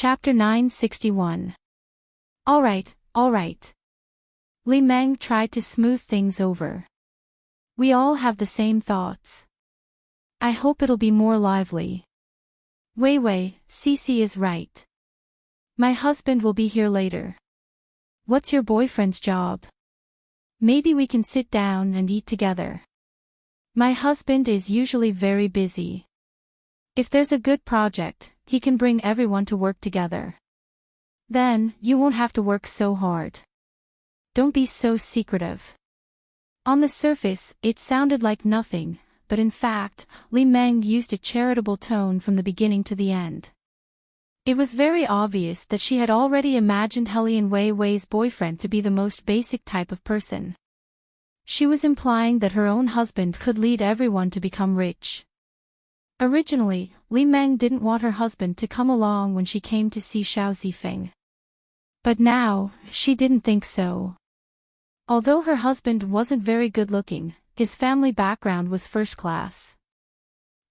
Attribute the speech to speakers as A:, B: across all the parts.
A: Chapter 961. Alright. Li Meng tried to smooth things over. We all have the same thoughts. I hope it'll be more lively. Wei, Cici is right. My husband will be here later. What's your boyfriend's job? Maybe we can sit down and eat together. My husband is usually very busy. If there's a good project, he can bring everyone to work together. Then, you won't have to work so hard. Don't be so secretive. On the surface, it sounded like nothing, but in fact, Li Meng used a charitable tone from the beginning to the end. It was very obvious that she had already imagined Helian Wei's boyfriend to be the most basic type of person. She was implying that her own husband could lead everyone to become rich. Originally, Li Meng didn't want her husband to come along when she came to see Xiao Zifeng. But now, she didn't think so. Although her husband wasn't very good-looking, his family background was first class.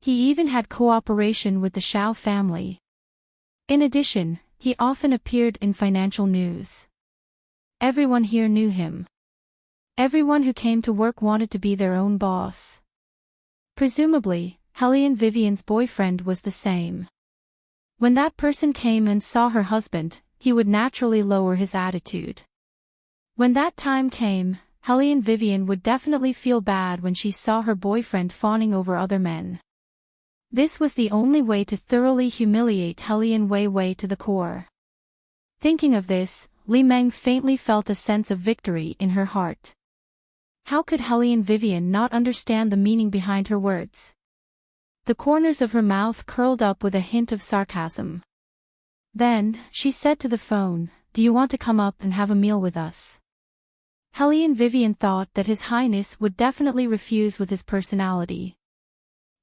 A: He even had cooperation with the Xiao family. In addition, he often appeared in financial news. Everyone here knew him. Everyone who came to work wanted to be their own boss. Presumably, Helian Vivian's boyfriend was the same. When that person came and saw her husband, he would naturally lower his attitude. When that time came, Helian Vivian would definitely feel bad when she saw her boyfriend fawning over other men. This was the only way to thoroughly humiliate Helian Wei to the core. Thinking of this, Li Meng faintly felt a sense of victory in her heart. How could Helian Vivian not understand the meaning behind her words? The corners of her mouth curled up with a hint of sarcasm. Then, she said to the phone, "Do you want to come up and have a meal with us?" Helian Vivian thought that His Highness would definitely refuse with his personality.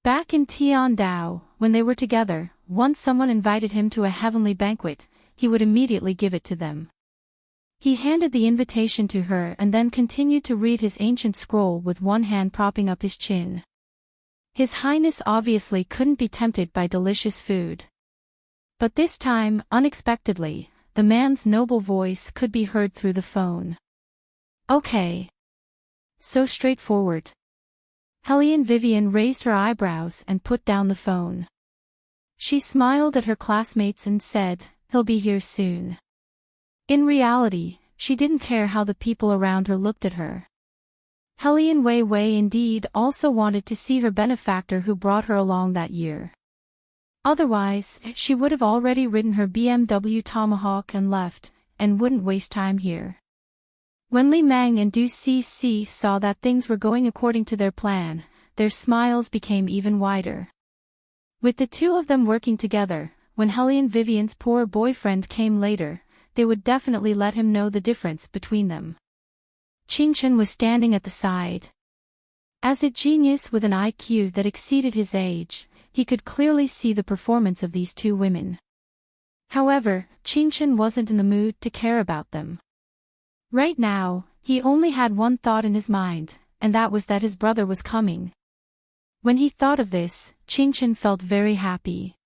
A: Back in Tiandao, when they were together, once someone invited him to a heavenly banquet, he would immediately give it to them. He handed the invitation to her and then continued to read his ancient scroll with one hand propping up his chin. His Highness obviously couldn't be tempted by delicious food. But this time, unexpectedly, the man's noble voice could be heard through the phone. Okay. So straightforward. Helian Vivian raised her eyebrows and put down the phone. She smiled at her classmates and said, "He'll be here soon." In reality, she didn't care how the people around her looked at her. Helian Wei indeed also wanted to see her benefactor who brought her along that year. Otherwise, she would have already ridden her BMW Tomahawk and left, and wouldn't waste time here. When Li Meng and Du Cixi saw that things were going according to their plan, their smiles became even wider. With the two of them working together, when Helian Vivian's poor boyfriend came later, they would definitely let him know the difference between them. Qingchen was standing at the side. As a genius with an IQ that exceeded his age, he could clearly see the performance of these two women. However, Qingchen wasn't in the mood to care about them. Right now, he only had one thought in his mind, and that was that his brother was coming. When he thought of this, Qingchen felt very happy.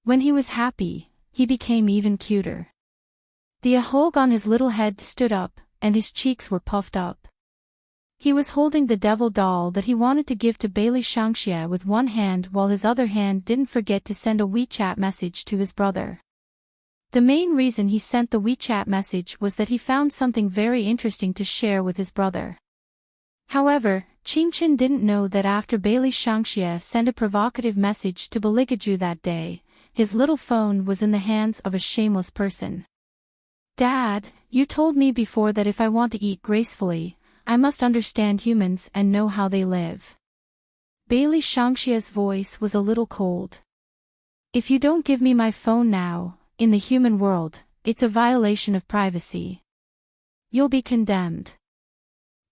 A: When he was happy, he became even cuter. The ahog on his little head stood up, and his cheeks were puffed up. He was holding the devil doll that he wanted to give to Bailey Shangxia with one hand while his other hand didn't forget to send a WeChat message to his brother. The main reason he sent the WeChat message was that he found something very interesting to share with his brother. However, Qingchen didn't know that after Bailey Shangxia sent a provocative message to Beligaju that day, his little phone was in the hands of a shameless person. "Dad, you told me before that if I want to eat gracefully, I must understand humans and know how they live." Bailey Shangxia's voice was a little cold. "If you don't give me my phone now, in the human world, it's a violation of privacy. You'll be condemned."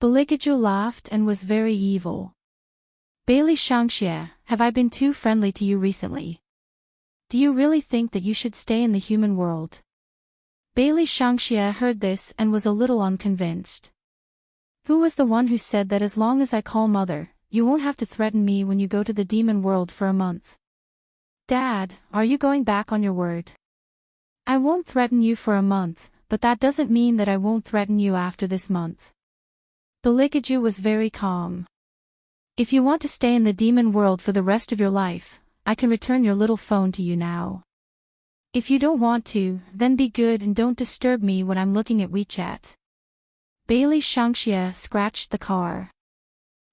A: Beligaju laughed and was very evil. "Bailey Shangxia, have I been too friendly to you recently? Do you really think that you should stay in the human world?" Bailey Shangxia heard this and was a little unconvinced. "Who was the one who said that as long as I call mother, you won't have to threaten me when you go to the demon world for a month?" "Dad, are you going back on your word?" I won't threaten you for a month, but that doesn't mean that I won't threaten you after this month. Belikaju was very calm. If you want to stay in the demon world for the rest of your life, I can return your little phone to you now. If you don't want to, then be good and don't disturb me when I'm looking at WeChat. Bailey Shangxia scratched the car.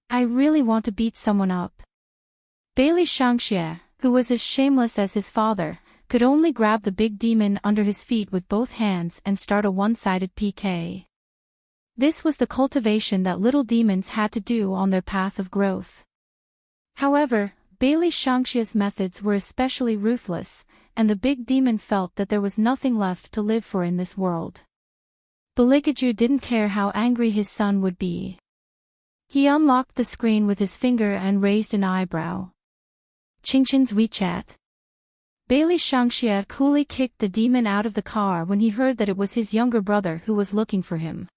A: I really want to beat someone up. Bailey Shangxia, who was as shameless as his father, could only grab the big demon under his feet with both hands and start a one-sided PK. This was the cultivation that little demons had to do on their path of growth. However, Bailey Shangxia's methods were especially ruthless, and the big demon felt that there was nothing left to live for in this world. Belikaju didn't care how angry his son would be. He unlocked the screen with his finger and raised an eyebrow. Qingqin's WeChat. Bailey Shangxia coolly kicked the demon out of the car when he heard that it was his younger brother who was looking for him.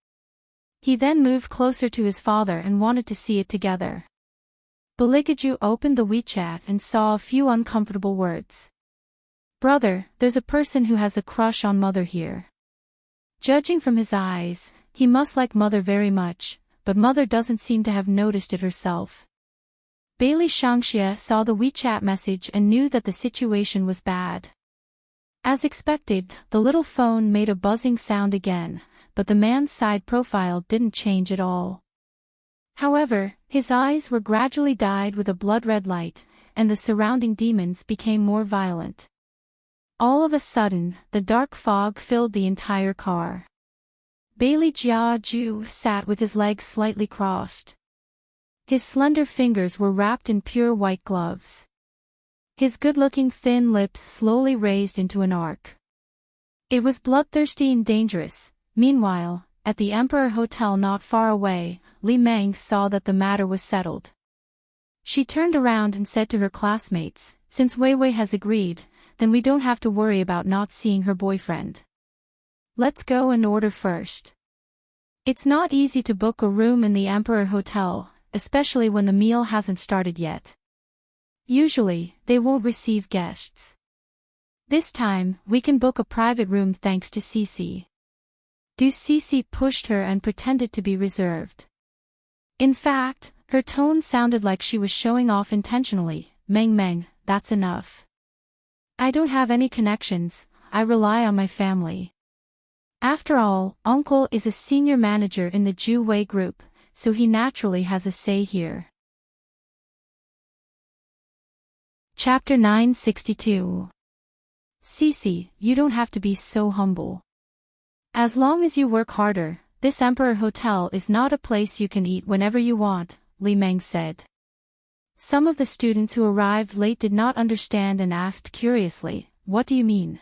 A: He then moved closer to his father and wanted to see it together. Belikaju opened the WeChat and saw a few uncomfortable words. Brother, there's a person who has a crush on Mother here. Judging from his eyes, he must like Mother very much, but Mother doesn't seem to have noticed it herself. Bailey Shangxia saw the WeChat message and knew that the situation was bad. As expected, the little phone made a buzzing sound again, but the man's side profile didn't change at all. However, his eyes were gradually dyed with a blood-red light, and the surrounding demons became more violent. All of a sudden, the dark fog filled the entire car. Bailey Jiaju sat with his legs slightly crossed. His slender fingers were wrapped in pure white gloves. His good-looking thin lips slowly raised into an arc. It was bloodthirsty and dangerous. Meanwhile, at the Emperor Hotel not far away, Li Meng saw that the matter was settled. She turned around and said to her classmates, "Since Wei Wei has agreed, then we don't have to worry about not seeing her boyfriend. Let's go and order first." It's not easy to book a room in the Emperor Hotel, especially when the meal hasn't started yet. Usually, they won't receive guests. This time, we can book a private room thanks to Cici. Du Cici pushed her and pretended to be reserved. In fact, her tone sounded like she was showing off intentionally. Meng, that's enough. I don't have any connections, I rely on my family. After all, Uncle is a senior manager in the Ju Wei group, so he naturally has a say here. Chapter 962. Cici, you don't have to be so humble. As long as you work harder, this Emperor Hotel is not a place you can eat whenever you want, Li Meng said. Some of the students who arrived late did not understand and asked curiously, "What do you mean?"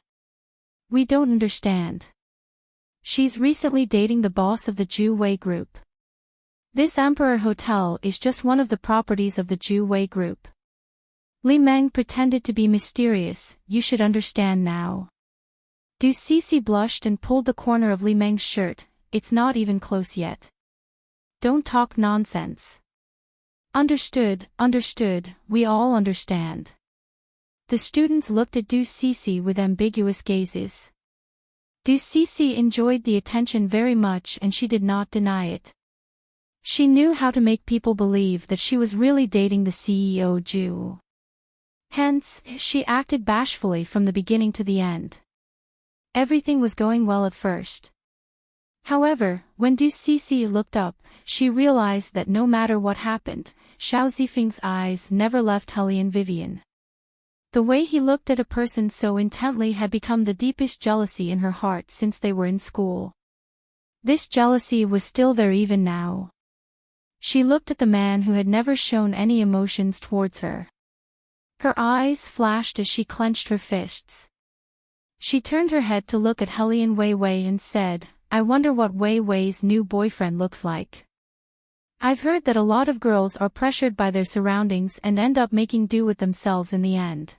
A: "We don't understand." "She's recently dating the boss of the Ju Wei group." This Emperor Hotel is just one of the properties of the Ju Wei group. Li Meng pretended to be mysterious. "You should understand now." Du Cici blushed and pulled the corner of Li Meng's shirt. "It's not even close yet. Don't talk nonsense." Understood, we all understand." The students looked at Du Cici with ambiguous gazes. Du Cici enjoyed the attention very much and she did not deny it. She knew how to make people believe that she was really dating the CEO Ju. Hence, she acted bashfully from the beginning to the end. Everything was going well at first. However, when Du Cici looked up, she realized that no matter what happened, Xiao Zifeng's eyes never left Hellion Vivian. The way he looked at a person so intently had become the deepest jealousy in her heart since they were in school. This jealousy was still there even now. She looked at the man who had never shown any emotions towards her. Her eyes flashed as she clenched her fists. She turned her head to look at Hellion Wei Wei and said, "I wonder what Wei Wei's new boyfriend looks like. I've heard that a lot of girls are pressured by their surroundings and end up making do with themselves in the end.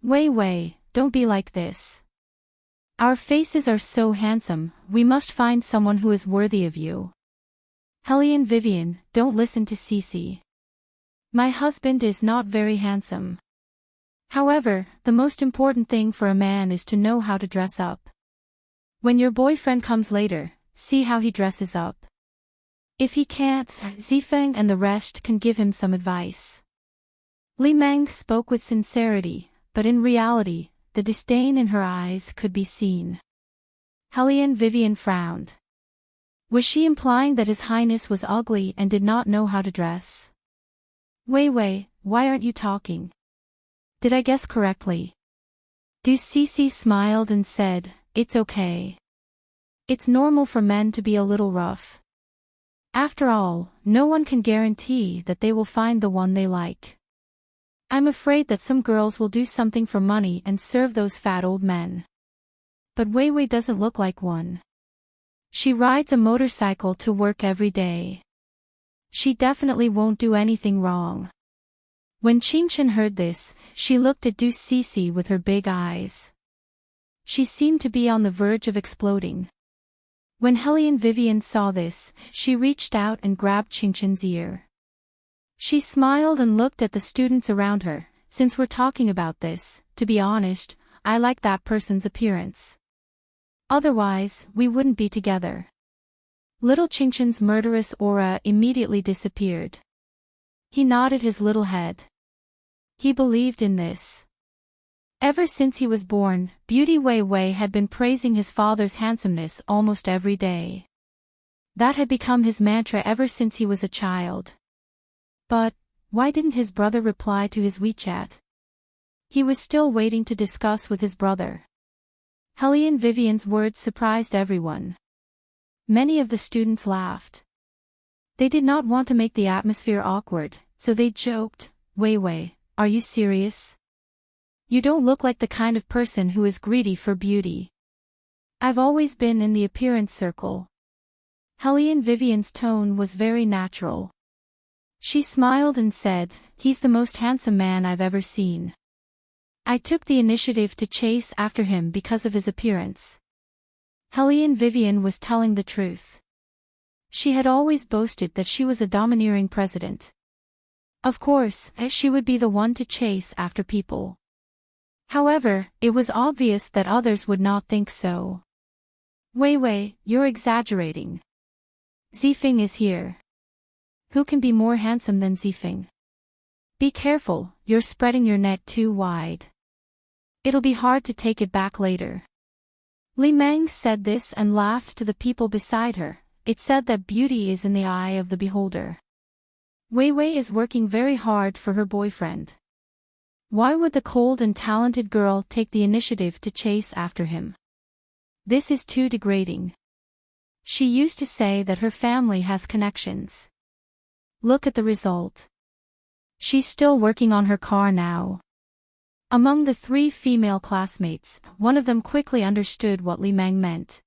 A: Wei Wei, don't be like this. Our faces are so handsome, we must find someone who is worthy of you. Hellion Vivian, don't listen to Cici. My husband is not very handsome." However, the most important thing for a man is to know how to dress up. When your boyfriend comes later, see how he dresses up. If he can't, Zifeng and the rest can give him some advice. Li Meng spoke with sincerity, but in reality, the disdain in her eyes could be seen. Hellion Vivian frowned. Was she implying that His Highness was ugly and did not know how to dress? Wei Wei, why aren't you talking? Did I guess correctly? Du Cece smiled and said, it's okay. It's normal for men to be a little rough. After all, no one can guarantee that they will find the one they like. I'm afraid that some girls will do something for money and serve those fat old men. But Wei Wei doesn't look like one. She rides a motorcycle to work every day. She definitely won't do anything wrong. When Qingchen heard this, she looked at Du Cece with her big eyes. She seemed to be on the verge of exploding. When Hellion Vivian saw this, she reached out and grabbed Qingchen's ear. She smiled and looked at the students around her. Since we're talking about this, to be honest, I like that person's appearance. Otherwise, we wouldn't be together. Little Qingchen's murderous aura immediately disappeared. He nodded his little head. He believed in this. Ever since he was born, Beauty Wei Wei had been praising his father's handsomeness almost every day. That had become his mantra ever since he was a child. But, why didn't his brother reply to his WeChat? He was still waiting to discuss with his brother. Hellion Vivian's words surprised everyone. Many of the students laughed. They did not want to make the atmosphere awkward, so they joked, Wei Wei, are you serious? You don't look like the kind of person who is greedy for beauty. I've always been in the appearance circle. Hellion Vivian's tone was very natural. She smiled and said, he's the most handsome man I've ever seen. I took the initiative to chase after him because of his appearance. Hellion Vivian was telling the truth. She had always boasted that she was a domineering president. Of course, she would be the one to chase after people. However, it was obvious that others would not think so. Wei Wei, you're exaggerating. Zifeng is here. Who can be more handsome than Zifeng? Be careful, you're spreading your net too wide. It'll be hard to take it back later. Li Meng said this and laughed to the people beside her. It said that beauty is in the eye of the beholder. Wei Wei is working very hard for her boyfriend. Why would the cold and talented girl take the initiative to chase after him? This is too degrading. She used to say that her family has connections. Look at the result. She's still working on her car now. Among the 3 female classmates, one of them quickly understood what Li Meng meant.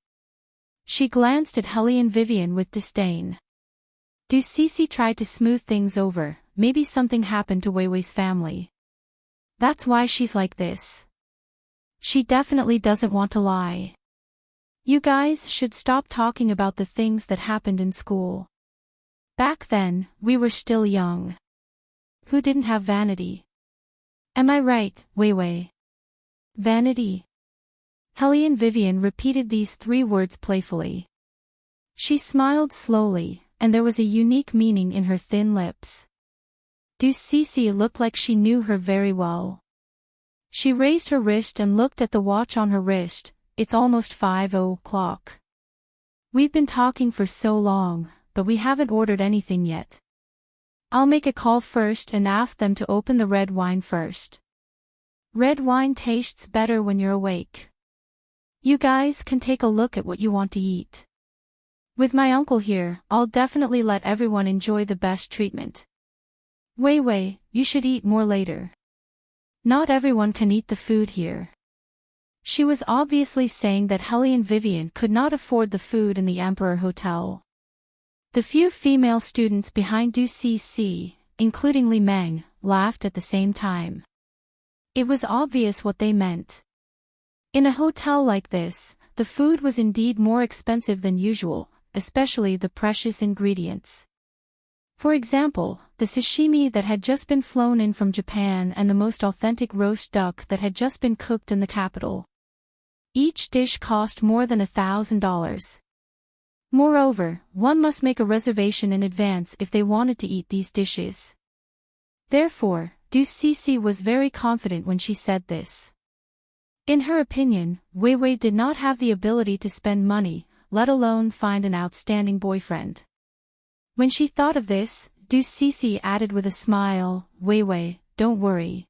A: She glanced at Hellion Vivian with disdain. Du Cece tried to smooth things over, maybe something happened to Wei Wei's family. That's why she's like this. She definitely doesn't want to lie. You guys should stop talking about the things that happened in school. Back then, we were still young. Who didn't have vanity? Am I right, Wei Wei? Vanity? Hellion Vivian repeated these 3 words playfully. She smiled slowly, and there was a unique meaning in her thin lips. Du Cece looked like she knew her very well. She raised her wrist and looked at the watch on her wrist. It's almost 5:00. We've been talking for so long, but we haven't ordered anything yet. I'll make a call first and ask them to open the red wine first. Red wine tastes better when you're awake. You guys can take a look at what you want to eat. With my uncle here, I'll definitely let everyone enjoy the best treatment. Wei Wei, you should eat more later. Not everyone can eat the food here. She was obviously saying that Hellion Vivian could not afford the food in the Emperor Hotel. The few female students behind Du Cece, including Li Meng, laughed at the same time. It was obvious what they meant. In a hotel like this, the food was indeed more expensive than usual, especially the precious ingredients. For example, the sashimi that had just been flown in from Japan and the most authentic roast duck that had just been cooked in the capital. Each dish cost more than $1,000. Moreover, one must make a reservation in advance if they wanted to eat these dishes. Therefore, Cici was very confident when she said this. In her opinion, Wei Wei did not have the ability to spend money, let alone find an outstanding boyfriend. When she thought of this, Cici added with a smile, Wei Wei, don't worry.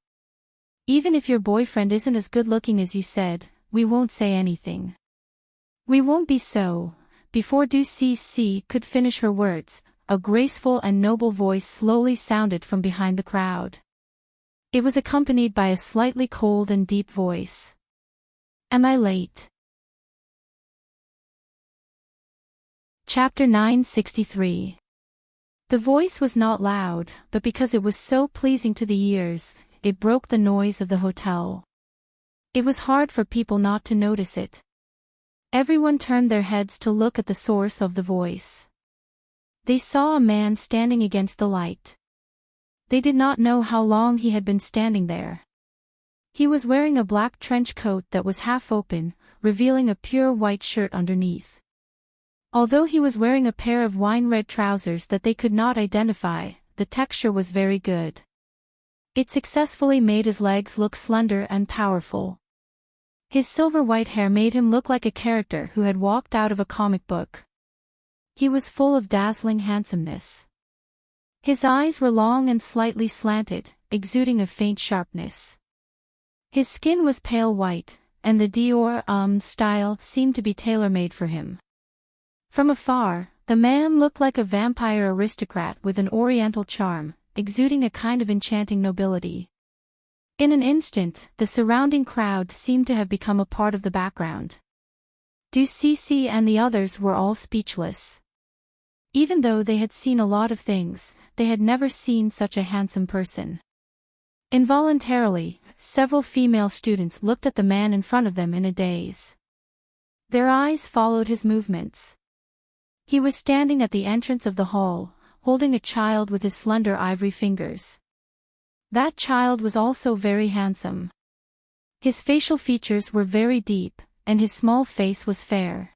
A: Even if your boyfriend isn't as good-looking as you said, we won't say anything. We won't be so. Before Cici could finish her words, a graceful and noble voice slowly sounded from behind the crowd. It was accompanied by a slightly cold and deep voice. Am I late? Chapter 963. The voice was not loud, but because it was so pleasing to the ears, it broke the noise of the hotel. It was hard for people not to notice it. Everyone turned their heads to look at the source of the voice. They saw a man standing against the light. They did not know how long he had been standing there. He was wearing a black trench coat that was half open, revealing a pure white shirt underneath. Although he was wearing a pair of wine-red trousers that they could not identify, the texture was very good. It successfully made his legs look slender and powerful. His silver-white hair made him look like a character who had walked out of a comic book. He was full of dazzling handsomeness. His eyes were long and slightly slanted, exuding a faint sharpness. His skin was pale white, and the Dior style seemed to be tailor-made for him. From afar, the man looked like a vampire aristocrat with an oriental charm, exuding a kind of enchanting nobility. In an instant, the surrounding crowd seemed to have become a part of the background. Cici and the others were all speechless. Even though they had seen a lot of things, they had never seen such a handsome person. Involuntarily, several female students looked at the man in front of them in a daze. Their eyes followed his movements. He was standing at the entrance of the hall, holding a child with his slender ivory fingers. That child was also very handsome. His facial features were very deep, and his small face was fair.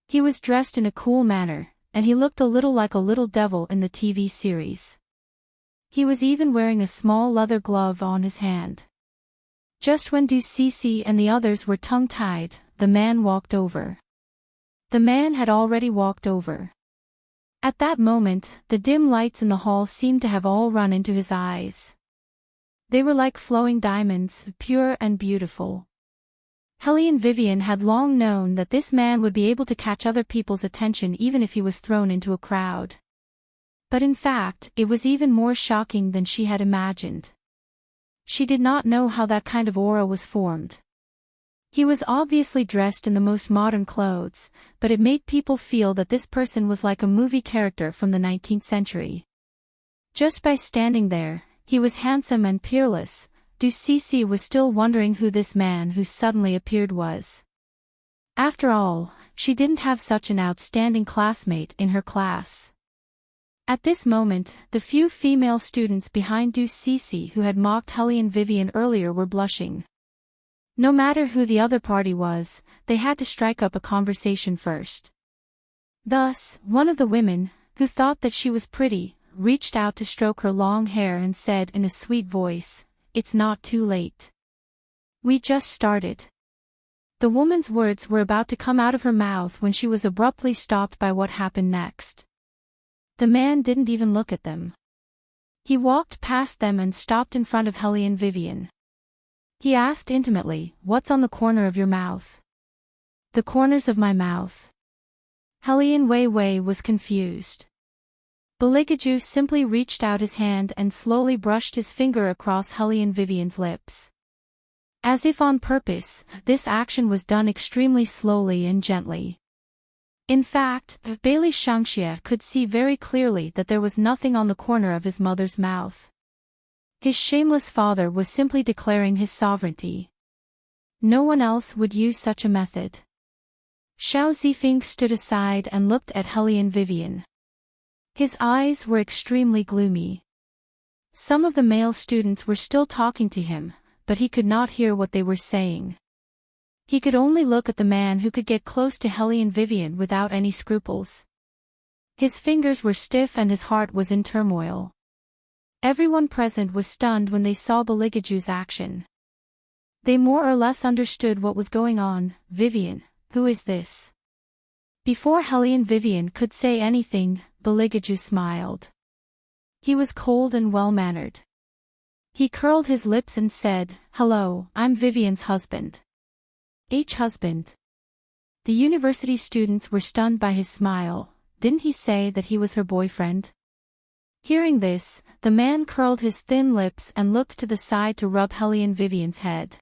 A: He was dressed in a cool manner, and he looked a little like a little devil in the TV series. He was even wearing a small leather glove on his hand. Just when Cici and the others were tongue-tied, the man walked over. The man had already walked over. At that moment, the dim lights in the hall seemed to have all run into his eyes. They were like flowing diamonds, pure and beautiful. Helene Vivian had long known that this man would be able to catch other people's attention even if he was thrown into a crowd. But in fact, it was even more shocking than she had imagined. She did not know how that kind of aura was formed. He was obviously dressed in the most modern clothes, but it made people feel that this person was like a movie character from the 19th century. Just by standing there, he was handsome and peerless. Cici was still wondering who this man who suddenly appeared was. After all, she didn't have such an outstanding classmate in her class. At this moment, the few female students behind Cici who had mocked Helene Vivian earlier were blushing. No matter who the other party was, they had to strike up a conversation first. Thus, one of the women, who thought that she was pretty, reached out to stroke her long hair and said in a sweet voice, "It's not too late. We just started." The woman's words were about to come out of her mouth when she was abruptly stopped by what happened next. The man didn't even look at them. He walked past them and stopped in front of Helene Vivian. He asked intimately, "What's on the corner of your mouth?" "The corners of my mouth." Helene Wei Wei was confused. Beligaju simply reached out his hand and slowly brushed his finger across Helene Vivian's lips. As if on purpose, this action was done extremely slowly and gently. In fact, Bailey Shangxia could see very clearly that there was nothing on the corner of his mother's mouth. His shameless father was simply declaring his sovereignty. No one else would use such a method. Xiao Zifeng stood aside and looked at Helene Vivian. His eyes were extremely gloomy. Some of the male students were still talking to him, but he could not hear what they were saying. He could only look at the man who could get close to Helene Vivian without any scruples. His fingers were stiff and his heart was in turmoil. Everyone present was stunned when they saw Beligaju's action. They more or less understood what was going on. Vivian, who is this? Before Helene Vivian could say anything, Beligaju smiled. He was cold and well-mannered. He curled his lips and said, "Hello, I'm Vivian's husband." Husband. The university students were stunned by his smile. Didn't he say that he was her boyfriend? Hearing this, the man curled his thin lips and looked to the side to rub Helene Vivian's head.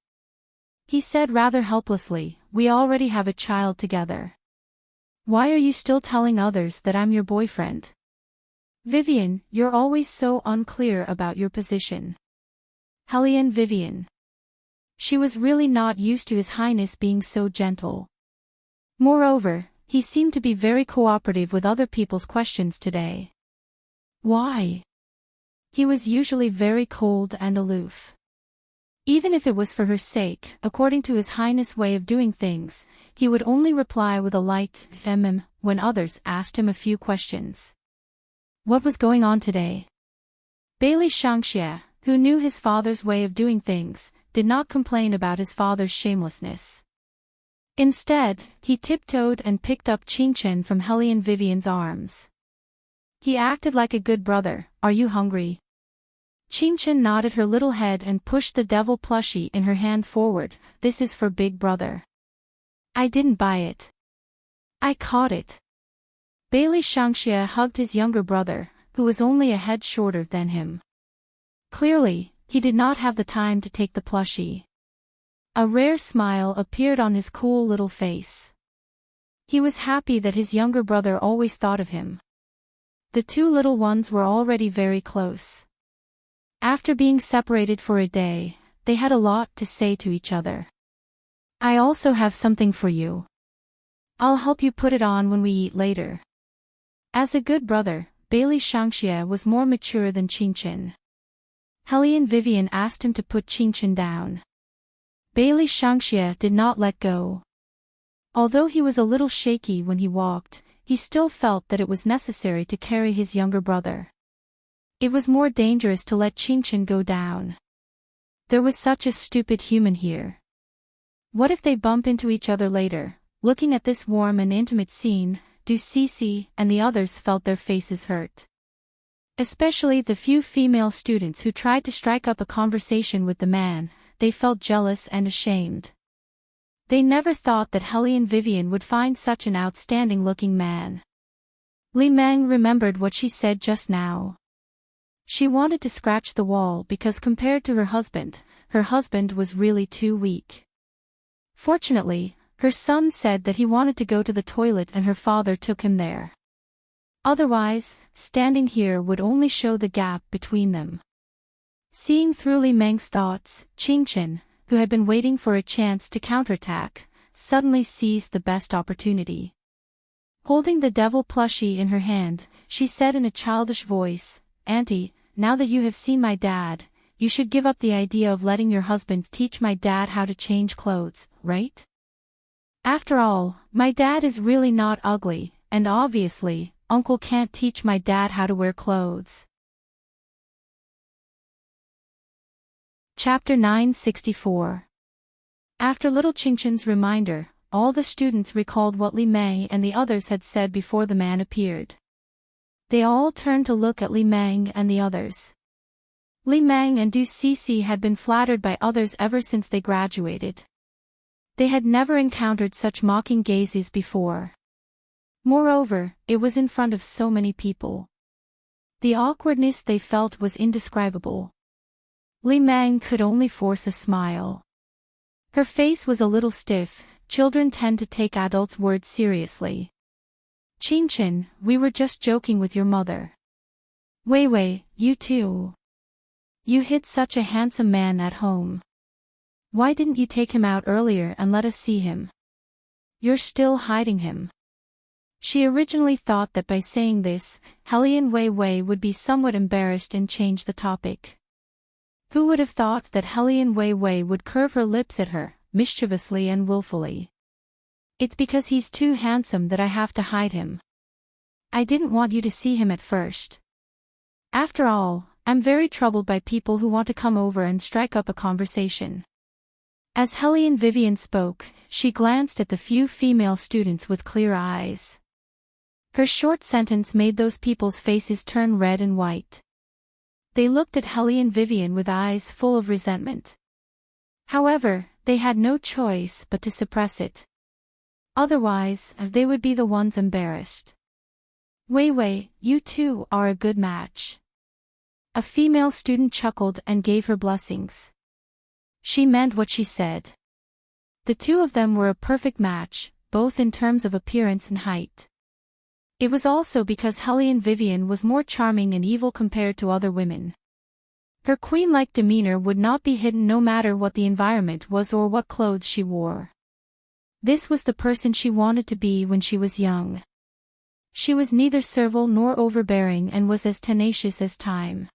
A: He said rather helplessly, "We already have a child together. Why are you still telling others that I'm your boyfriend? Vivian, you're always so unclear about your position." Helene Vivian. She was really not used to His Highness being so gentle. Moreover, he seemed to be very cooperative with other people's questions today. Why? He was usually very cold and aloof. Even if it was for her sake, according to His Highness' way of doing things, he would only reply with a light when others asked him a few questions. What was going on today? Bailey Shangxia, who knew his father's way of doing things, did not complain about his father's shamelessness. Instead, he tiptoed and picked up Qingchen from Helene Vivian's arms. He acted like a good brother. "Are you hungry?" Qingchen nodded her little head and pushed the devil plushie in her hand forward. "This is for Big Brother. I didn't buy it. I caught it." Bailey Shangxia hugged his younger brother, who was only a head shorter than him. Clearly, he did not have the time to take the plushie. A rare smile appeared on his cool little face. He was happy that his younger brother always thought of him. The two little ones were already very close. After being separated for a day, they had a lot to say to each other. "I also have something for you. I'll help you put it on when we eat later." As a good brother, Bailey Shangxia was more mature than Qingchen. Helene Vivian asked him to put Qingchen down. Bailey Shangxia did not let go. Although he was a little shaky when he walked, he still felt that it was necessary to carry his younger brother. It was more dangerous to let Qingchen go down. There was such a stupid human here. What if they bump into each other later? Looking at this warm and intimate scene, Du Cece and the others felt their faces hurt. Especially the few female students who tried to strike up a conversation with the man, they felt jealous and ashamed. They never thought that Helene Vivian would find such an outstanding-looking man. Li Meng remembered what she said just now. She wanted to scratch the wall because compared to her husband was really too weak. Fortunately, her son said that he wanted to go to the toilet and her father took him there. Otherwise, standing here would only show the gap between them. Seeing through Li Meng's thoughts, Qingchen, who had been waiting for a chance to counterattack, suddenly seized the best opportunity. Holding the devil plushie in her hand, she said in a childish voice, "Auntie, now that you have seen my dad, you should give up the idea of letting your husband teach my dad how to change clothes, right? After all, my dad is really not ugly, and obviously, Uncle can't teach my dad how to wear clothes." Chapter 964. After little Qingchen's reminder, all the students recalled what Li Meng and the others had said before the man appeared. They all turned to look at Li Meng and the others. Li Meng and Du Cece had been flattered by others ever since they graduated. They had never encountered such mocking gazes before. Moreover, it was in front of so many people. The awkwardness they felt was indescribable. Li Meng could only force a smile. Her face was a little stiff. Children tend to take adults' words seriously. "Qingchen, we were just joking with your mother." "Wei Wei, you too. You hid such a handsome man at home. Why didn't you take him out earlier and let us see him? You're still hiding him." She originally thought that by saying this, Helian Wei Wei would be somewhat embarrassed and change the topic. Who would have thought that Helian Wei Wei would curve her lips at her, mischievously and willfully? It's because he's too handsome that I have to hide him. I didn't want you to see him at first. After all, I'm very troubled by people who want to come over and strike up a conversation. As Helian Vivian spoke, she glanced at the few female students with clear eyes. Her short sentence made those people's faces turn red and white. They looked at Helian Vivian with eyes full of resentment. However, they had no choice but to suppress it. Otherwise, they would be the ones embarrassed. Wei Wei, you two are a good match. A female student chuckled and gave her blessings. She meant what she said. The two of them were a perfect match, both in terms of appearance and height. It was also because Helian Vivian was more charming and evil compared to other women. Her queen-like demeanor would not be hidden no matter what the environment was or what clothes she wore. This was the person she wanted to be when she was young. She was neither servile nor overbearing and was as tenacious as time.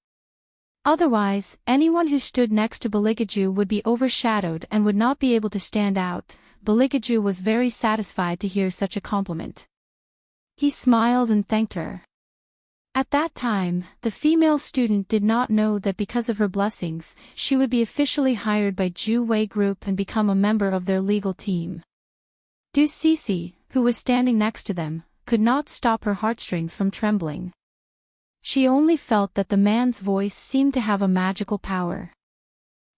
A: Otherwise, anyone who stood next to Beligaju would be overshadowed and would not be able to stand out. Beligaju was very satisfied to hear such a compliment. He smiled and thanked her. At that time, the female student did not know that because of her blessings, she would be officially hired by Ju Wei Group and become a member of their legal team. Du Cece, who was standing next to them, could not stop her heartstrings from trembling. She only felt that the man's voice seemed to have a magical power.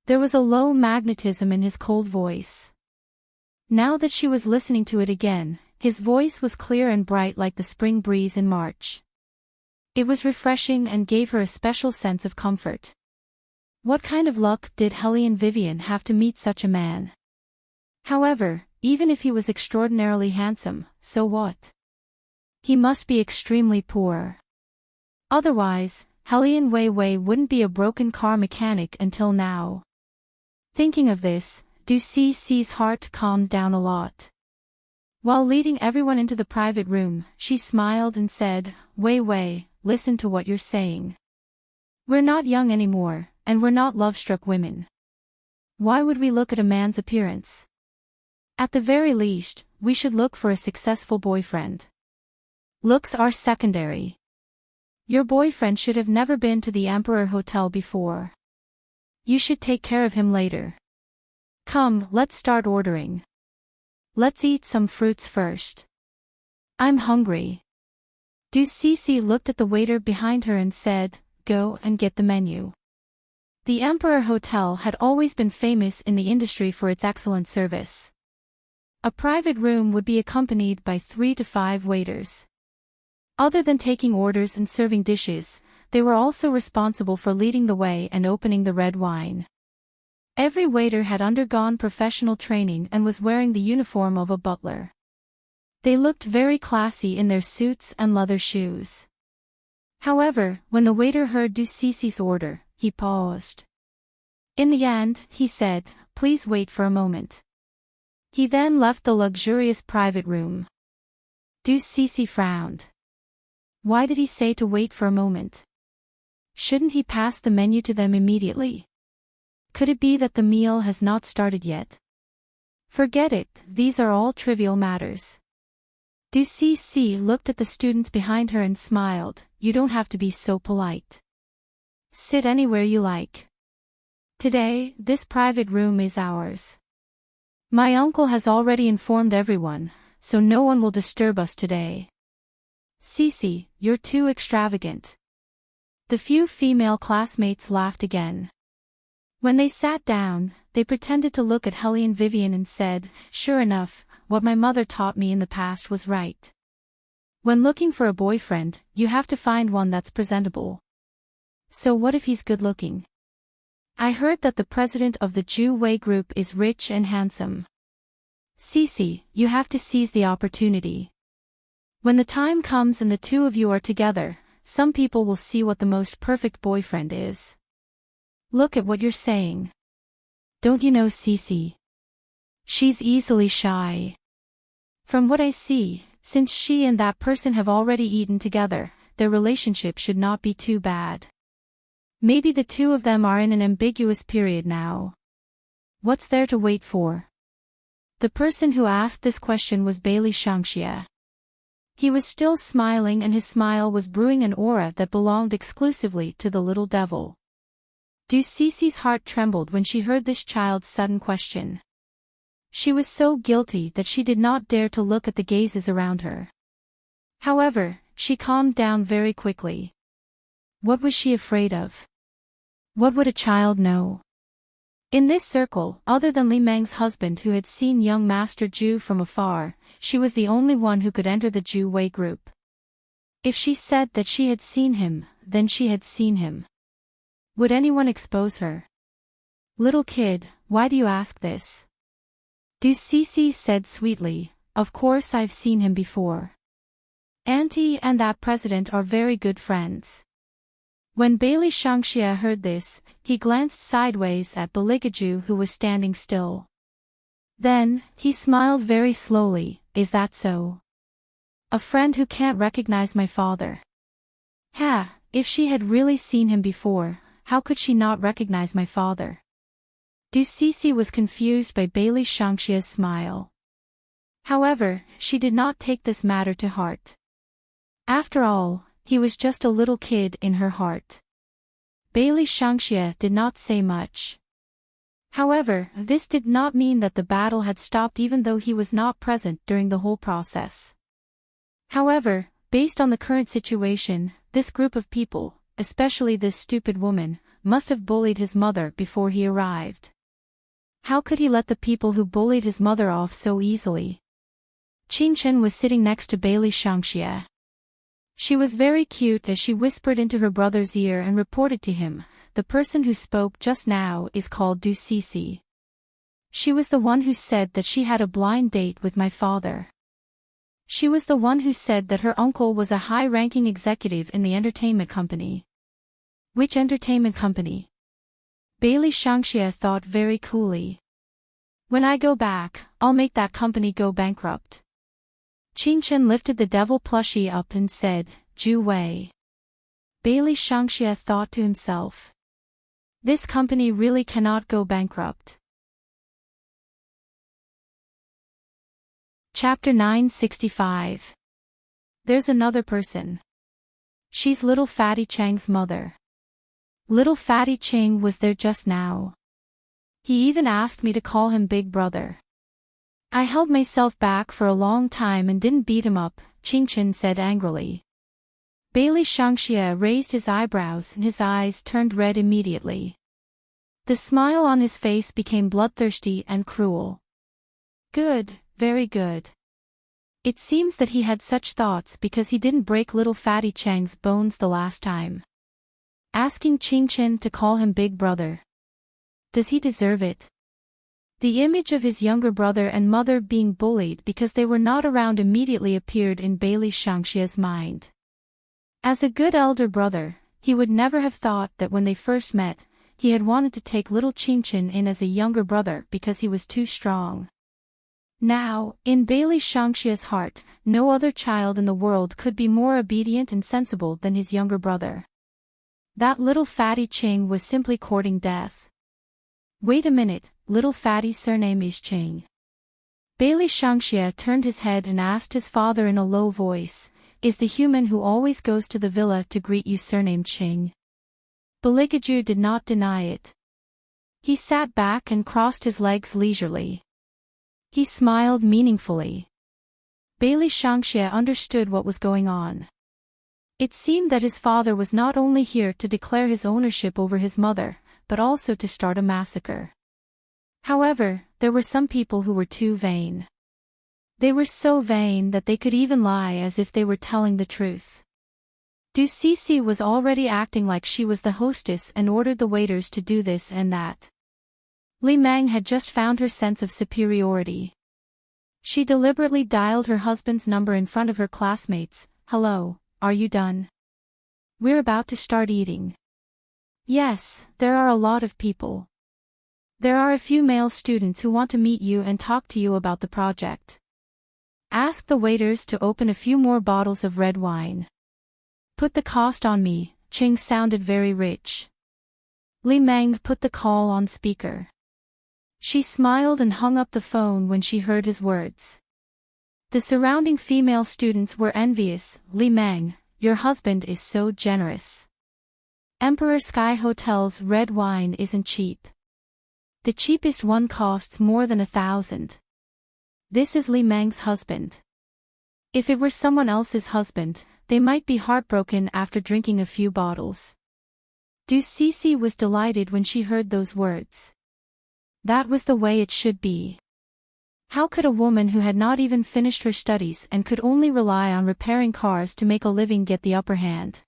A: There was a low magnetism in his cold voice. Now that she was listening to it again, his voice was clear and bright like the spring breeze in March. It was refreshing and gave her a special sense of comfort. What kind of luck did Helian Vivian have to meet such a man? However, even if he was extraordinarily handsome, so what? He must be extremely poor. Otherwise, Helian Wei Wei wouldn't be a broken car mechanic until now. Thinking of this, Du Cece's heart calmed down a lot. While leading everyone into the private room, she smiled and said, Wei Wei, listen to what you're saying. We're not young anymore, and we're not love-struck women. Why would we look at a man's appearance? At the very least, we should look for a successful boyfriend. Looks are secondary. Your boyfriend should have never been to the Emperor Hotel before. You should take care of him later. Come, let's start ordering. Let's eat some fruits first. I'm hungry. Du Cece looked at the waiter behind her and said, Go and get the menu. The Emperor Hotel had always been famous in the industry for its excellent service. A private room would be accompanied by 3 to 5 waiters. Other than taking orders and serving dishes, they were also responsible for leading the way and opening the red wine. Every waiter had undergone professional training and was wearing the uniform of a butler. They looked very classy in their suits and leather shoes. However, when the waiter heard Du Cece's order, he paused. In the end, he said, Please wait for a moment. He then left the luxurious private room. Du Cece frowned. Why did he say to wait for a moment? Shouldn't he pass the menu to them immediately? Could it be that the meal has not started yet? Forget it, these are all trivial matters. Du Cece looked at the students behind her and smiled, You don't have to be so polite. Sit anywhere you like. Today, this private room is ours. My uncle has already informed everyone, so no one will disturb us today. Cece, you're too extravagant. The few female classmates laughed again. When they sat down, they pretended to look at Helian Vivian and said, Sure enough, what my mother taught me in the past was right. When looking for a boyfriend, you have to find one that's presentable. So what if he's good-looking? I heard that the president of the Ju Wei Group is rich and handsome. Cece, you have to seize the opportunity. When the time comes and the two of you are together, some people will see what the most perfect boyfriend is. Look at what you're saying. Don't you know Cece? She's easily shy. From what I see, Since she and that person have already eaten together, their relationship should not be too bad. Maybe the two of them are in an ambiguous period now. What's there to wait for? The person who asked this question was Bailey Shangxia. He was still smiling, and his smile was brewing an aura that belonged exclusively to the little devil. Du Cici's heart trembled when she heard this child's sudden question. She was so guilty that she did not dare to look at the gazes around her. However, she calmed down very quickly. What was she afraid of? What would a child know? In this circle, other than Li Meng's husband who had seen young Master Zhu from afar, she was the only one who could enter the Zhu Wei group. If she said that she had seen him, then she had seen him. Would anyone expose her? Little kid, why do you ask this? Du Cici said sweetly, of course I've seen him before. Auntie and that president are very good friends. When Bailey Shangxia heard this, he glanced sideways at Baligaju who was standing still. Then, he smiled very slowly, is that so? A friend who can't recognize my father. Ha, if she had really seen him before, how could she not recognize my father? Du Cici was confused by Bailey Shangxia's smile. However, she did not take this matter to heart. After all, he was just a little kid in her heart. Bailey Shangxia did not say much. However, this did not mean that the battle had stopped even though he was not present during the whole process. However, based on the current situation, this group of people, especially this stupid woman, must have bullied his mother before he arrived. How could he let the people who bullied his mother off so easily? Qin Chen was sitting next to Bailey Shangxia. She was very cute as she whispered into her brother's ear and reported to him, the person who spoke just now is called Du Cici. She was the one who said that she had a blind date with my father. She was the one who said that her uncle was a high-ranking executive in the entertainment company. Which entertainment company? Bailey Shangxia thought very coolly. When I go back, I'll make that company go bankrupt. Qin Chen lifted the devil plushie up and said, Zhu Wei. Bailey Shangxia thought to himself. This company really cannot go bankrupt. Chapter 965. There's another person. She's little Fatty Chang's mother. Little Fatty Chang was there just now. He even asked me to call him Big Brother. I held myself back for a long time and didn't beat him up, Qin Chen said angrily. Bailey Shangxia raised his eyebrows and his eyes turned red immediately. The smile on his face became bloodthirsty and cruel. Good, very good. It seems that he had such thoughts because he didn't break little Fatty Chang's bones the last time. Asking Qin Chen to call him Big Brother. Does he deserve it? The image of his younger brother and mother being bullied because they were not around immediately appeared in Bailey Shangxia's mind. As a good elder brother, he would never have thought that when they first met, he had wanted to take little Qin Chen in as a younger brother because he was too strong. Now, in Bailey Shangxia's heart, no other child in the world could be more obedient and sensible than his younger brother. That little Fatty Ching was simply courting death. Wait a minute, little Fatty's surname is Ching. Bailey Shangxia turned his head and asked his father in a low voice, is the human who always goes to the villa to greet you surnamed Ching? Baligaju did not deny it. He sat back and crossed his legs leisurely. He smiled meaningfully. Bailey Shangxia understood what was going on. It seemed that his father was not only here to declare his ownership over his mother, but also to start a massacre. However, there were some people who were too vain. They were so vain that they could even lie as if they were telling the truth. Du Cici was already acting like she was the hostess and ordered the waiters to do this and that. Li Meng had just found her sense of superiority. She deliberately dialed her husband's number in front of her classmates. Hello, are you done? We're about to start eating. Yes, there are a lot of people. There are a few male students who want to meet you and talk to you about the project. asked the waiters to open a few more bottles of red wine. Put the cost on me, Ching sounded very rich. Li Meng put the call on speaker. She smiled and hung up the phone when she heard his words. The surrounding female students were envious. Li Meng, your husband is so generous. Emperor Sky Hotel's red wine isn't cheap. The cheapest one costs more than 1,000. This is Li Meng's husband. If it were someone else's husband, they might be heartbroken after drinking a few bottles. Du Cece was delighted when she heard those words. That was the way it should be. How could a woman who had not even finished her studies and could only rely on repairing cars to make a living get the upper hand?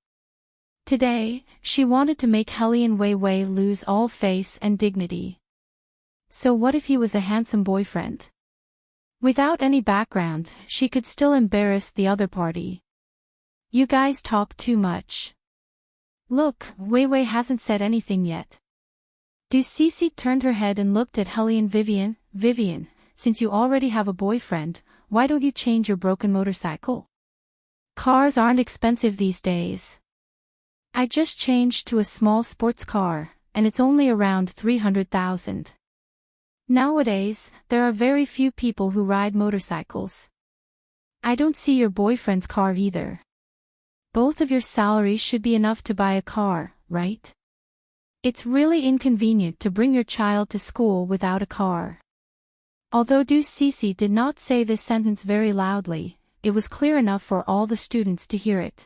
A: Today, she wanted to make Helian Wei Wei lose all face and dignity. So what if he was a handsome boyfriend? Without any background, she could still embarrass the other party. You guys talk too much. Look, Wei Wei hasn't said anything yet. Du Cece turned her head and looked at Helian Vivian. Vivian, since you already have a boyfriend, why don't you change your broken motorcycle? Cars aren't expensive these days. I just changed to a small sports car, and it's only around 300,000. Nowadays, there are very few people who ride motorcycles. I don't see your boyfriend's car either. Both of your salaries should be enough to buy a car, right? It's really inconvenient to bring your child to school without a car. Although Du Cece did not say this sentence very loudly, it was clear enough for all the students to hear it.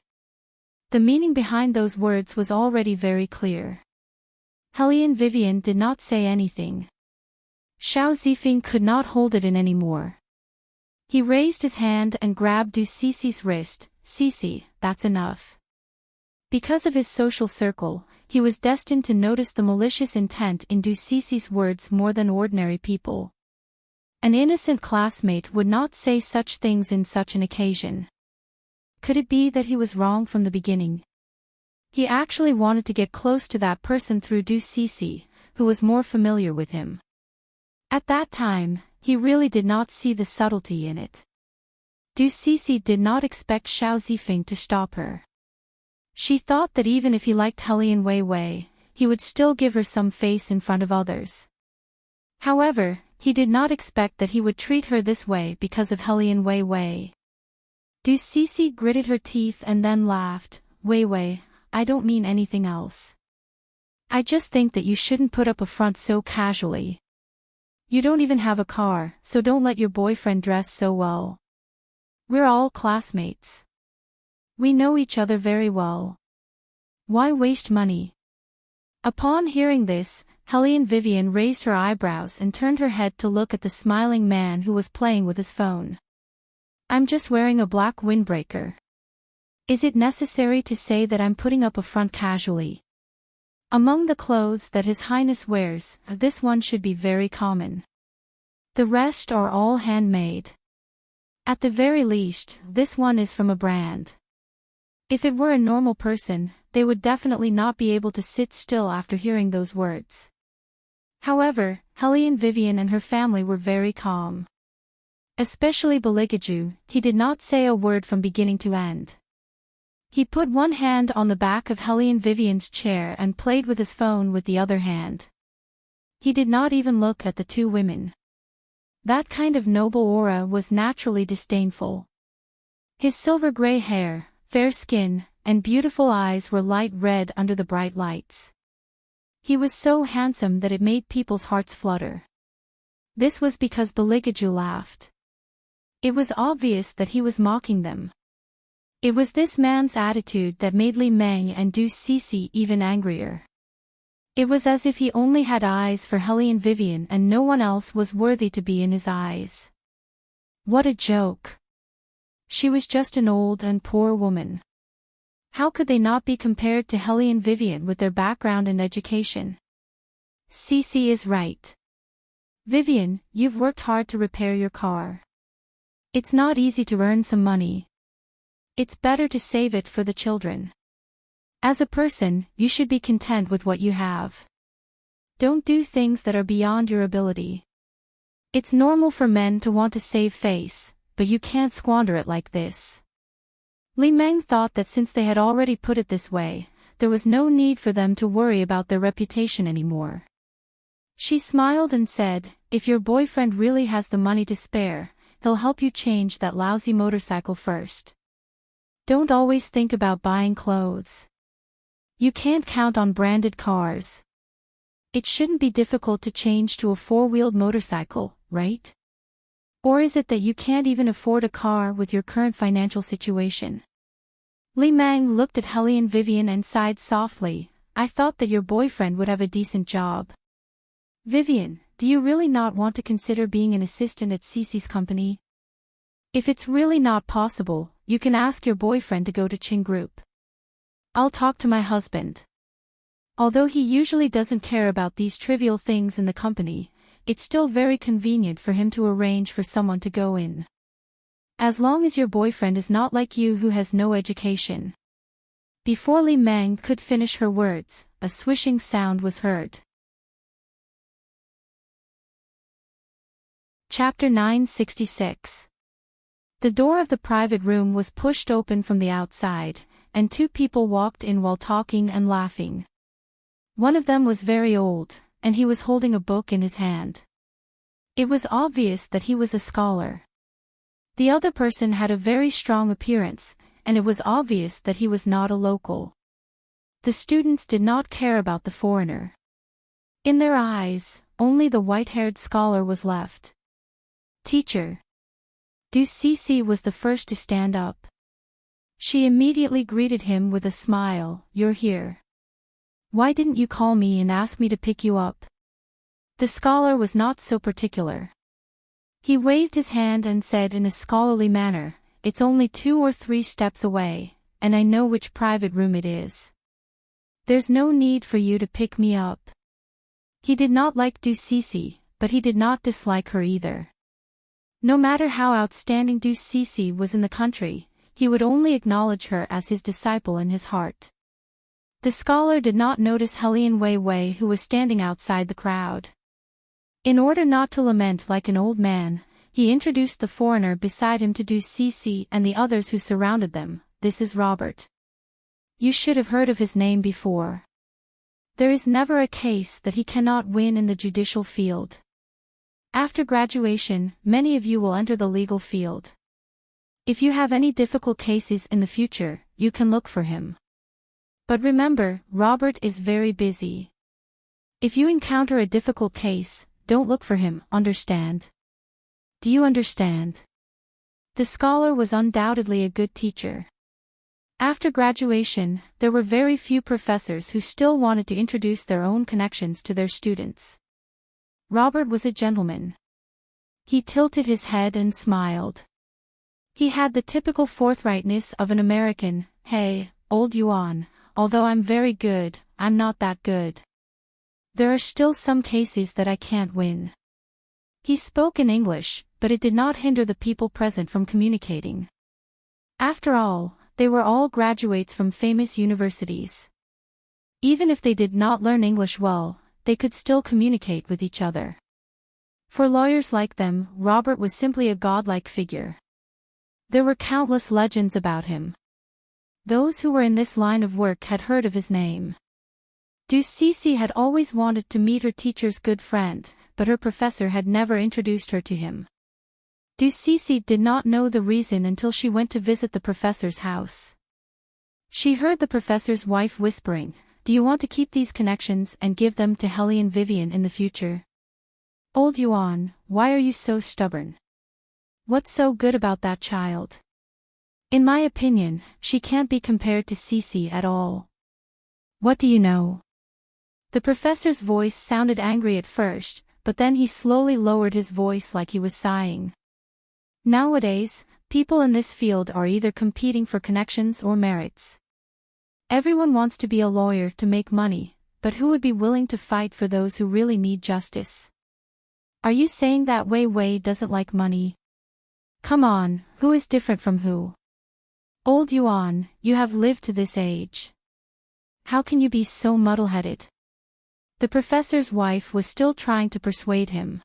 A: The meaning behind those words was already very clear. Helian Vivian did not say anything. Xiao Zifeng could not hold it in anymore. He raised his hand and grabbed Du Cece's wrist. Cece, that's enough. Because of his social circle, he was destined to notice the malicious intent in Du Cece's words more than ordinary people. An innocent classmate would not say such things in such an occasion. Could it be that he was wrong from the beginning? He actually wanted to get close to that person through Du Cece, who was more familiar with him. At that time, he really did not see the subtlety in it. Du Cece did not expect Xiao Zifeng to stop her. She thought that even if he liked Helian Wei Wei, he would still give her some face in front of others. However, he did not expect that he would treat her this way because of Helian Wei Wei. Du Cece gritted her teeth and then laughed. Wei Wei, I don't mean anything else. I just think that you shouldn't put up a front so casually. You don't even have a car, so don't let your boyfriend dress so well. We're all classmates. We know each other very well. Why waste money? Upon hearing this, Helian Vivian raised her eyebrows and turned her head to look at the smiling man who was playing with his phone. I'm just wearing a black windbreaker. Is it necessary to say that I'm putting up a front casually? Among the clothes that His Highness wears, this one should be very common. The rest are all handmade. At the very least, this one is from a brand. If it were a normal person, they would definitely not be able to sit still after hearing those words. However, Helian Vivian and her family were very calm. Especially Beligaju, he did not say a word from beginning to end. He put one hand on the back of Helian Vivian's chair and played with his phone with the other hand. He did not even look at the two women. That kind of noble aura was naturally disdainful. His silver-gray hair, fair skin, and beautiful eyes were light red under the bright lights. He was so handsome that it made people's hearts flutter. This was because Beligaju laughed. It was obvious that he was mocking them. It was this man's attitude that made Li Meng and Du Cece even angrier. It was as if he only had eyes for Helian Vivian and no one else was worthy to be in his eyes. What a joke. She was just an old and poor woman. How could they not be compared to Helian Vivian with their background and education? Cece is right. Vivian, you've worked hard to repair your car. It's not easy to earn some money. It's better to save it for the children. As a person, you should be content with what you have. Don't do things that are beyond your ability. It's normal for men to want to save face, but you can't squander it like this. Li Meng thought that since they had already put it this way, there was no need for them to worry about their reputation anymore. She smiled and said, "If your boyfriend really has the money to spare, he'll help you change that lousy motorcycle first. Don't always think about buying clothes. You can't count on branded cars. It shouldn't be difficult to change to a four-wheeled motorcycle, right? Or is it that you can't even afford a car with your current financial situation?" Li Meng looked at Hellion Vivian and sighed softly. "I thought that your boyfriend would have a decent job." "Vivian, do you really not want to consider being an assistant at Cece's company? If it's really not possible, you can ask your boyfriend to go to Qing Group. I'll talk to my husband. Although he usually doesn't care about these trivial things in the company, it's still very convenient for him to arrange for someone to go in. As long as your boyfriend is not like you who has no education." Before Li Meng could finish her words, a swishing sound was heard. Chapter 966. The door of the private room was pushed open from the outside, and two people walked in while talking and laughing. One of them was very old, and he was holding a book in his hand. It was obvious that he was a scholar. The other person had a very strong appearance, and it was obvious that he was not a local. The students did not care about the foreigner. In their eyes, only the white-haired scholar was left. "Teacher." Du Cece was the first to stand up. She immediately greeted him with a smile. "You're here. Why didn't you call me and ask me to pick you up?" The scholar was not so particular. He waved his hand and said in a scholarly manner, "It's only 2 or 3 steps away, and I know which private room it is. There's no need for you to pick me up." He did not like Du Cece, but he did not dislike her either. No matter how outstanding Du Cece was in the country, he would only acknowledge her as his disciple in his heart. The scholar did not notice Hellion Wei Wei, who was standing outside the crowd. In order not to lament like an old man, he introduced the foreigner beside him to Du Cece and the others who surrounded them. "This is Robert. You should have heard of his name before. There is never a case that he cannot win in the judicial field. After graduation, many of you will enter the legal field. If you have any difficult cases in the future, you can look for him. But remember, Robert is very busy. If you encounter a difficult case, don't look for him, understand? Do you understand?" The scholar was undoubtedly a good teacher. After graduation, there were very few professors who still wanted to introduce their own connections to their students. Robert was a gentleman. He tilted his head and smiled. He had the typical forthrightness of an American. "Hey, old Yuan, although I'm very good, I'm not that good. There are still some cases that I can't win." He spoke in English, but it did not hinder the people present from communicating. After all, they were all graduates from famous universities. Even if they did not learn English well, they could still communicate with each other. For lawyers like them, Robert was simply a godlike figure. There were countless legends about him. Those who were in this line of work had heard of his name. Du Cece had always wanted to meet her teacher's good friend, but her professor had never introduced her to him. Du Cece did not know the reason until she went to visit the professor's house. She heard the professor's wife whispering, "Do you want to keep these connections and give them to Hellion Vivian in the future? Old Yuan, why are you so stubborn? What's so good about that child? In my opinion, she can't be compared to Cece at all. What do you know?" The professor's voice sounded angry at first, but then he slowly lowered his voice like he was sighing. Nowadays, people in this field are either competing for connections or merits. Everyone wants to be a lawyer to make money, but who would be willing to fight for those who really need justice? Are you saying that Wei Wei doesn't like money? Come on, who is different from who? Old Yuan, you have lived to this age. How can you be so muddle-headed? The professor's wife was still trying to persuade him.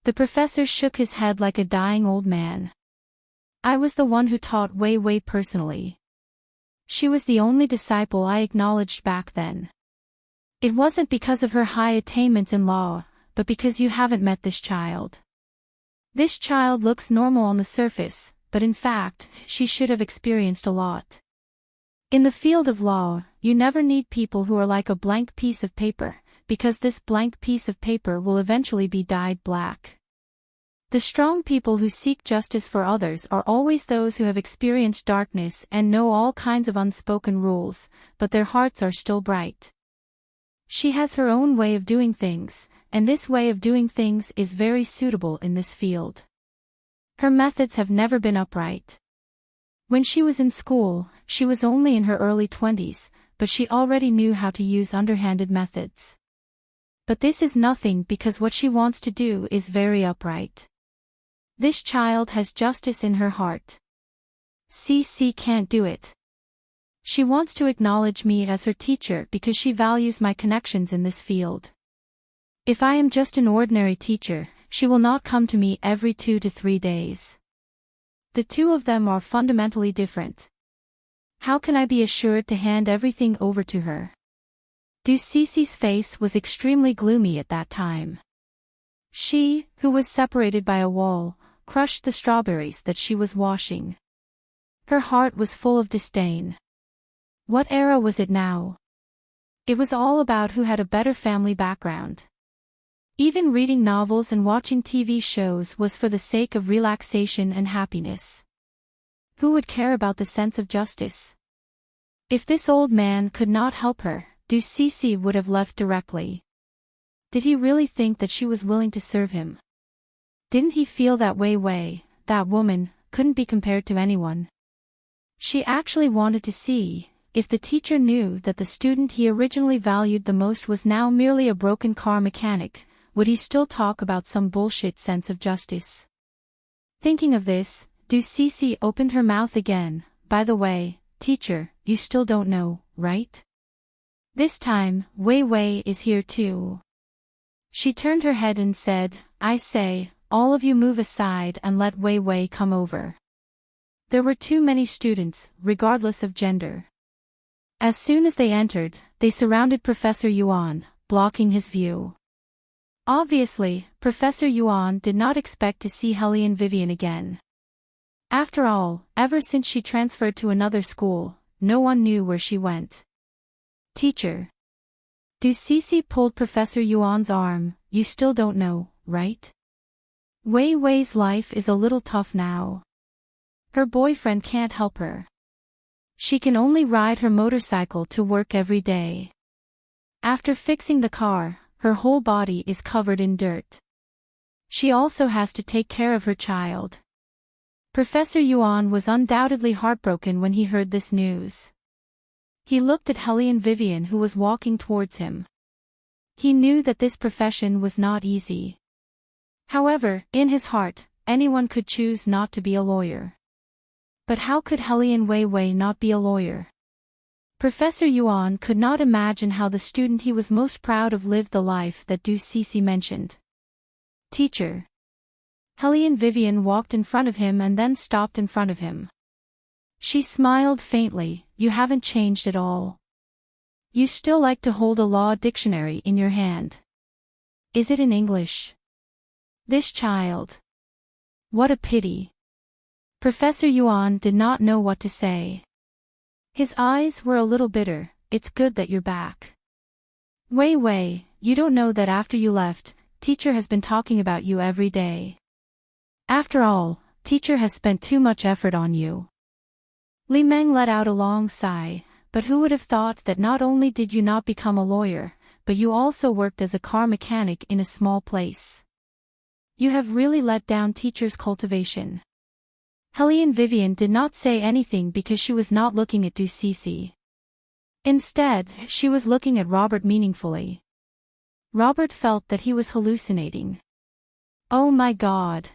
A: The professor shook his head like a dying old man. I was the one who taught Wei Wei personally. She was the only disciple I acknowledged back then. It wasn't because of her high attainments in law, but because you haven't met this child. This child looks normal on the surface, but in fact, she should have experienced a lot. In the field of law, you never need people who are like a blank piece of paper, because this blank piece of paper will eventually be dyed black. The strong people who seek justice for others are always those who have experienced darkness and know all kinds of unspoken rules, but their hearts are still bright. She has her own way of doing things, and this way of doing things is very suitable in this field. Her methods have never been upright. When she was in school, she was only in her early 20s, but she already knew how to use underhanded methods. But this is nothing because what she wants to do is very upright. This child has justice in her heart. CC can't do it. She wants to acknowledge me as her teacher because she values my connections in this field. If I am just an ordinary teacher, she will not come to me every 2 to 3 days. The two of them are fundamentally different. How can I be assured to hand everything over to her? Du Cece's face was extremely gloomy at that time. She, who was separated by a wall, crushed the strawberries that she was washing. Her heart was full of disdain. What era was it now? It was all about who had a better family background. Even reading novels and watching TV shows was for the sake of relaxation and happiness. Who would care about the sense of justice? If this old man could not help her, Du Cece would have left directly. Did he really think that she was willing to serve him? Didn't he feel that Wei Wei, that woman, couldn't be compared to anyone? She actually wanted to see if the teacher knew that the student he originally valued the most was now merely a broken car mechanic, would he still talk about some bullshit sense of justice? Thinking of this, Du Cece opened her mouth again. By the way, teacher, you still don't know, right? This time, Wei Wei is here too. She turned her head and said, I say, all of you move aside and let Wei Wei come over. There were too many students, regardless of gender. As soon as they entered, they surrounded Professor Yuan, blocking his view. Obviously, Professor Yuan did not expect to see Hellion Vivian again. After all, ever since she transferred to another school, no one knew where she went. Teacher. Du Cece pulled Professor Yuan's arm. You still don't know, right? Wei Wei's life is a little tough now. Her boyfriend can't help her. She can only ride her motorcycle to work every day. After fixing the car, her whole body is covered in dirt. She also has to take care of her child. Professor Yuan was undoubtedly heartbroken when he heard this news. He looked at Hellion Vivian who was walking towards him. He knew that this profession was not easy. However, in his heart, anyone could choose not to be a lawyer. But how could Hellion Wei Wei not be a lawyer? Professor Yuan could not imagine how the student he was most proud of lived the life that Du Cece mentioned. Teacher. Hellion Vivian walked in front of him and then stopped in front of him. She smiled faintly. You haven't changed at all. You still like to hold a law dictionary in your hand. Is it in English? This child. What a pity. Professor Yuan did not know what to say. His eyes were a little bitter. It's good that you're back. Wei Wei, you don't know that after you left, teacher has been talking about you every day. After all, teacher has spent too much effort on you. Li Meng let out a long sigh, but who would have thought that not only did you not become a lawyer, but you also worked as a car mechanic in a small place. You have really let down teacher's cultivation. Hellion Vivian did not say anything because she was not looking at Du Cece. Instead, she was looking at Robert meaningfully. Robert felt that he was hallucinating. Oh my God.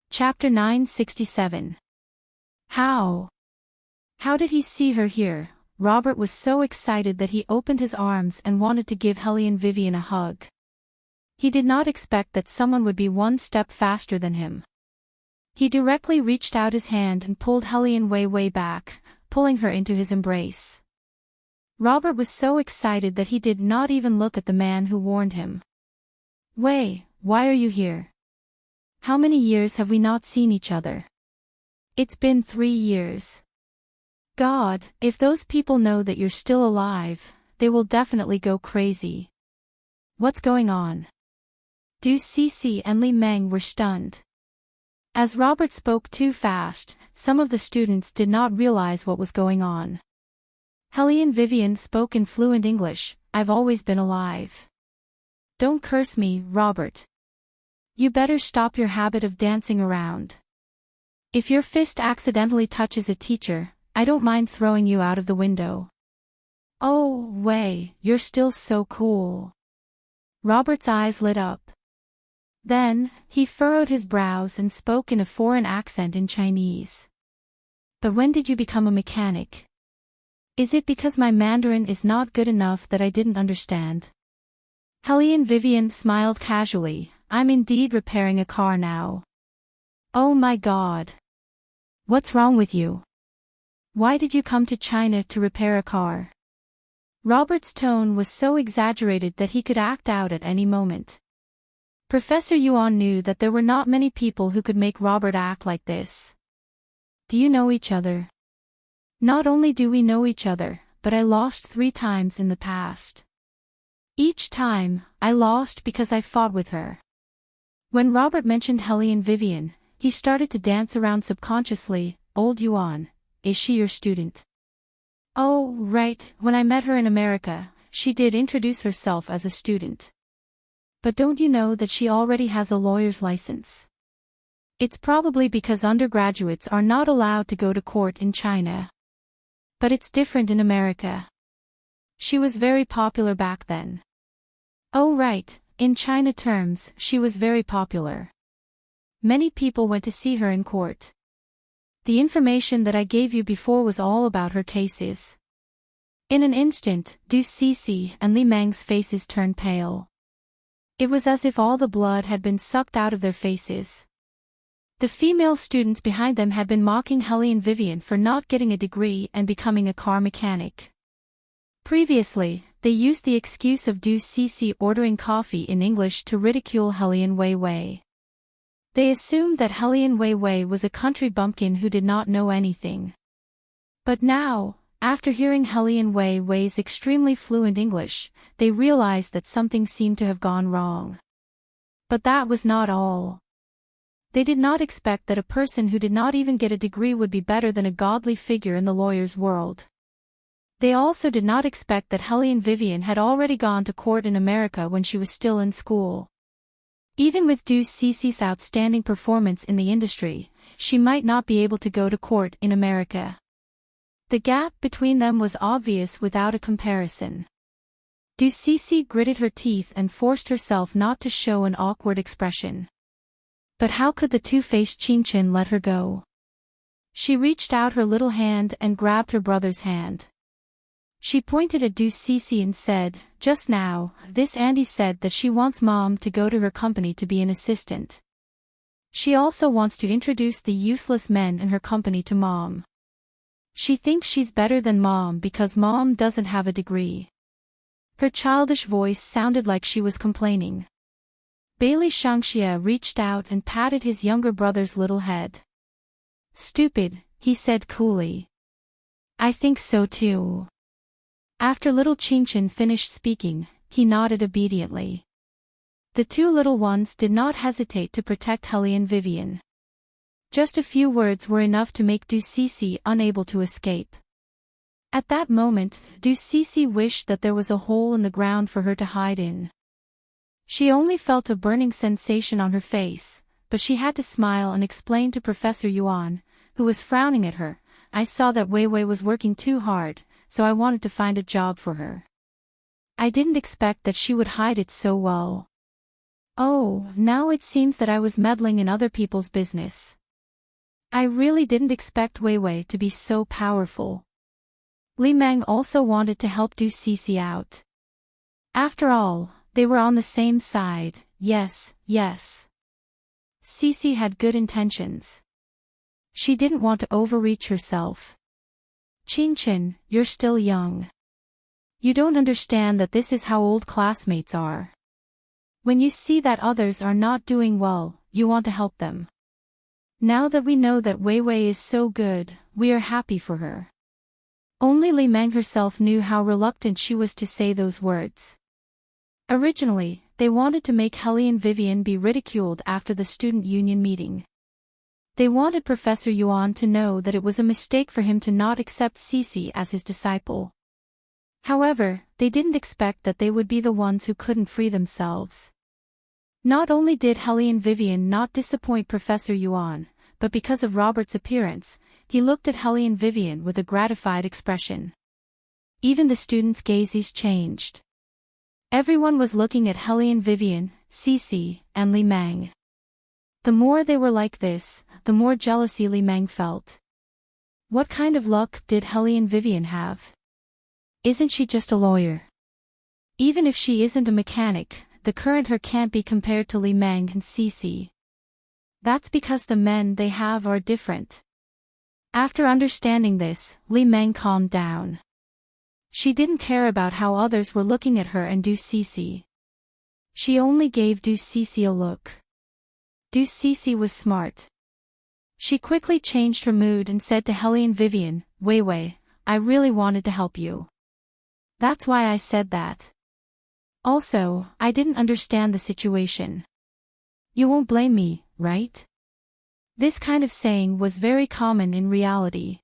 A: Chapter 967. How did he see her here? Robert was so excited that he opened his arms and wanted to give Hellion Vivian a hug. He did not expect that someone would be one step faster than him. He directly reached out his hand and pulled Helian way back, pulling her into his embrace. Robert was so excited that he did not even look at the man who warned him. Wei, why are you here? How many years have we not seen each other? It's been 3 years. God, if those people know that you're still alive, they will definitely go crazy. What's going on? Du Cece and Li Meng were stunned. As Robert spoke too fast, some of the students did not realize what was going on. Helian Vivian spoke in fluent English. I've always been alive. Don't curse me, Robert. You better stop your habit of dancing around. If your fist accidentally touches a teacher, I don't mind throwing you out of the window. Oh, Wei, you're still so cool. Robert's eyes lit up. Then, he furrowed his brows and spoke in a foreign accent in Chinese. But when did you become a mechanic? Is it because my Mandarin is not good enough that I didn't understand? Helian Vivian smiled casually. I'm indeed repairing a car now. Oh my God. What's wrong with you? Why did you come to China to repair a car? Robert's tone was so exaggerated that he could act out at any moment. Professor Yuan knew that there were not many people who could make Robert act like this. Do you know each other? Not only do we know each other, but I lost 3 times in the past. Each time, I lost because I fought with her. When Robert mentioned Helian Vivian, he started to dance around subconsciously. Old Yuan, is she your student? Oh, right, when I met her in America, she did introduce herself as a student. But don't you know that she already has a lawyer's license? It's probably because undergraduates are not allowed to go to court in China. But it's different in America. She was very popular back then. Oh right, in China terms, she was very popular. Many people went to see her in court. The information that I gave you before was all about her cases. In an instant, Du Cece and Li Meng's faces turned pale. It was as if all the blood had been sucked out of their faces. The female students behind them had been mocking Helian Vivian for not getting a degree and becoming a car mechanic. Previously, they used the excuse of Du Cece ordering coffee in English to ridicule Helian Wei. They assumed that Helian Wei was a country bumpkin who did not know anything. But now, after hearing Helian Wei's extremely fluent English, they realized that something seemed to have gone wrong. But that was not all. They did not expect that a person who did not even get a degree would be better than a godly figure in the lawyer's world. They also did not expect that Helian Vivian had already gone to court in America when she was still in school. Even with Du Cece's outstanding performance in the industry, she might not be able to go to court in America. The gap between them was obvious without a comparison. Du Cece gritted her teeth and forced herself not to show an awkward expression. But how could the two-faced Qinchin let her go? She reached out her little hand and grabbed her brother's hand. She pointed at Du Cece and said, just now, this Andy said that she wants Mom to go to her company to be an assistant. She also wants to introduce the useless men in her company to Mom. She thinks she's better than Mom because Mom doesn't have a degree. Her childish voice sounded like she was complaining. Bailey Shangxia reached out and patted his younger brother's little head. Stupid, he said coolly. I think so too. After little Qinchin finished speaking, he nodded obediently. The 2 little ones did not hesitate to protect Helian Vivian. Just a few words were enough to make Du Cece unable to escape. At that moment, Du Cece wished that there was a hole in the ground for her to hide in. She only felt a burning sensation on her face, but she had to smile and explain to Professor Yuan, who was frowning at her, I saw that Wei was working too hard, so I wanted to find a job for her. I didn't expect that she would hide it so well. Oh, now it seems that I was meddling in other people's business. I really didn't expect Wei to be so powerful. Li Meng also wanted to help Du Cece out. After all, they were on the same side, yes, yes. Cece had good intentions. She didn't want to overreach herself. Chin-chin, you're still young. You don't understand that this is how old classmates are. When you see that others are not doing well, you want to help them. Now that we know that Wei Wei is so good, we are happy for her. Only Li Meng herself knew how reluctant she was to say those words. Originally, they wanted to make Hellion Vivian be ridiculed after the student union meeting. They wanted Professor Yuan to know that it was a mistake for him to not accept Cece as his disciple. However, they didn't expect that they would be the ones who couldn't free themselves. Not only did Hellion Vivian not disappoint Professor Yuan, but because of Robert's appearance, he looked at Hellion Vivian with a gratified expression. Even the students' gazes changed. Everyone was looking at Hellion Vivian, Cece, and Li Meng. The more they were like this, the more jealousy Li Meng felt. What kind of luck did Hellion Vivian have? Isn't she just a lawyer? Even if she isn't a mechanic, the current her can't be compared to Li Meng and Cece. That's because the men they have are different. After understanding this, Li Meng calmed down. She didn't care about how others were looking at her and Du Cece. She only gave Du Cece a look. Du Cece was smart. She quickly changed her mood and said to Hellion Vivian, Wei Wei, I really wanted to help you. That's why I said that. Also, I didn't understand the situation. You won't blame me, right? This kind of saying was very common in reality.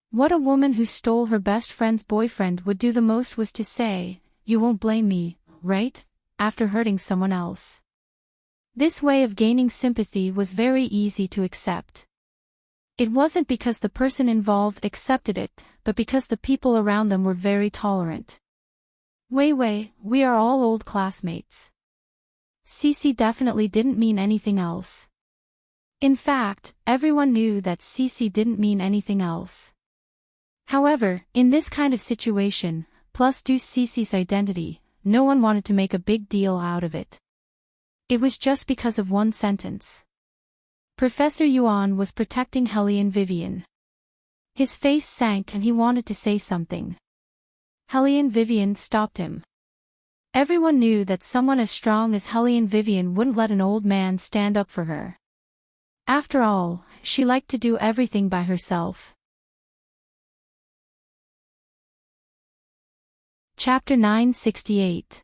A: What a woman who stole her best friend's boyfriend would do the most was to say, you won't blame me, right? After hurting someone else. This way of gaining sympathy was very easy to accept. It wasn't because the person involved accepted it, but because the people around them were very tolerant. Wei Wei, we are all old classmates. Cece definitely didn't mean anything else. In fact, everyone knew that Cece didn't mean anything else. However, in this kind of situation, plus Du Cece's identity, no one wanted to make a big deal out of it. It was just because of one sentence. Professor Yuan was protecting Hellion Vivian. His face sank and he wanted to say something. Hellion Vivian stopped him. Everyone knew that someone as strong as Hellion Vivian wouldn't let an old man stand up for her. After all, she liked to do everything by herself. Chapter 968.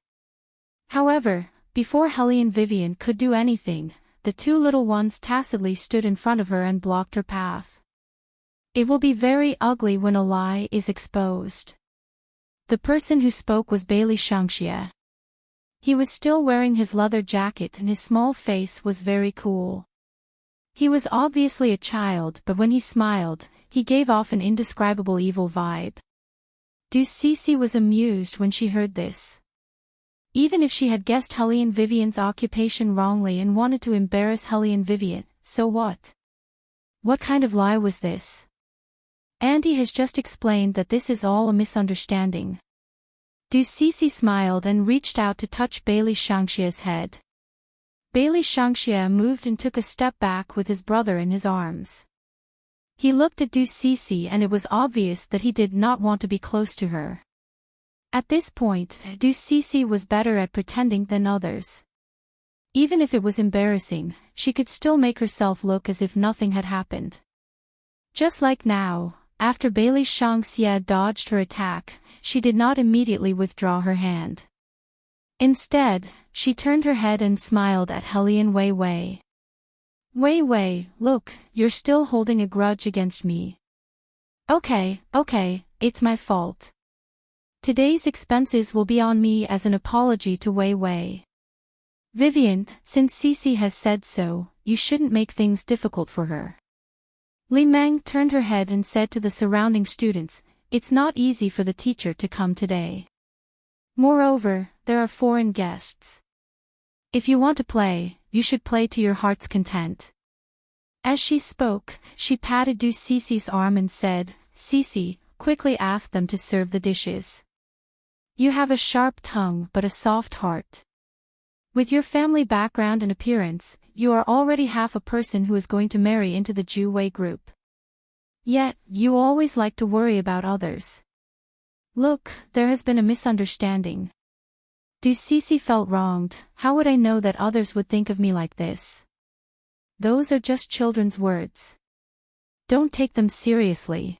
A: However, before Hellion Vivian could do anything, the two little ones tacitly stood in front of her and blocked her path. It will be very ugly when a lie is exposed. The person who spoke was Bailey Shangxie. He was still wearing his leather jacket and his small face was very cool. He was obviously a child, but when he smiled, he gave off an indescribable evil vibe. Du Cece was amused when she heard this. Even if she had guessed Hellion Vivian's occupation wrongly and wanted to embarrass Hellion Vivian, so what? What kind of lie was this? Andy has just explained that this is all a misunderstanding. Du Cece smiled and reached out to touch Bailey Shangxie's head. Bailey Shangxie moved and took a step back with his brother in his arms. He looked at Du Cece and it was obvious that he did not want to be close to her. At this point, Du Cece was better at pretending than others. Even if it was embarrassing, she could still make herself look as if nothing had happened. Just like now, after Bailey Shangxie dodged her attack, she did not immediately withdraw her hand. Instead, she turned her head and smiled at Hellion Wei Wei. Wei Wei, look, you're still holding a grudge against me. Okay, it's my fault. Today's expenses will be on me as an apology to Wei Wei. Vivian, since Cece has said so, you shouldn't make things difficult for her. Li Meng turned her head and said to the surrounding students, it's not easy for the teacher to come today. Moreover, there are foreign guests. If you want to play, you should play to your heart's content. As she spoke, she patted Du Cece's arm and said, Cece, quickly ask them to serve the dishes. You have a sharp tongue but a soft heart. With your family background and appearance, you are already half a person who is going to marry into the Ju-Wei group. Yet, you always like to worry about others. Look, there has been a misunderstanding. Du Cece felt wronged. How would I know that others would think of me like this? Those are just children's words. Don't take them seriously.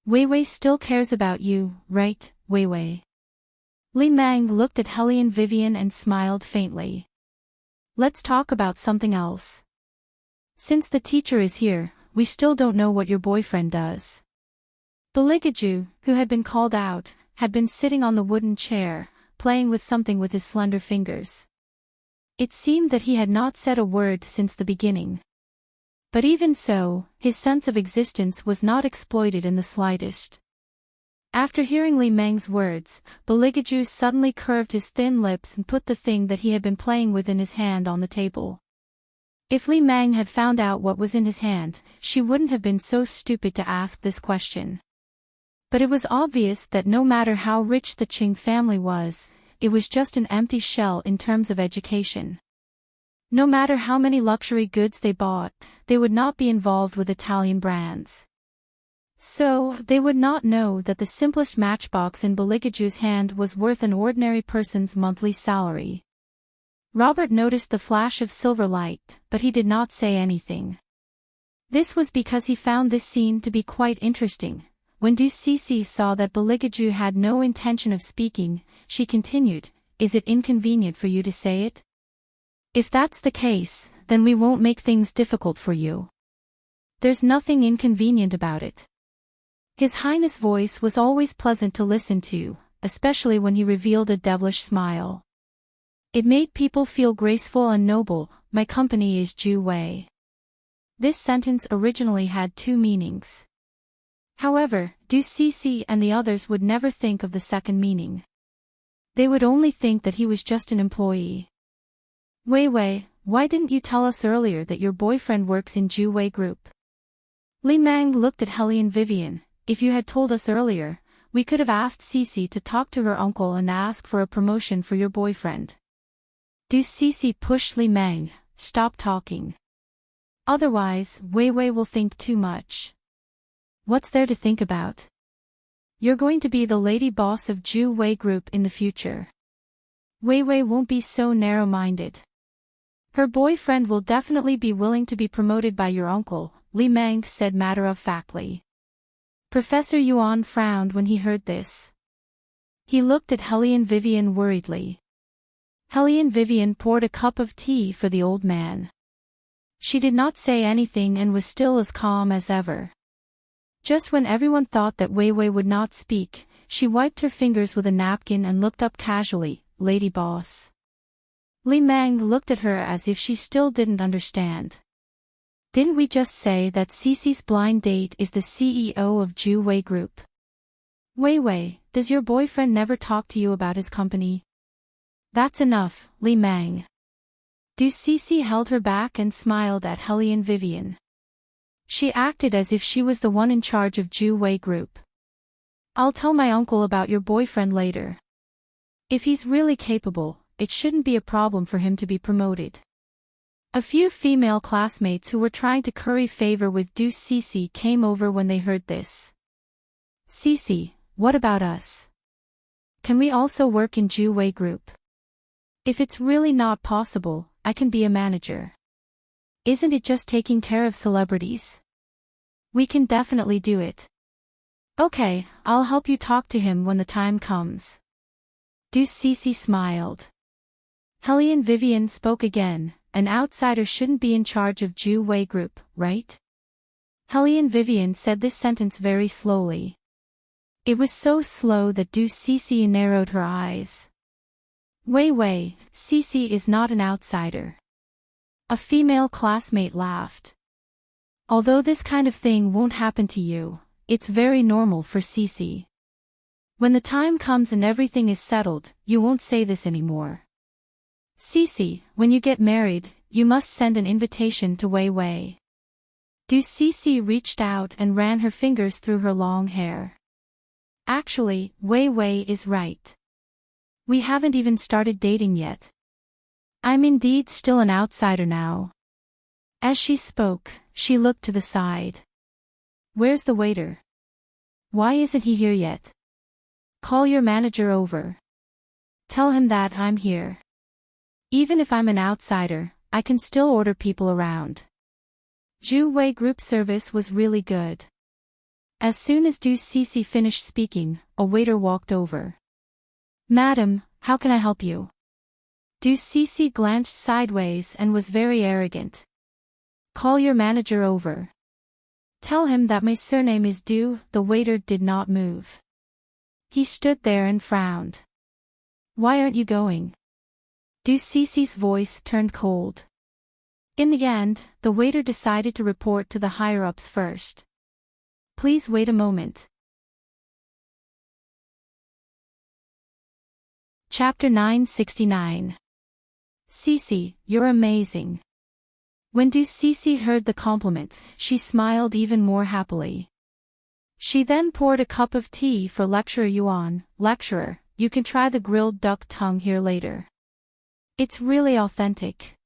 A: Wei Wei still cares about you, right, Wei Wei? Li Meng looked at Hellion Vivian and smiled faintly. Let's talk about something else. Since the teacher is here, we still don't know what your boyfriend does. Beligaju, who had been called out, had been sitting on the wooden chair, playing with something with his slender fingers. It seemed that he had not said a word since the beginning. But even so, his sense of existence was not exploited in the slightest. After hearing Li Meng's words, Beligaju suddenly curved his thin lips and put the thing that he had been playing with in his hand on the table. If Li Meng had found out what was in his hand, she wouldn't have been so stupid to ask this question. But it was obvious that no matter how rich the Qing family was, it was just an empty shell in terms of education. No matter how many luxury goods they bought, they would not be involved with Italian brands. So, they would not know that the simplest matchbox in Beligaju's hand was worth an ordinary person's monthly salary. Robert noticed the flash of silver light, but he did not say anything. This was because he found this scene to be quite interesting. When Du Cece saw that Beligaju had no intention of speaking, she continued, "Is it inconvenient for you to say it? If that's the case, then we won't make things difficult for you. There's nothing inconvenient about it." His Highness' voice was always pleasant to listen to, especially when he revealed a devilish smile. It made people feel graceful and noble. My company is Ju-Wei. This sentence originally had two meanings. However, Du Cece and the others would never think of the second meaning. They would only think that he was just an employee. Wei Wei, why didn't you tell us earlier that your boyfriend works in Ju-Wei group? Li Meng looked at Hellion Vivian. If you had told us earlier, we could have asked Cece to talk to her uncle and ask for a promotion for your boyfriend. Du Cece pushed Li Meng, stop talking. Otherwise, Wei Wei will think too much. What's there to think about? You're going to be the lady boss of Ju-Wei group in the future. Wei Wei won't be so narrow-minded. Her boyfriend will definitely be willing to be promoted by your uncle, Li Meng said matter-of-factly. Professor Yuan frowned when he heard this. He looked at Hellion Vivian worriedly. Hellion Vivian poured a cup of tea for the old man. She did not say anything and was still as calm as ever. Just when everyone thought that Wei Wei would not speak, she wiped her fingers with a napkin and looked up casually, "Lady boss." Li Meng looked at her as if she still didn't understand. Didn't we just say that Cece's blind date is the CEO of Ju-Wei group? Wei Wei, does your boyfriend never talk to you about his company? That's enough, Li Meng. Du Cece held her back and smiled at Hellion Vivian. She acted as if she was the one in charge of Ju-Wei group. I'll tell my uncle about your boyfriend later. If he's really capable, it shouldn't be a problem for him to be promoted. A few female classmates who were trying to curry favor with Du Cece came over when they heard this. Cece, what about us? Can we also work in Ju-Wei group? If it's really not possible, I can be a manager. Isn't it just taking care of celebrities? We can definitely do it. Okay, I'll help you talk to him when the time comes. Du Cece smiled. Hellion Vivian spoke again. An outsider shouldn't be in charge of Ju-Wei group, right? Hellion Vivian said this sentence very slowly. It was so slow that Du Cece narrowed her eyes. Wei Wei, Cece is not an outsider. A female classmate laughed. Although this kind of thing won't happen to you, it's very normal for Cece. When the time comes and everything is settled, you won't say this anymore. Cece, when you get married, you must send an invitation to Wei Wei. Du Cece reached out and ran her fingers through her long hair. Actually, Wei Wei is right. We haven't even started dating yet. I'm indeed still an outsider now. As she spoke, she looked to the side. Where's the waiter? Why isn't he here yet? Call your manager over. Tell him that I'm here. Even if I'm an outsider, I can still order people around. Zhu Wei group service was really good. As soon as Du Cece finished speaking, a waiter walked over. Madam, how can I help you? Du Cece glanced sideways and was very arrogant. Call your manager over. Tell him that my surname is Du. The waiter did not move. He stood there and frowned. Why aren't you going? Du Cece's voice turned cold. In the end, the waiter decided to report to the higher-ups first. Please wait a moment. Chapter 969. Cece, you're amazing. When Du Cece heard the compliment, she smiled even more happily. She then poured a cup of tea for Lecturer Yuan. Lecturer, you can try the grilled duck tongue here later. It's really authentic.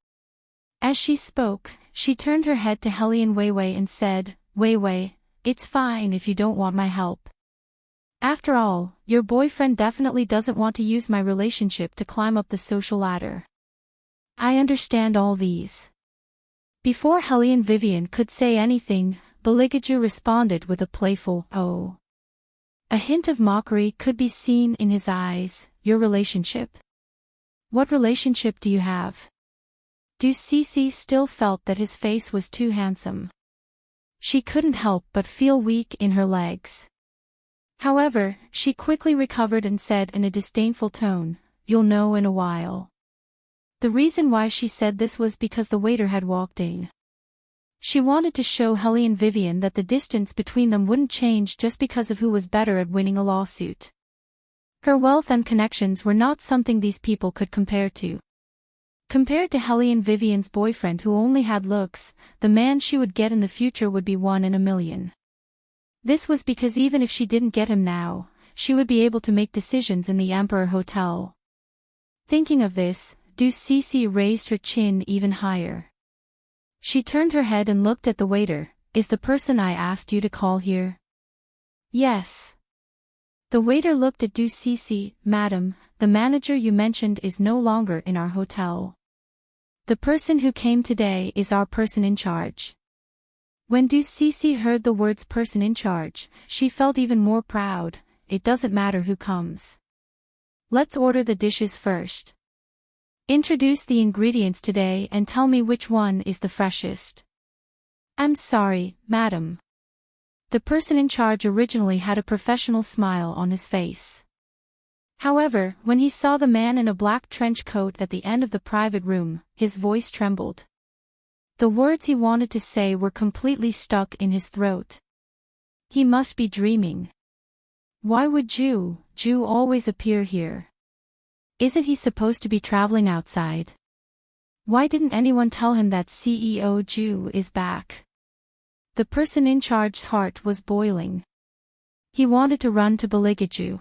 A: As she spoke, she turned her head to Hellion Weiwei and said, Weiwei, it's fine if you don't want my help. After all, your boyfriend definitely doesn't want to use my relationship to climb up the social ladder. I understand all these. Before Hellion Vivian could say anything, Beligaju responded with a playful, oh. A hint of mockery could be seen in his eyes. Your relationship? What relationship do you have? Du Cece still felt that his face was too handsome. She couldn't help but feel weak in her legs. However, she quickly recovered and said in a disdainful tone, You'll know in a while. The reason why she said this was because the waiter had walked in. She wanted to show Hellion Vivian that the distance between them wouldn't change just because of who was better at winning a lawsuit. Her wealth and connections were not something these people could compare to. Compared to Hellion Vivian's boyfriend who only had looks, the man she would get in the future would be 1 in a million. This was because even if she didn't get him now, she would be able to make decisions in the Emperor Hotel. Thinking of this, Du Cece raised her chin even higher. She turned her head and looked at the waiter. Is the person I asked you to call here? Yes. The waiter looked at Du Cece. Madam, the manager you mentioned is no longer in our hotel. The person who came today is our person in charge. When Du Cece heard the words person in charge, she felt even more proud. It doesn't matter who comes. Let's order the dishes first. Introduce the ingredients today and tell me which one is the freshest. I'm sorry, madam. The person in charge originally had a professional smile on his face. However, when he saw the man in a black trench coat at the end of the private room, his voice trembled. The words he wanted to say were completely stuck in his throat. He must be dreaming. Why would Ju always appear here? Isn't he supposed to be traveling outside? Why didn't anyone tell him that CEO Ju is back? The person in charge's heart was boiling. He wanted to run to Beligaju.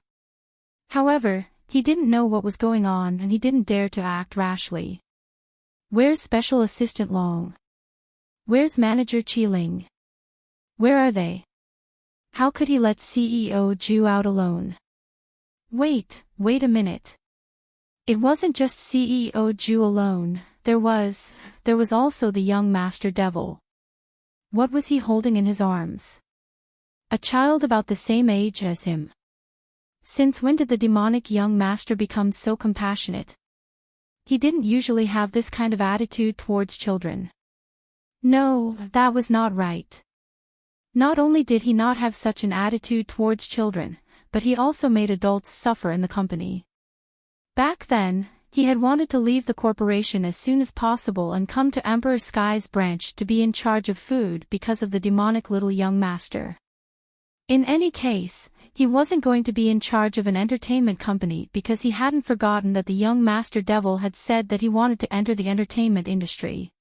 A: However, he didn't know what was going on and he didn't dare to act rashly. Where's Special Assistant Long? Where's Manager Qiling? Where are they? How could he let CEO Ju out alone? Wait a minute. It wasn't just CEO Ju alone, there was also the young Master Devil. What was he holding in his arms? A child about the same age as him. Since when did the demonic young master become so compassionate? He didn't usually have this kind of attitude towards children. No, that was not right. Not only did he not have such an attitude towards children, but he also made adults suffer in the company. Back then, he had wanted to leave the corporation as soon as possible and come to Emperor Sky's branch to be in charge of food because of the demonic little young master. In any case, he wasn't going to be in charge of an entertainment company because he hadn't forgotten that the young Master Devil had said that he wanted to enter the entertainment industry.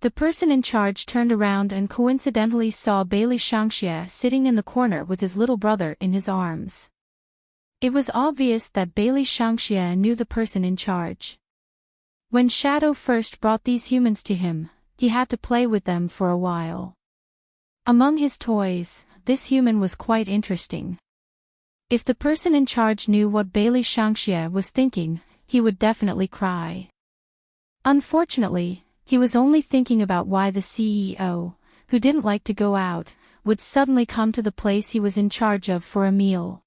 A: The person in charge turned around and coincidentally saw Bailey Shangxie sitting in the corner with his little brother in his arms. It was obvious that Bailey Shangxie knew the person in charge. When Shadow first brought these humans to him, he had to play with them for a while. Among his toys, this human was quite interesting. If the person in charge knew what Bailey Shangxie was thinking, he would definitely cry. Unfortunately, he was only thinking about why the CEO, who didn't like to go out, would suddenly come to the place he was in charge of for a meal.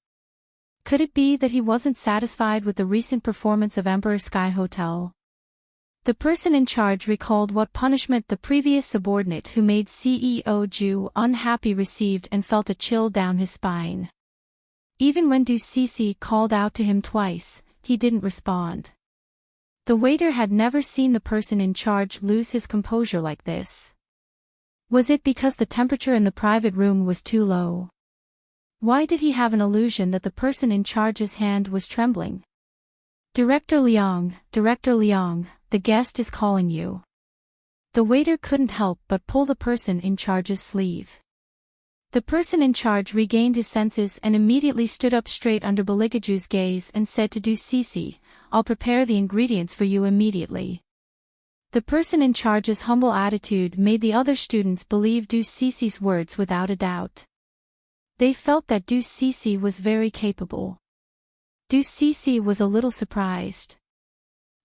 A: Could it be that he wasn't satisfied with the recent performance of Emperor Sky Hotel? The person in charge recalled what punishment the previous subordinate who made CEO Ju unhappy received and felt a chill down his spine. Even when Du Cece called out to him twice, he didn't respond. The waiter had never seen the person in charge lose his composure like this. Was it because the temperature in the private room was too low? Why did he have an illusion that the person in charge's hand was trembling? Director Liang, the guest is calling you. The waiter couldn't help but pull the person in charge's sleeve. The person in charge regained his senses and immediately stood up straight under Beligaju's gaze and said to Du Cece, "I'll prepare the ingredients for you immediately." The person in charge's humble attitude made the other students believe Du Cece's words without a doubt. They felt that Du Cece was very capable. Du Cece was a little surprised.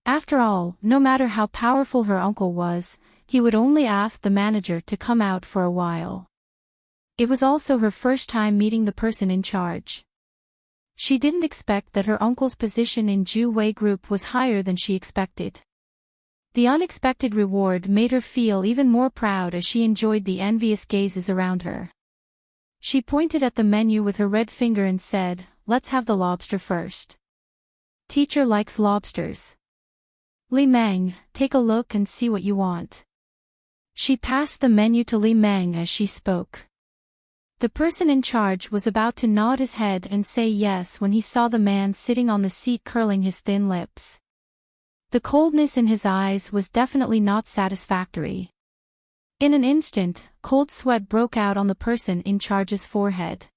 A: After all, no matter how powerful her uncle was, he would only ask the manager to come out for a while. It was also her first time meeting the person in charge. She didn't expect that her uncle's position in Ju Wei Group was higher than she expected. The unexpected reward made her feel even more proud as she enjoyed the envious gazes around her. She pointed at the menu with her red finger and said, "Let's have the lobster first. Teacher likes lobsters. Li Meng, take a look and see what you want." She passed the menu to Li Meng as she spoke. The person in charge was about to nod his head and say yes when he saw the man sitting on the seat curling his thin lips. The coldness in his eyes was definitely not satisfactory. In an instant, cold sweat broke out on the person in charge's forehead.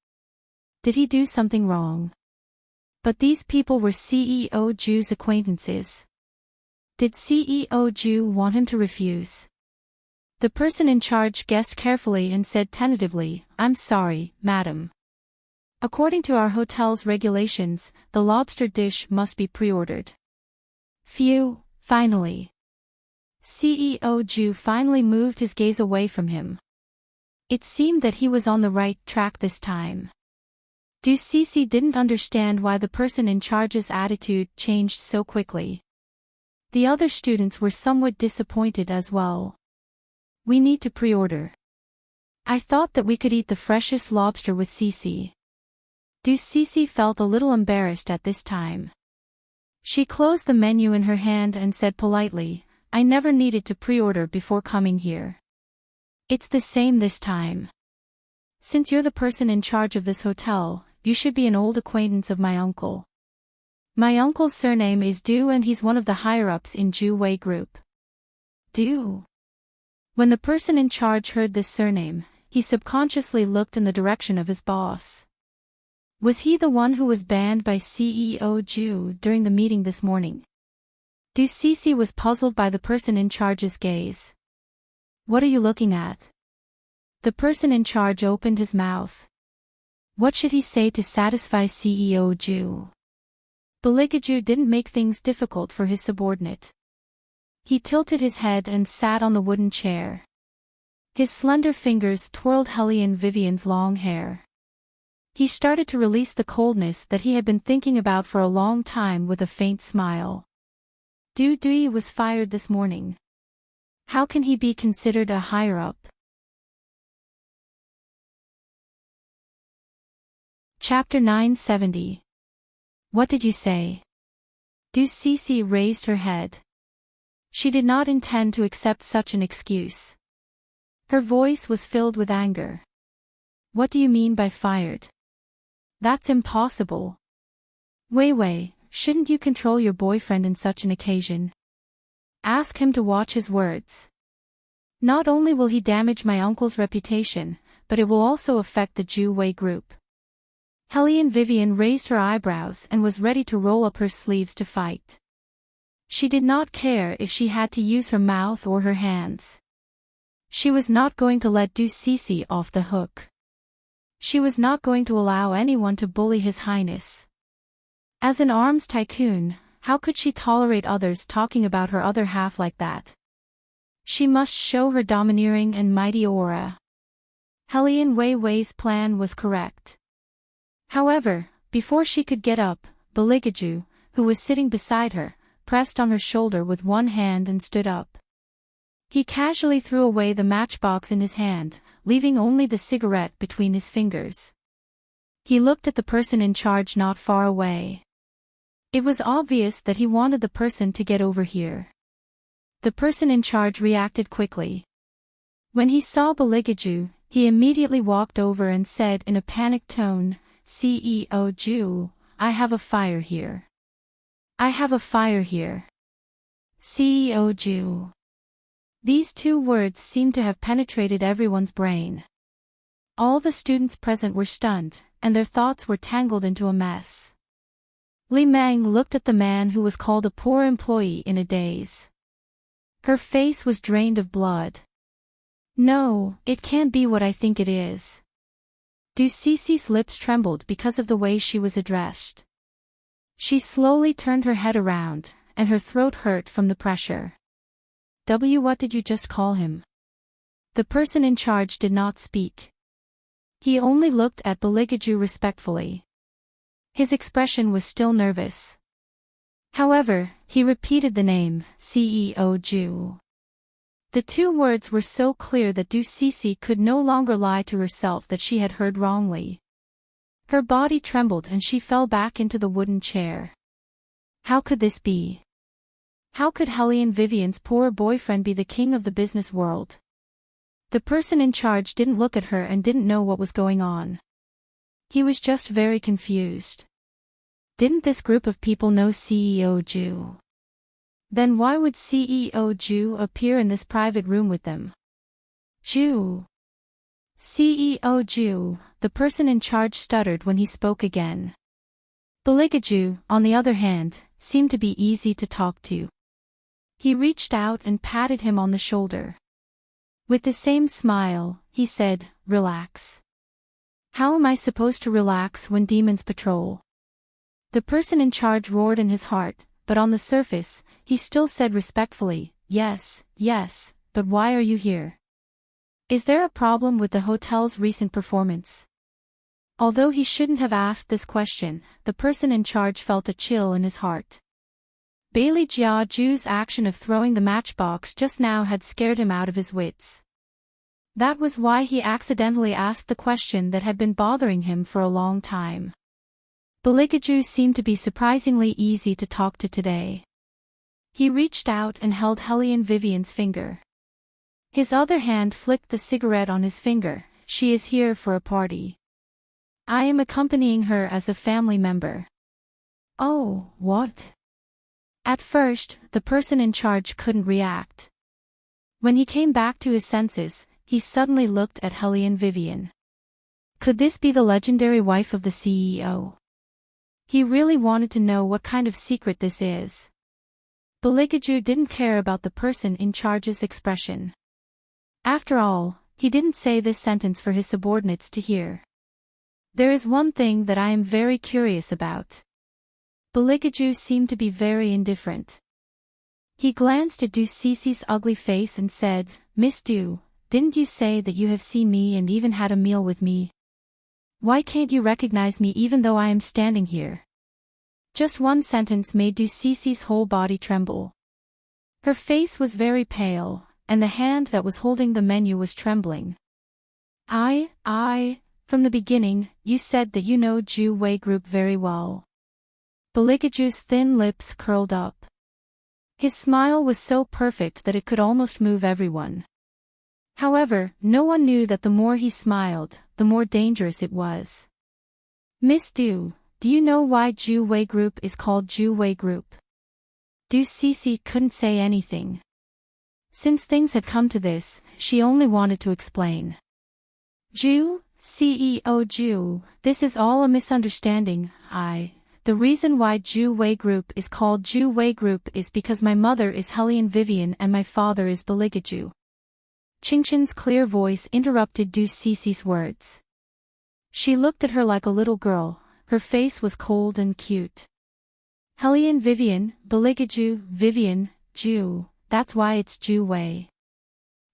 A: Did he do something wrong? But these people were CEO Ju's acquaintances. Did CEO Ju want him to refuse? The person in charge guessed carefully and said tentatively, "I'm sorry, madam. According to our hotel's regulations, the lobster dish must be pre-ordered." Phew, finally. CEO Ju finally moved his gaze away from him. It seemed that he was on the right track this time. Du Cece didn't understand why the person in charge's attitude changed so quickly. The other students were somewhat disappointed as well. "We need to pre-order. I thought that we could eat the freshest lobster with Cece." Du Cece felt a little embarrassed at this time. She closed the menu in her hand and said politely, "I never needed to pre-order before coming here. It's the same this time. Since you're the person in charge of this hotel, you should be an old acquaintance of my uncle. My uncle's surname is Du and he's one of the higher-ups in Ju Wei Group." Du. When the person in charge heard this surname, he subconsciously looked in the direction of his boss. Was he the one who was banned by CEO Ju during the meeting this morning? Du Cece was puzzled by the person in charge's gaze. "What are you looking at?" The person in charge opened his mouth. What should he say to satisfy CEO Ju? Beligaju didn't make things difficult for his subordinate. He tilted his head and sat on the wooden chair. His slender fingers twirled Helene Vivian's long hair. He started to release the coldness that he had been thinking about for a long time with a faint smile. Du Dui was fired this morning. How can he be considered a higher-up? Chapter 970. What did you say? Du Cece raised her head. She did not intend to accept such an excuse. Her voice was filled with anger. What do you mean by fired? That's impossible. Wei Wei, shouldn't you control your boyfriend in such an occasion? Ask him to watch his words. Not only will he damage my uncle's reputation, but it will also affect the Ju Wei Group. Helene Vivian raised her eyebrows and was ready to roll up her sleeves to fight. She did not care if she had to use her mouth or her hands. She was not going to let Du Cece off the hook. She was not going to allow anyone to bully His Highness. As an arms tycoon, how could she tolerate others talking about her other half like that? She must show her domineering and mighty aura. Helian Wei Wei's plan was correct. However, before she could get up, Beligaju, who was sitting beside her, pressed on her shoulder with one hand and stood up. He casually threw away the matchbox in his hand, leaving only the cigarette between his fingers. He looked at the person in charge not far away. It was obvious that he wanted the person to get over here. The person in charge reacted quickly. When he saw Beligaju, he immediately walked over and said in a panicked tone, "CEO Ju, I have a fire here. I have a fire here. CEO Ju." These two words seemed to have penetrated everyone's brain. All the students present were stunned, and their thoughts were tangled into a mess. Li Meng looked at the man who was called a poor employee in a daze. Her face was drained of blood. "No, it can't be what I think it is." Du Cece's lips trembled because of the way she was addressed. She slowly turned her head around, and her throat hurt from the pressure. What did you just call him?" The person in charge did not speak. He only looked at Beligaju respectfully. His expression was still nervous. However, he repeated the name, CEO Ju. The two words were so clear that Du Cece could no longer lie to herself that she had heard wrongly. Her body trembled and she fell back into the wooden chair. How could this be? How could Helian Vivian's poor boyfriend be the king of the business world? The person in charge didn't look at her and didn't know what was going on. He was just very confused. Didn't this group of people know CEO Ju? Then why would CEO Ju appear in this private room with them? Ju. CEO Ju, the person in charge stuttered when he spoke again. Beligaju, on the other hand, seemed to be easy to talk to. He reached out and patted him on the shoulder. With the same smile, he said, "Relax." How am I supposed to relax when demons patrol? The person in charge roared in his heart, but on the surface, he still said respectfully, "Yes, yes, but why are you here? Is there a problem with the hotel's recent performance?" Although he shouldn't have asked this question, the person in charge felt a chill in his heart. Bailey Jia Ju's action of throwing the matchbox just now had scared him out of his wits. That was why he accidentally asked the question that had been bothering him for a long time. Beligaju seemed to be surprisingly easy to talk to today. He reached out and held Helian Vivian's finger. His other hand flicked the cigarette on his finger. "She is here for a party. I am accompanying her as a family member." "Oh, what?" At first, the person in charge couldn't react. When he came back to his senses, he suddenly looked at Helian Vivian. Could this be the legendary wife of the CEO? He really wanted to know what kind of secret this is. Beligaju didn't care about the person in charge's expression. After all, he didn't say this sentence for his subordinates to hear. "There is one thing that I am very curious about." Beligaju seemed to be very indifferent. He glanced at Du Cece's ugly face and said, "Miss Du, didn't you say that you have seen me and even had a meal with me? Why can't you recognize me even though I am standing here?" Just one sentence made Du Cece's whole body tremble. Her face was very pale, and the hand that was holding the menu was trembling. From the beginning, you said that you know Ju Wei Group very well." Beligaju's thin lips curled up. His smile was so perfect that it could almost move everyone. However, no one knew that the more he smiled, the more dangerous it was. "Miss Du, do you know why Ju Wei Group is called Ju Wei Group?" Du Cece couldn't say anything. Since things had come to this, she only wanted to explain. "Ju, CEO Ju, this is all a misunderstanding. the reason why Ju Wei Group is called Ju Wei Group is because my mother is Hellion Vivian and my father is Beligaju. Qingqin's clear voice interrupted Du Cici's words. She looked at her like a little girl, her face was cold and cute. Hellion Vivian, Beligaju, Vivian, Ju, that's why it's Ju Wei.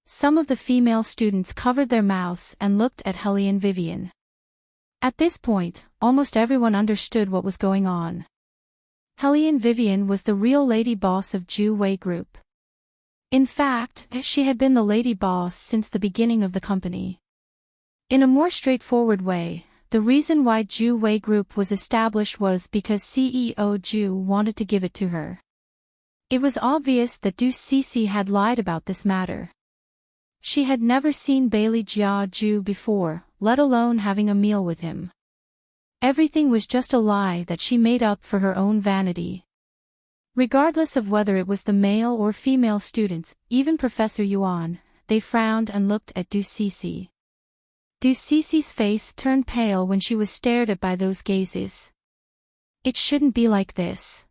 A: Some of the female students covered their mouths and looked at Hellion Vivian. At this point, almost everyone understood what was going on. Hellion Vivian was the real lady boss of Ju Wei Group. In fact, she had been the lady boss since the beginning of the company. In a more straightforward way, the reason why Ju Wei Group was established was because CEO Ju wanted to give it to her. It was obvious that Du Cici had lied about this matter. She had never seen Bailey Jia Ju before, let alone having a meal with him. Everything was just a lie that she made up for her own vanity. Regardless of whether it was the male or female students, even Professor Yuan, they frowned and looked at Du Cici. Du Cici's face turned pale when she was stared at by those gazes. It shouldn't be like this.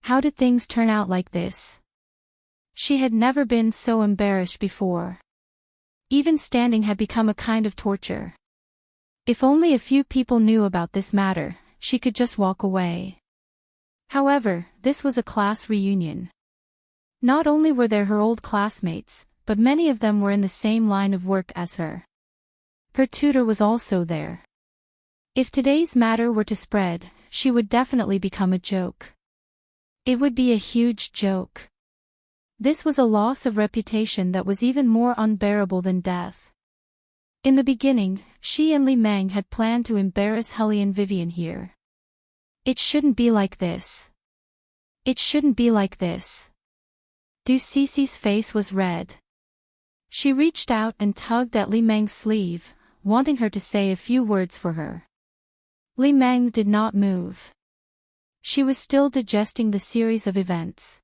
A: How did things turn out like this? She had never been so embarrassed before. Even standing had become a kind of torture. If only a few people knew about this matter, she could just walk away. However, this was a class reunion. Not only were there her old classmates, but many of them were in the same line of work as her. Her tutor was also there. If today's matter were to spread, she would definitely become a joke. It would be a huge joke. This was a loss of reputation that was even more unbearable than death. In the beginning, she and Li Meng had planned to embarrass Hellion Vivian here. It shouldn't be like this. It shouldn't be like this. Du Cici's face was red. She reached out and tugged at Li Meng's sleeve, wanting her to say a few words for her. Li Meng did not move. She was still digesting the series of events.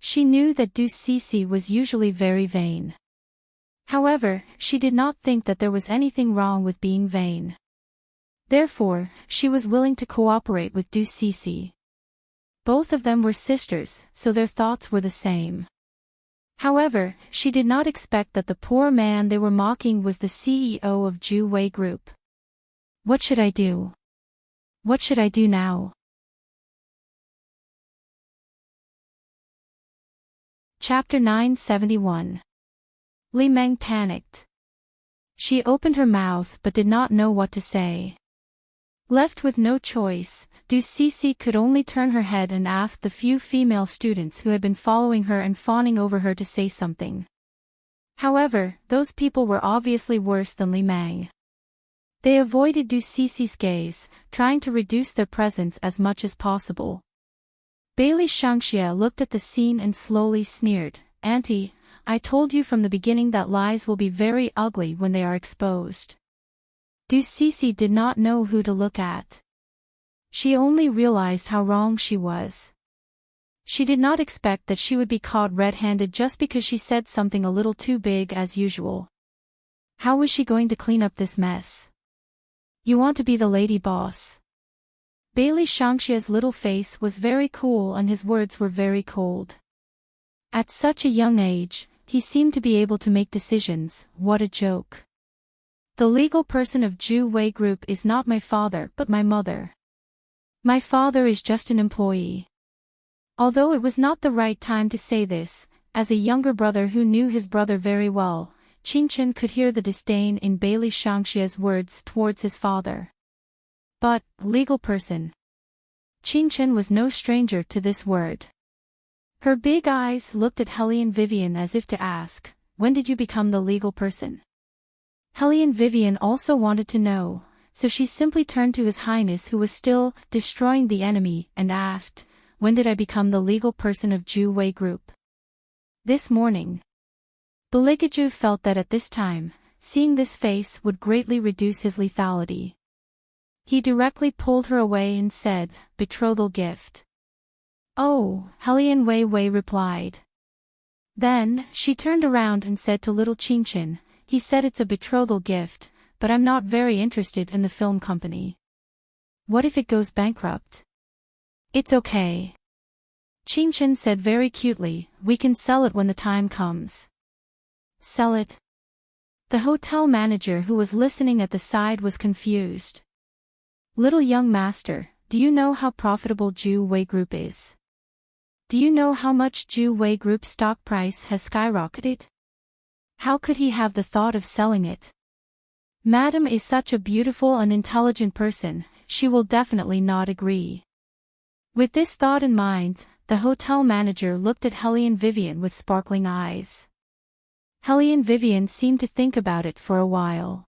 A: She knew that Du Cici was usually very vain. However, she did not think that there was anything wrong with being vain. Therefore, she was willing to cooperate with Du Cici. Both of them were sisters, so their thoughts were the same. However, she did not expect that the poor man they were mocking was the CEO of Ju Wei Group. What should I do? What should I do now? Chapter 971. Li Meng panicked. She opened her mouth but did not know what to say. Left with no choice, Du Cici could only turn her head and ask the few female students who had been following her and fawning over her to say something. However, those people were obviously worse than Li Meng. They avoided Du Cici's gaze, trying to reduce their presence as much as possible. Bailey Shangxia looked at the scene and slowly sneered, "Auntie, I told you from the beginning that lies will be very ugly when they are exposed." Du Cici did not know who to look at. She only realized how wrong she was. She did not expect that she would be caught red-handed just because she said something a little too big as usual. How was she going to clean up this mess? You want to be the lady boss. Bailey Shangxia's little face was very cool and his words were very cold. At such a young age, he seemed to be able to make decisions. What a joke. The legal person of Ju Wei Group is not my father but my mother. My father is just an employee. Although it was not the right time to say this, as a younger brother who knew his brother very well, Qingqin could hear the disdain in Bailey Shangxia's words towards his father. But, legal person. Qingqin was no stranger to this word. Her big eyes looked at Hellion Vivian as if to ask, when did you become the legal person? Hellion Vivian also wanted to know, so she simply turned to His Highness who was still destroying the enemy and asked, when did I become the legal person of Ju Wei Group? This morning. Beligaju felt that at this time, seeing this face would greatly reduce his lethality. He directly pulled her away and said, betrothal gift. Oh, Hellion Wei Wei replied. Then, she turned around and said to little Qingqin, he said it's a betrothal gift, but I'm not very interested in the film company. What if it goes bankrupt? It's okay. Qingchen said very cutely, we can sell it when the time comes. Sell it? The hotel manager who was listening at the side was confused. Little young master, do you know how profitable Ju Wei Group is? Do you know how much Ju Wei Group's stock price has skyrocketed? How could he have the thought of selling it? Madam is such a beautiful and intelligent person, she will definitely not agree. With this thought in mind, the hotel manager looked at Hellion Vivian with sparkling eyes. Hellion Vivian seemed to think about it for a while.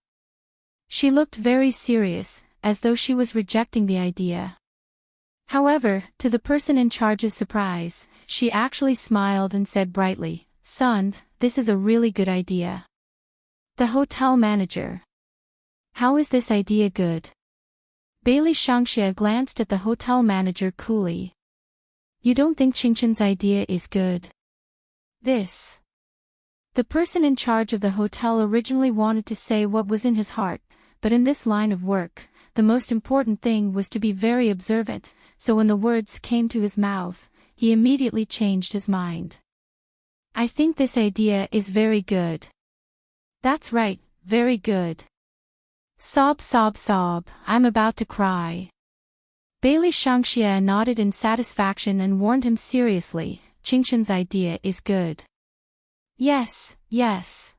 A: She looked very serious, as though she was rejecting the idea. However, to the person in charge's surprise, she actually smiled and said brightly, "Son, this is a really good idea." The hotel manager. How is this idea good? Bailey Shangxia glanced at the hotel manager coolly. You don't think Qingchen's idea is good? This. The person in charge of the hotel originally wanted to say what was in his heart, but in this line of work, the most important thing was to be very observant, so when the words came to his mouth, he immediately changed his mind. I think this idea is very good. That's right, very good. Sob sob sob, I'm about to cry. Bailey Shangxia nodded in satisfaction and warned him seriously, Qingchen's idea is good. Yes, yes.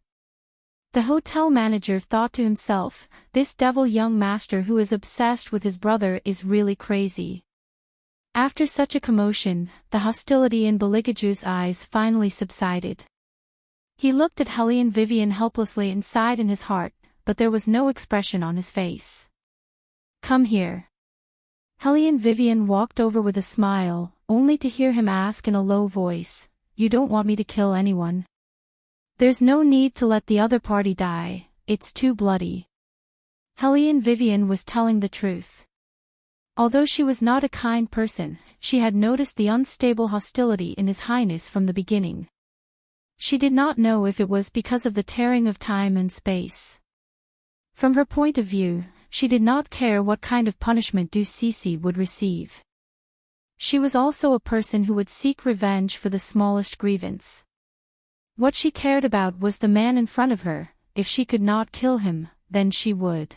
A: The hotel manager thought to himself, this devil young master who is obsessed with his brother is really crazy. After such a commotion, the hostility in Beligaju's eyes finally subsided. He looked at Hellion Vivian helplessly and sighed in his heart, but there was no expression on his face. Come here. Hellion Vivian walked over with a smile, only to hear him ask in a low voice, you don't want me to kill anyone? There's no need to let the other party die, it's too bloody. Hellion Vivian was telling the truth. Although she was not a kind person, she had noticed the unstable hostility in His Highness from the beginning. She did not know if it was because of the tearing of time and space. From her point of view, she did not care what kind of punishment Du Cece would receive. She was also a person who would seek revenge for the smallest grievance. What she cared about was the man in front of her, if she could not kill him, then she would.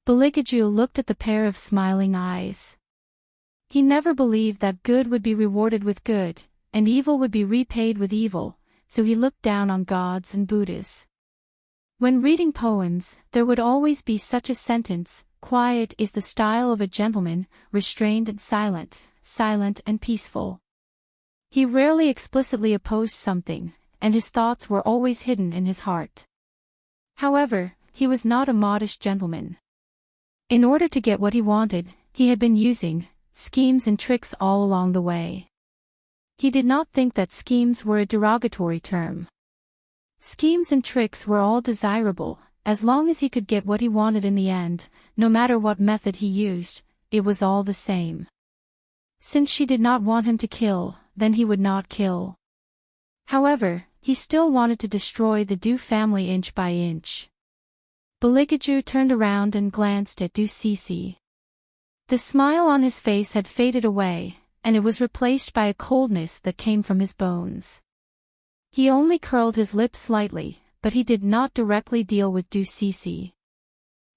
A: Beligaju looked at the pair of smiling eyes. He never believed that good would be rewarded with good, and evil would be repaid with evil, so he looked down on gods and Buddhas. When reading poems, there would always be such a sentence, quiet is the style of a gentleman, restrained and silent, silent and peaceful. He rarely explicitly opposed something, and his thoughts were always hidden in his heart. However, he was not a modest gentleman. In order to get what he wanted, he had been using schemes and tricks all along the way. He did not think that schemes were a derogatory term. Schemes and tricks were all desirable, as long as he could get what he wanted in the end, no matter what method he used, it was all the same. Since she did not want him to kill, then he would not kill. However, he still wanted to destroy the Du family inch by inch. Beligaju turned around and glanced at Du Cece. The smile on his face had faded away, and it was replaced by a coldness that came from his bones. He only curled his lips slightly, but he did not directly deal with Du Cece.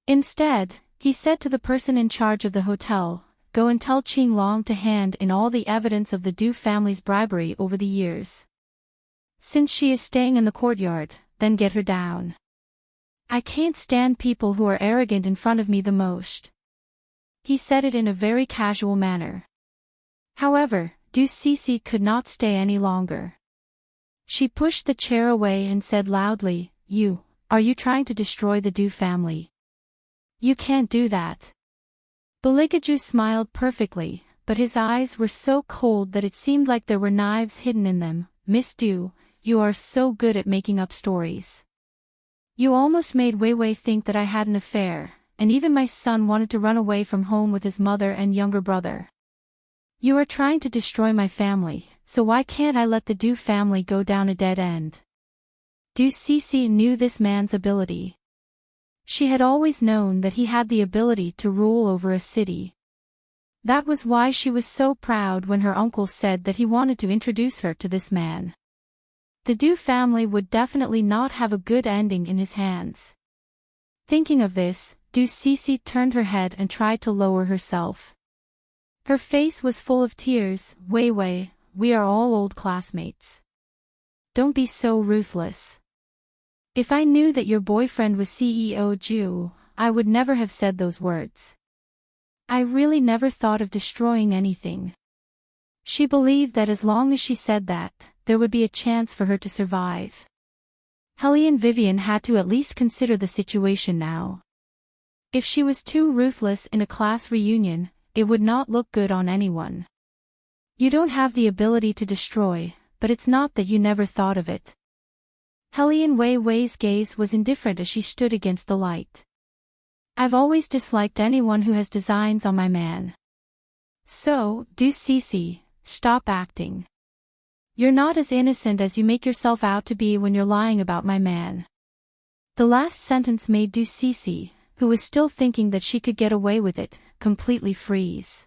A: Instead, he said to the person in charge of the hotel, go and tell Qing Long to hand in all the evidence of the Du family's bribery over the years. Since she is staying in the courtyard, then get her down. I can't stand people who are arrogant in front of me the most. He said it in a very casual manner. However, Du Cece could not stay any longer. She pushed the chair away and said loudly, are you trying to destroy the Du family? You can't do that. Beligaju smiled perfectly, but his eyes were so cold that it seemed like there were knives hidden in them. Miss Du, you are so good at making up stories. You almost made Wei Wei think that I had an affair, and even my son wanted to run away from home with his mother and younger brother. You are trying to destroy my family, so why can't I let the Du family go down a dead end? Du Cece knew this man's ability. She had always known that he had the ability to rule over a city. That was why she was so proud when her uncle said that he wanted to introduce her to this man. The Du family would definitely not have a good ending in his hands. Thinking of this, Du Cece turned her head and tried to lower herself. Her face was full of tears. Wei Wei, we are all old classmates. Don't be so ruthless. If I knew that your boyfriend was CEO Ju, I would never have said those words. I really never thought of destroying anything. She believed that as long as she said that, there would be a chance for her to survive. Helene Vivian had to at least consider the situation now. If she was too ruthless in a class reunion, it would not look good on anyone. You don't have the ability to destroy, but it's not that you never thought of it. Helene Wei Wei's gaze was indifferent as she stood against the light. I've always disliked anyone who has designs on my man. So, Du Cece, stop acting. You're not as innocent as you make yourself out to be when you're lying about my man. The last sentence made Du Cece, who was still thinking that she could get away with it, completely freeze.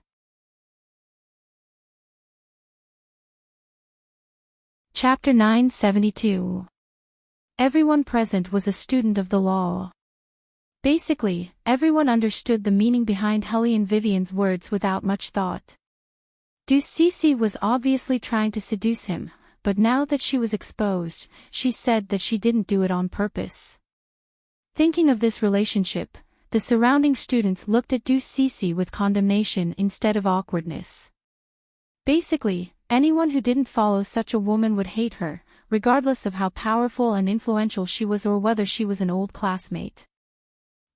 A: Chapter 972. Everyone present was a student of the law. Basically, everyone understood the meaning behind Helene Vivian's words without much thought. Du Cece was obviously trying to seduce him, but now that she was exposed, she said that she didn't do it on purpose. Thinking of this relationship, the surrounding students looked at Du Cece with condemnation instead of awkwardness. Basically, anyone who didn't follow such a woman would hate her, regardless of how powerful and influential she was or whether she was an old classmate.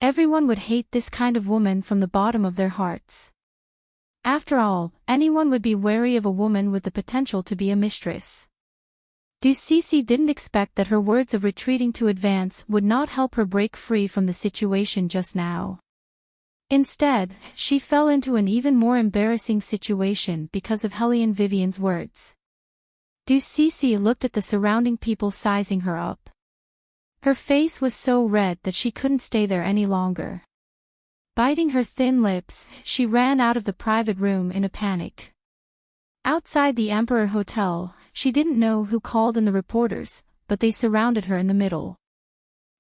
A: Everyone would hate this kind of woman from the bottom of their hearts. After all, anyone would be wary of a woman with the potential to be a mistress. Du Cece didn't expect that her words of retreating to advance would not help her break free from the situation just now. Instead, she fell into an even more embarrassing situation because of Helene Vivian's words. Du Cece looked at the surrounding people sizing her up. Her face was so red that she couldn't stay there any longer. Biting her thin lips, she ran out of the private room in a panic. Outside the Emperor Hotel, she didn't know who called in the reporters, but they surrounded her in the middle.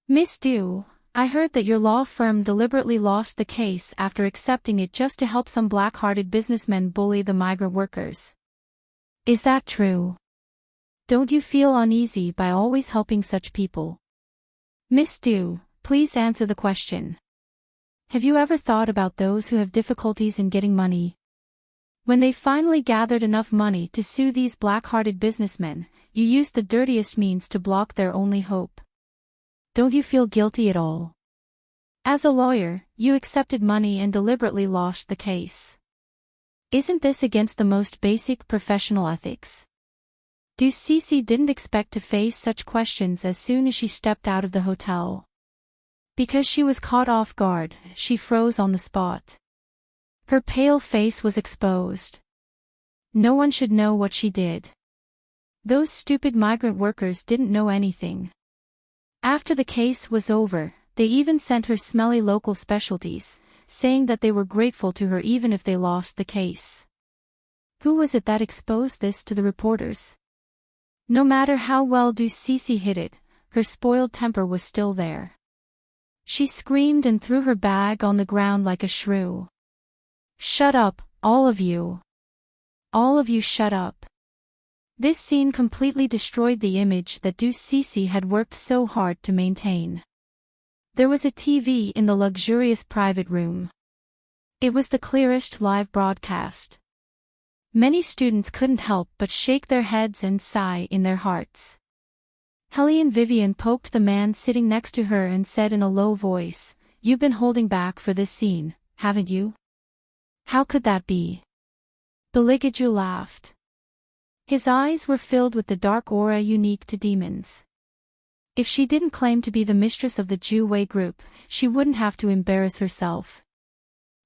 A: Miss Du, I heard that your law firm deliberately lost the case after accepting it just to help some black-hearted businessmen bully the migrant workers. Is that true? Don't you feel uneasy by always helping such people? Miss Du, please answer the question. Have you ever thought about those who have difficulties in getting money? When they finally gathered enough money to sue these black-hearted businessmen, you used the dirtiest means to block their only hope. Don't you feel guilty at all? As a lawyer, you accepted money and deliberately lost the case. Isn't this against the most basic professional ethics? Du Cece didn't expect to face such questions as soon as she stepped out of the hotel. Because she was caught off guard, she froze on the spot. Her pale face was exposed. No one should know what she did. Those stupid migrant workers didn't know anything. After the case was over, they even sent her smelly local specialties, saying that they were grateful to her even if they lost the case. Who was it that exposed this to the reporters? No matter how well Du Cece hid it, her spoiled temper was still there. She screamed and threw her bag on the ground like a shrew. Shut up, all of you. All of you shut up. This scene completely destroyed the image that Du Cece had worked so hard to maintain. There was a TV in the luxurious private room. It was the clearest live broadcast. Many students couldn't help but shake their heads and sigh in their hearts. Helene Vivian poked the man sitting next to her and said in a low voice, "You've been holding back for this scene, haven't you?" "How could that be?" Beligaju laughed. His eyes were filled with the dark aura unique to demons. If she didn't claim to be the mistress of the Ju Wei group, she wouldn't have to embarrass herself.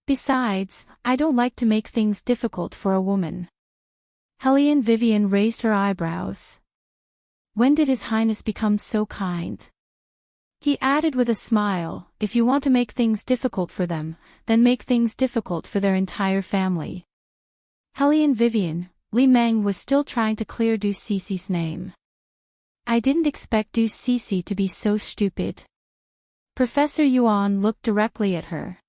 A: Besides, I don't like to make things difficult for a woman. Helene Vivian raised her eyebrows. When did His Highness become so kind? He added with a smile, if you want to make things difficult for them, then make things difficult for their entire family. Helene Vivian, Li Meng was still trying to clear Du Cici's name. I didn't expect Du Cici to be so stupid. Professor Yuan looked directly at her.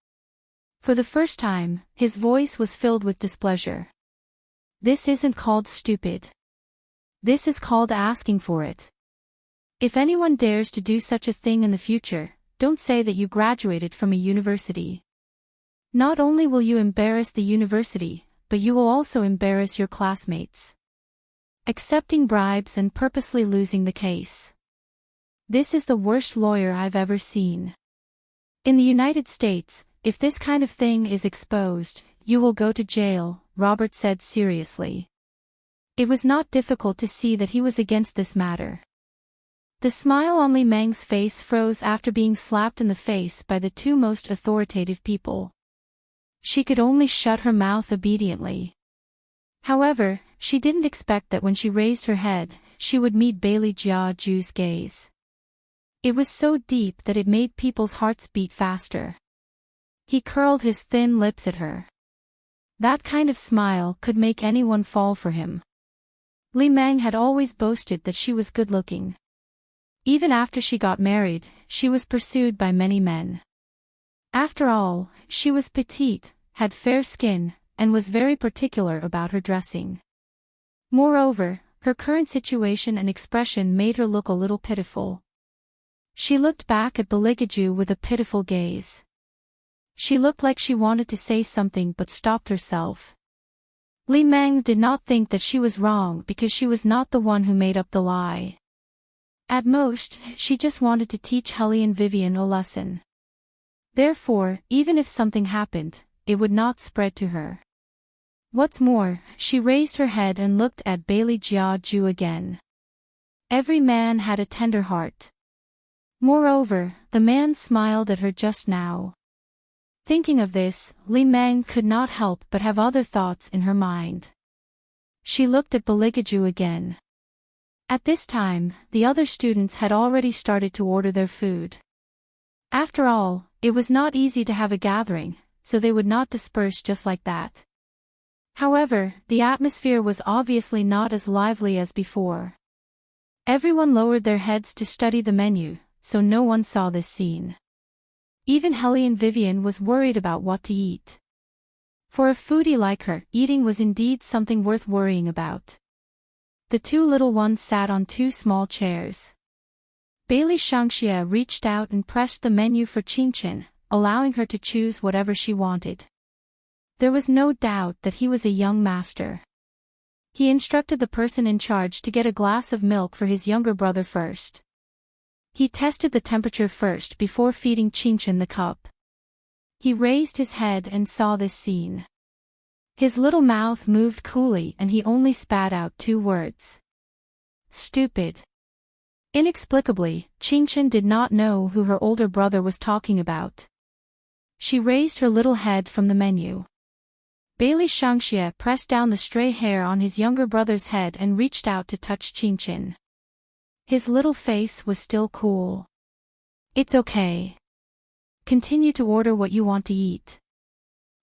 A: For the first time, his voice was filled with displeasure. This isn't called stupid. This is called asking for it. If anyone dares to do such a thing in the future, don't say that you graduated from a university. Not only will you embarrass the university, but you will also embarrass your classmates. Accepting bribes and purposely losing the case. This is the worst lawyer I've ever seen. In the United States, if this kind of thing is exposed, you will go to jail, Robert said seriously. It was not difficult to see that he was against this matter. The smile on Li Meng's face froze after being slapped in the face by the two most authoritative people. She could only shut her mouth obediently. However, she didn't expect that when she raised her head, she would meet Bailey Jiaju's gaze. It was so deep that it made people's hearts beat faster. He curled his thin lips at her. That kind of smile could make anyone fall for him. Li Meng had always boasted that she was good-looking. Even after she got married, she was pursued by many men. After all, she was petite, had fair skin, and was very particular about her dressing. Moreover, her current situation and expression made her look a little pitiful. She looked back at Baligaju with a pitiful gaze. She looked like she wanted to say something but stopped herself. Li Meng did not think that she was wrong because she was not the one who made up the lie. At most, she just wanted to teach Helene Vivian a lesson. Therefore, even if something happened, it would not spread to her. What's more, she raised her head and looked at Bailey Jiaju again. Every man had a tender heart. Moreover, the man smiled at her just now. Thinking of this, Li Meng could not help but have other thoughts in her mind. She looked at Baligaju again. At this time, the other students had already started to order their food. After all, it was not easy to have a gathering, so they would not disperse just like that. However, the atmosphere was obviously not as lively as before. Everyone lowered their heads to study the menu, so no one saw this scene. Even Helene Vivian was worried about what to eat. For a foodie like her, eating was indeed something worth worrying about. The two little ones sat on two small chairs. Bailey Shangxia reached out and pressed the menu for Qingchen, allowing her to choose whatever she wanted. There was no doubt that he was a young master. He instructed the person in charge to get a glass of milk for his younger brother first. He tested the temperature first before feeding Qingchen the cup. He raised his head and saw this scene. His little mouth moved coolly and he only spat out 2 words. Stupid. Inexplicably, Qingchen did not know who her older brother was talking about. She raised her little head from the menu. Bailey Shangxia pressed down the stray hair on his younger brother's head and reached out to touch Qingchen. His little face was still cool. It's okay. Continue to order what you want to eat.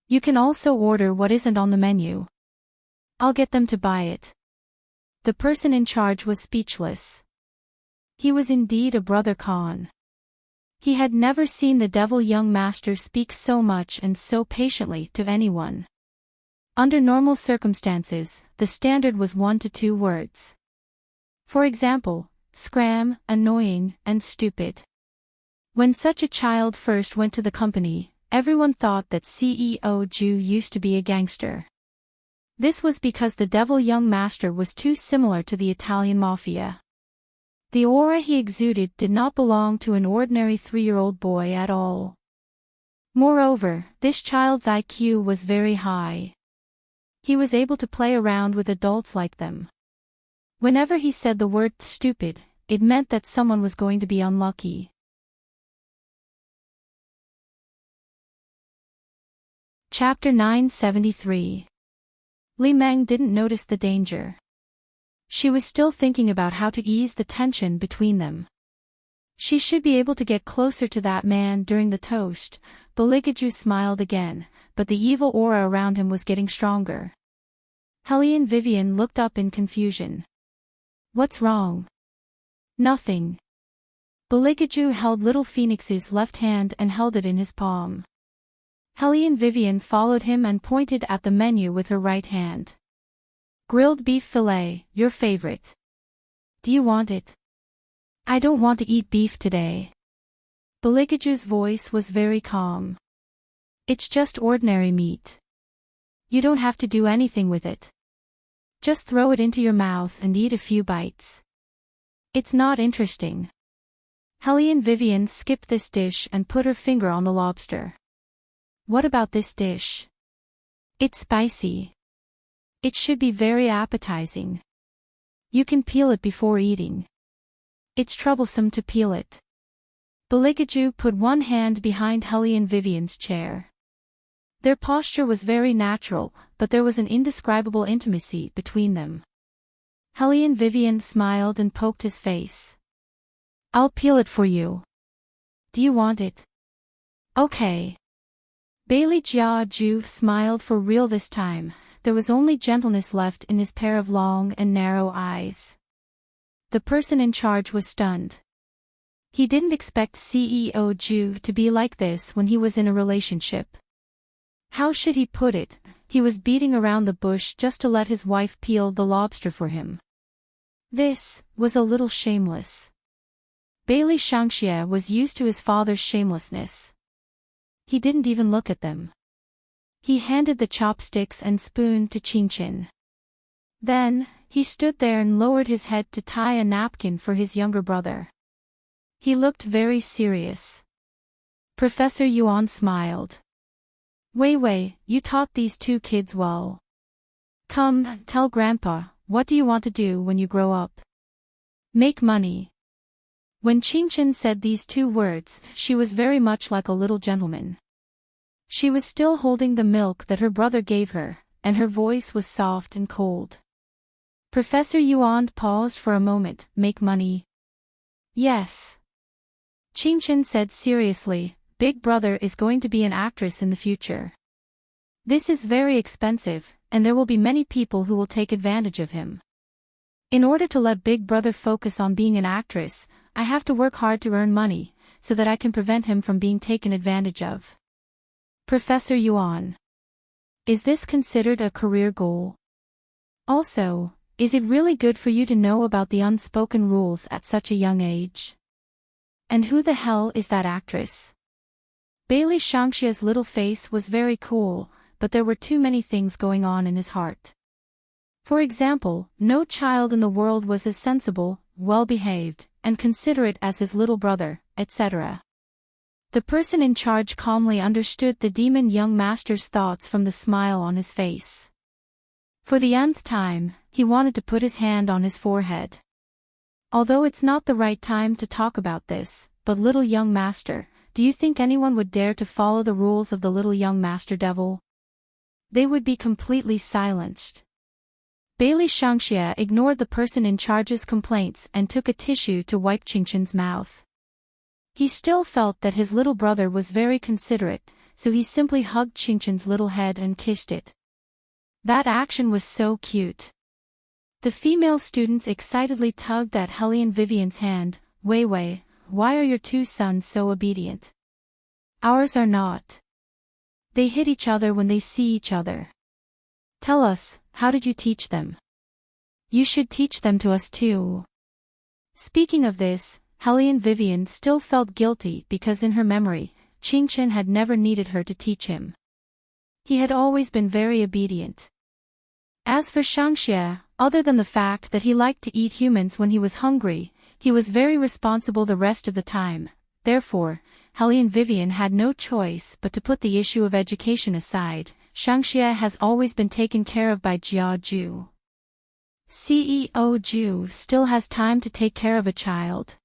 A: You can also order what isn't on the menu. I'll get them to buy it. The person in charge was speechless. He was indeed a brother Khan. He had never seen the devil young master speak so much and so patiently to anyone. Under normal circumstances, the standard was 1 to 2 words. For example, scram, annoying, and stupid. When such a child first went to the company, everyone thought that CEO Ju used to be a gangster. This was because the devil young master was too similar to the Italian mafia. The aura he exuded did not belong to an ordinary 3-year-old boy at all. Moreover, this child's IQ was very high. He was able to play around with adults like them. Whenever he said the word stupid, it meant that someone was going to be unlucky. Chapter 973. Li Meng didn't notice the danger. She was still thinking about how to ease the tension between them. She should be able to get closer to that man during the toast. Beligaju smiled again, but the evil aura around him was getting stronger. Helene Vivian looked up in confusion. What's wrong? Nothing. Beligaju held little Phoenix's left hand and held it in his palm. Helene Vivian followed him and pointed at the menu with her right hand. Grilled beef fillet, your favorite. Do you want it? I don't want to eat beef today. Beligaju's voice was very calm. It's just ordinary meat. You don't have to do anything with it. Just throw it into your mouth and eat a few bites. It's not interesting. Helene Vivian skipped this dish and put her finger on the lobster. What about this dish? It's spicy. It should be very appetizing. You can peel it before eating. It's troublesome to peel it. Beligaju put one hand behind Helene Vivian's chair. Their posture was very natural, but there was an indescribable intimacy between them. Helene Vivian smiled and poked his face. I'll peel it for you. Do you want it? Okay. Bailey Jiaju smiled for real this time. There was only gentleness left in his pair of long and narrow eyes. The person in charge was stunned. He didn't expect CEO Ju to be like this when he was in a relationship. How should he put it? He was beating around the bush just to let his wife peel the lobster for him. This was a little shameless. Bailey Shangxie was used to his father's shamelessness. He didn't even look at them. He handed the chopsticks and spoon to Qinchin. Then, he stood there and lowered his head to tie a napkin for his younger brother. He looked very serious. Professor Yuan smiled. Wei Wei, you taught these two kids well. Come, tell Grandpa, what do you want to do when you grow up? Make money. When Qinchin said these two words, she was very much like a little gentleman. She was still holding the milk that her brother gave her, and her voice was soft and cold. Professor Yuan paused for a moment. Make money? Yes. Qinchin said seriously, Big Brother is going to be an actress in the future. This is very expensive, and there will be many people who will take advantage of him. In order to let Big Brother focus on being an actress, I have to work hard to earn money, so that I can prevent him from being taken advantage of. Professor Yuan. Is this considered a career goal? Also, is it really good for you to know about the unspoken rules at such a young age? And who the hell is that actress? Bailey Shangxia's little face was very cool, but there were too many things going on in his heart. For example, no child in the world was as sensible, well-behaved, and considerate as his little brother, etc. The person in charge calmly understood the demon young master's thoughts from the smile on his face. For the nth time, he wanted to put his hand on his forehead. Although it's not the right time to talk about this, but little young master, do you think anyone would dare to follow the rules of the little young master devil? They would be completely silenced. Bailey Shangxia ignored the person in charge's complaints and took a tissue to wipe Qinchin's mouth. He still felt that his little brother was very considerate, so he simply hugged Qinchin's little head and kissed it. That action was so cute. The female students excitedly tugged at Helene Vivian's hand. Wei Wei, why are your two sons so obedient? Ours are not. They hit each other when they see each other. Tell us, how did you teach them? You should teach them to us too. Speaking of this, Helene Vivian still felt guilty because in her memory, Qinchin had never needed her to teach him. He had always been very obedient. As for Shangxia, other than the fact that he liked to eat humans when he was hungry, he was very responsible the rest of the time. Therefore, Helene Vivian had no choice but to put the issue of education aside. Shangxia has always been taken care of by Jia Ju. CEO Ju still has time to take care of a child.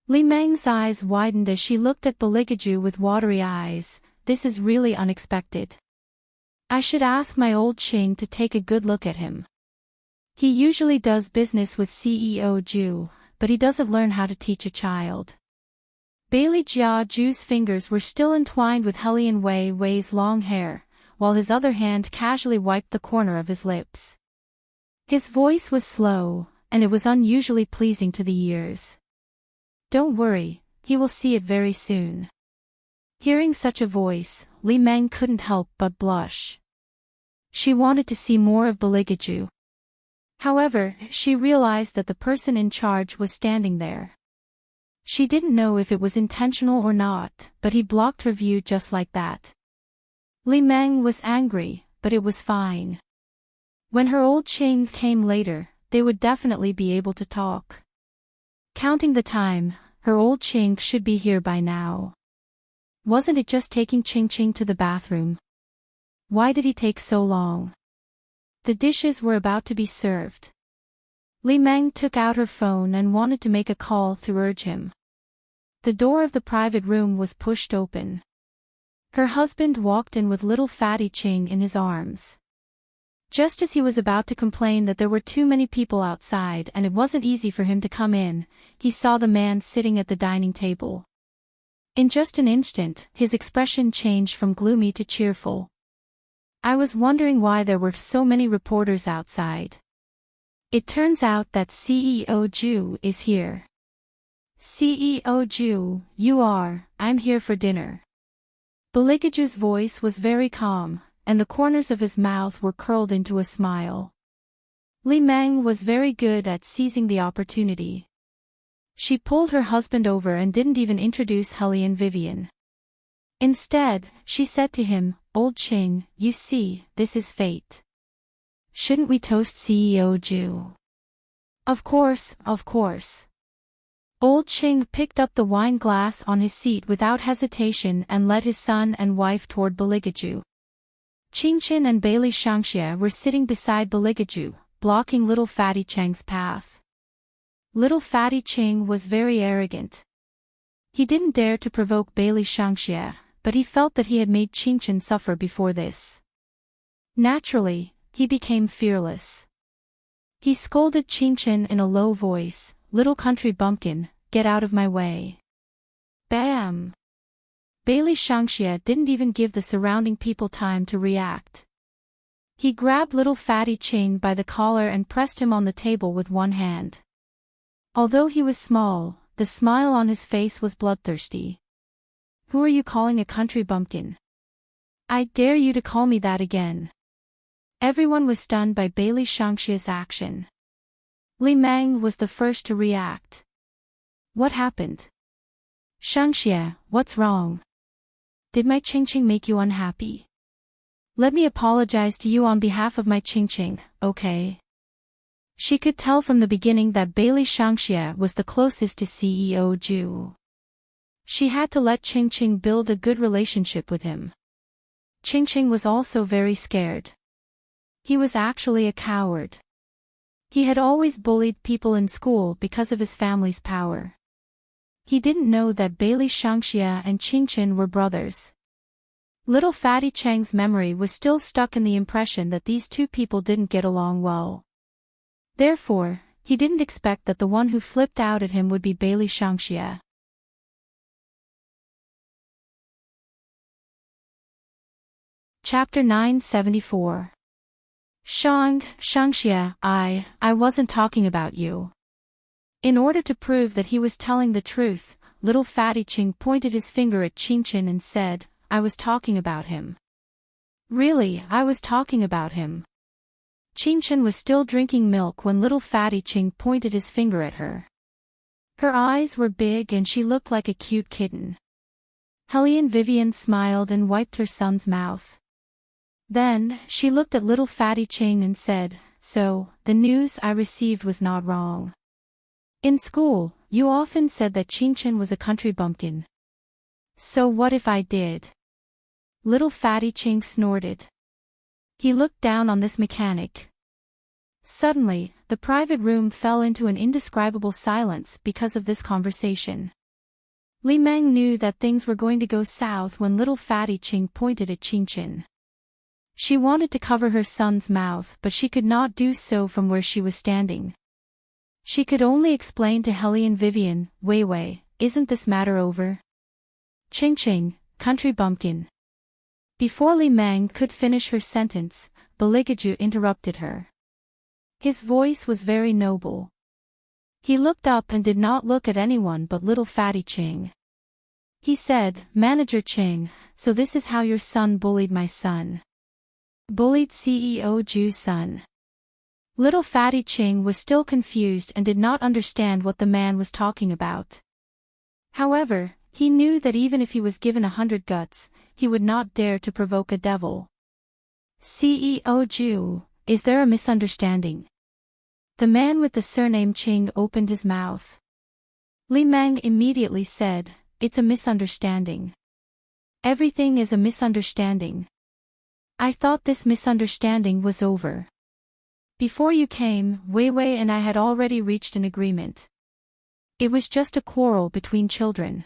A: Li Meng's eyes widened as she looked at Beligaju with watery eyes. This is really unexpected. I should ask my old Qing to take a good look at him. He usually does business with CEO Ju, but he doesn't learn how to teach a child. Bailey Jiaju's fingers were still entwined with Helian Wei Wei's long hair, while his other hand casually wiped the corner of his lips. His voice was slow, and it was unusually pleasing to the ears. Don't worry, he will see it very soon. Hearing such a voice, Li Meng couldn't help but blush. She wanted to see more of Beligaju. However, she realized that the person in charge was standing there. She didn't know if it was intentional or not, but he blocked her view just like that. Li Meng was angry, but it was fine. When her old Qing came later, they would definitely be able to talk. Counting the time, her old Qing should be here by now. Wasn't it just taking Qing to the bathroom? Why did he take so long? The dishes were about to be served. Li Meng took out her phone and wanted to make a call to urge him. The door of the private room was pushed open. Her husband walked in with little fatty Qing in his arms. Just as he was about to complain that there were too many people outside and it wasn't easy for him to come in, he saw the man sitting at the dining table. In just an instant, his expression changed from gloomy to cheerful. I was wondering why there were so many reporters outside. It turns out that CEO Ju is here. CEO Ju, I'm here for dinner. Beligaju's voice was very calm, and the corners of his mouth were curled into a smile. Li Meng was very good at seizing the opportunity. She pulled her husband over and didn't even introduce Helian Vivian. Instead, she said to him, Old Qing, you see, this is fate. Shouldn't we toast CEO Ju? Of course, of course. Old Qing picked up the wine glass on his seat without hesitation and led his son and wife toward Beligaju. Qingqin and Bailey Shangxie were sitting beside Beligaju, blocking little fatty Cheng's path. Little fatty Qing was very arrogant. He didn't dare to provoke Bailey Shangxie, but he felt that he had made Qingqin suffer before this. Naturally, he became fearless. He scolded Qingqin in a low voice, Little country bumpkin, get out of my way. Bam! Bailey Shangxie didn't even give the surrounding people time to react. He grabbed little fatty Qing by the collar and pressed him on the table with one hand. Although he was small, the smile on his face was bloodthirsty. Who are you calling a country bumpkin? I dare you to call me that again. Everyone was stunned by Bailey Shangxie's action. Li Meng was the first to react. What happened? Shangxie, what's wrong? Did my Qingqing make you unhappy? Let me apologize to you on behalf of my Qingqing, okay? She could tell from the beginning that Bailey Shangxie was the closest to CEO Ju. She had to let Qingqing build a good relationship with him. Qingqing was also very scared. He was actually a coward. He had always bullied people in school because of his family's power. He didn't know that Bailey Shangxie and Qingqin were brothers. Little Fatty Cheng's memory was still stuck in the impression that these two people didn't get along well. Therefore, he didn't expect that the one who flipped out at him would be Bailey Shangxie. Chapter 974. Shangxie, I wasn't talking about you. In order to prove that he was telling the truth, little Fatty Qing pointed his finger at Qingqin and said, I was talking about him. Really, I was talking about him. Qingqin was still drinking milk when little Fatty Qing pointed his finger at her. Her eyes were big and she looked like a cute kitten. Helian Vivian smiled and wiped her son's mouth. Then, she looked at little Fatty Qing and said, So, the news I received was not wrong. In school, you often said that Qingqin was a country bumpkin. So what if I did? Little Fatty Qing snorted. He looked down on this mechanic. Suddenly, the private room fell into an indescribable silence because of this conversation. Li Meng knew that things were going to go south when little Fatty Qing pointed at Qingqin. She wanted to cover her son's mouth, but she could not do so from where she was standing. She could only explain to Helian Vivian, Wei Wei, isn't this matter over? Ching ching, country bumpkin. Before Li Meng could finish her sentence, Beligaju interrupted her. His voice was very noble. He looked up and did not look at anyone but little fatty Ching. He said, Manager Ching, so this is how your son bullied my son. Bullied CEO Ju's son. Little fatty Ching was still confused and did not understand what the man was talking about. However, he knew that even if he was given 100 guts, he would not dare to provoke a devil. CEO Ju, is there a misunderstanding? The man with the surname Ching opened his mouth. Li Meng immediately said, it's a misunderstanding. Everything is a misunderstanding. I thought this misunderstanding was over. Before you came, Wei Wei and I had already reached an agreement. It was just a quarrel between children.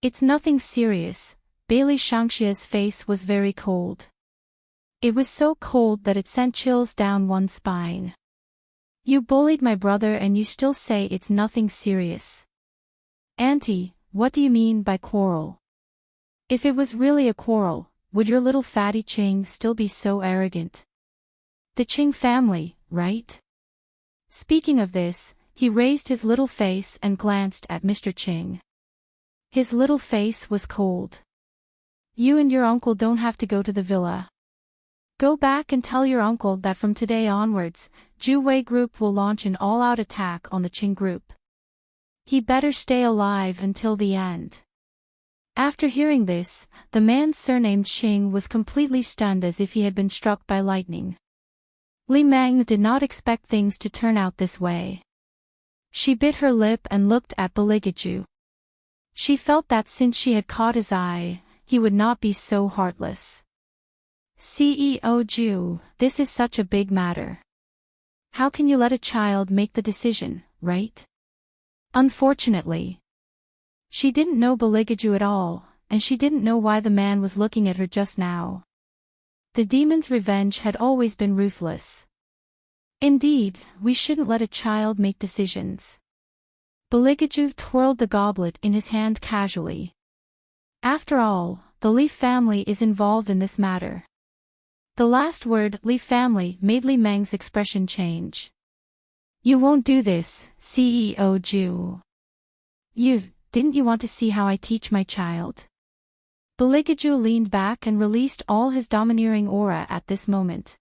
A: It's nothing serious. Bailey Shangxia's face was very cold. It was so cold that it sent chills down one's spine. You bullied my brother and you still say it's nothing serious. Auntie, what do you mean by quarrel? If it was really a quarrel, would your little fatty Ching still be so arrogant? The Ching family, right? Speaking of this, he raised his little face and glanced at Mr. Ching. His little face was cold. You and your uncle don't have to go to the villa. Go back and tell your uncle that from today onwards, Ju Wei Group will launch an all-out attack on the Ching Group. He better stay alive until the end. After hearing this, the man surnamed Ching was completely stunned as if he had been struck by lightning. Li Meng did not expect things to turn out this way. She bit her lip and looked at Beligaju. She felt that since she had caught his eye, he would not be so heartless. CEO Ju, this is such a big matter. How can you let a child make the decision, right? Unfortunately. She didn't know Beligaju at all, and she didn't know why the man was looking at her just now. The demon's revenge had always been ruthless. Indeed, we shouldn't let a child make decisions. Beligaju twirled the goblet in his hand casually. After all, the Li family is involved in this matter. The last word, Li family, made Li Meng's expression change. You won't do this, CEO Ju. Didn't you want to see how I teach my child? Beligaju leaned back and released all his domineering aura at this moment.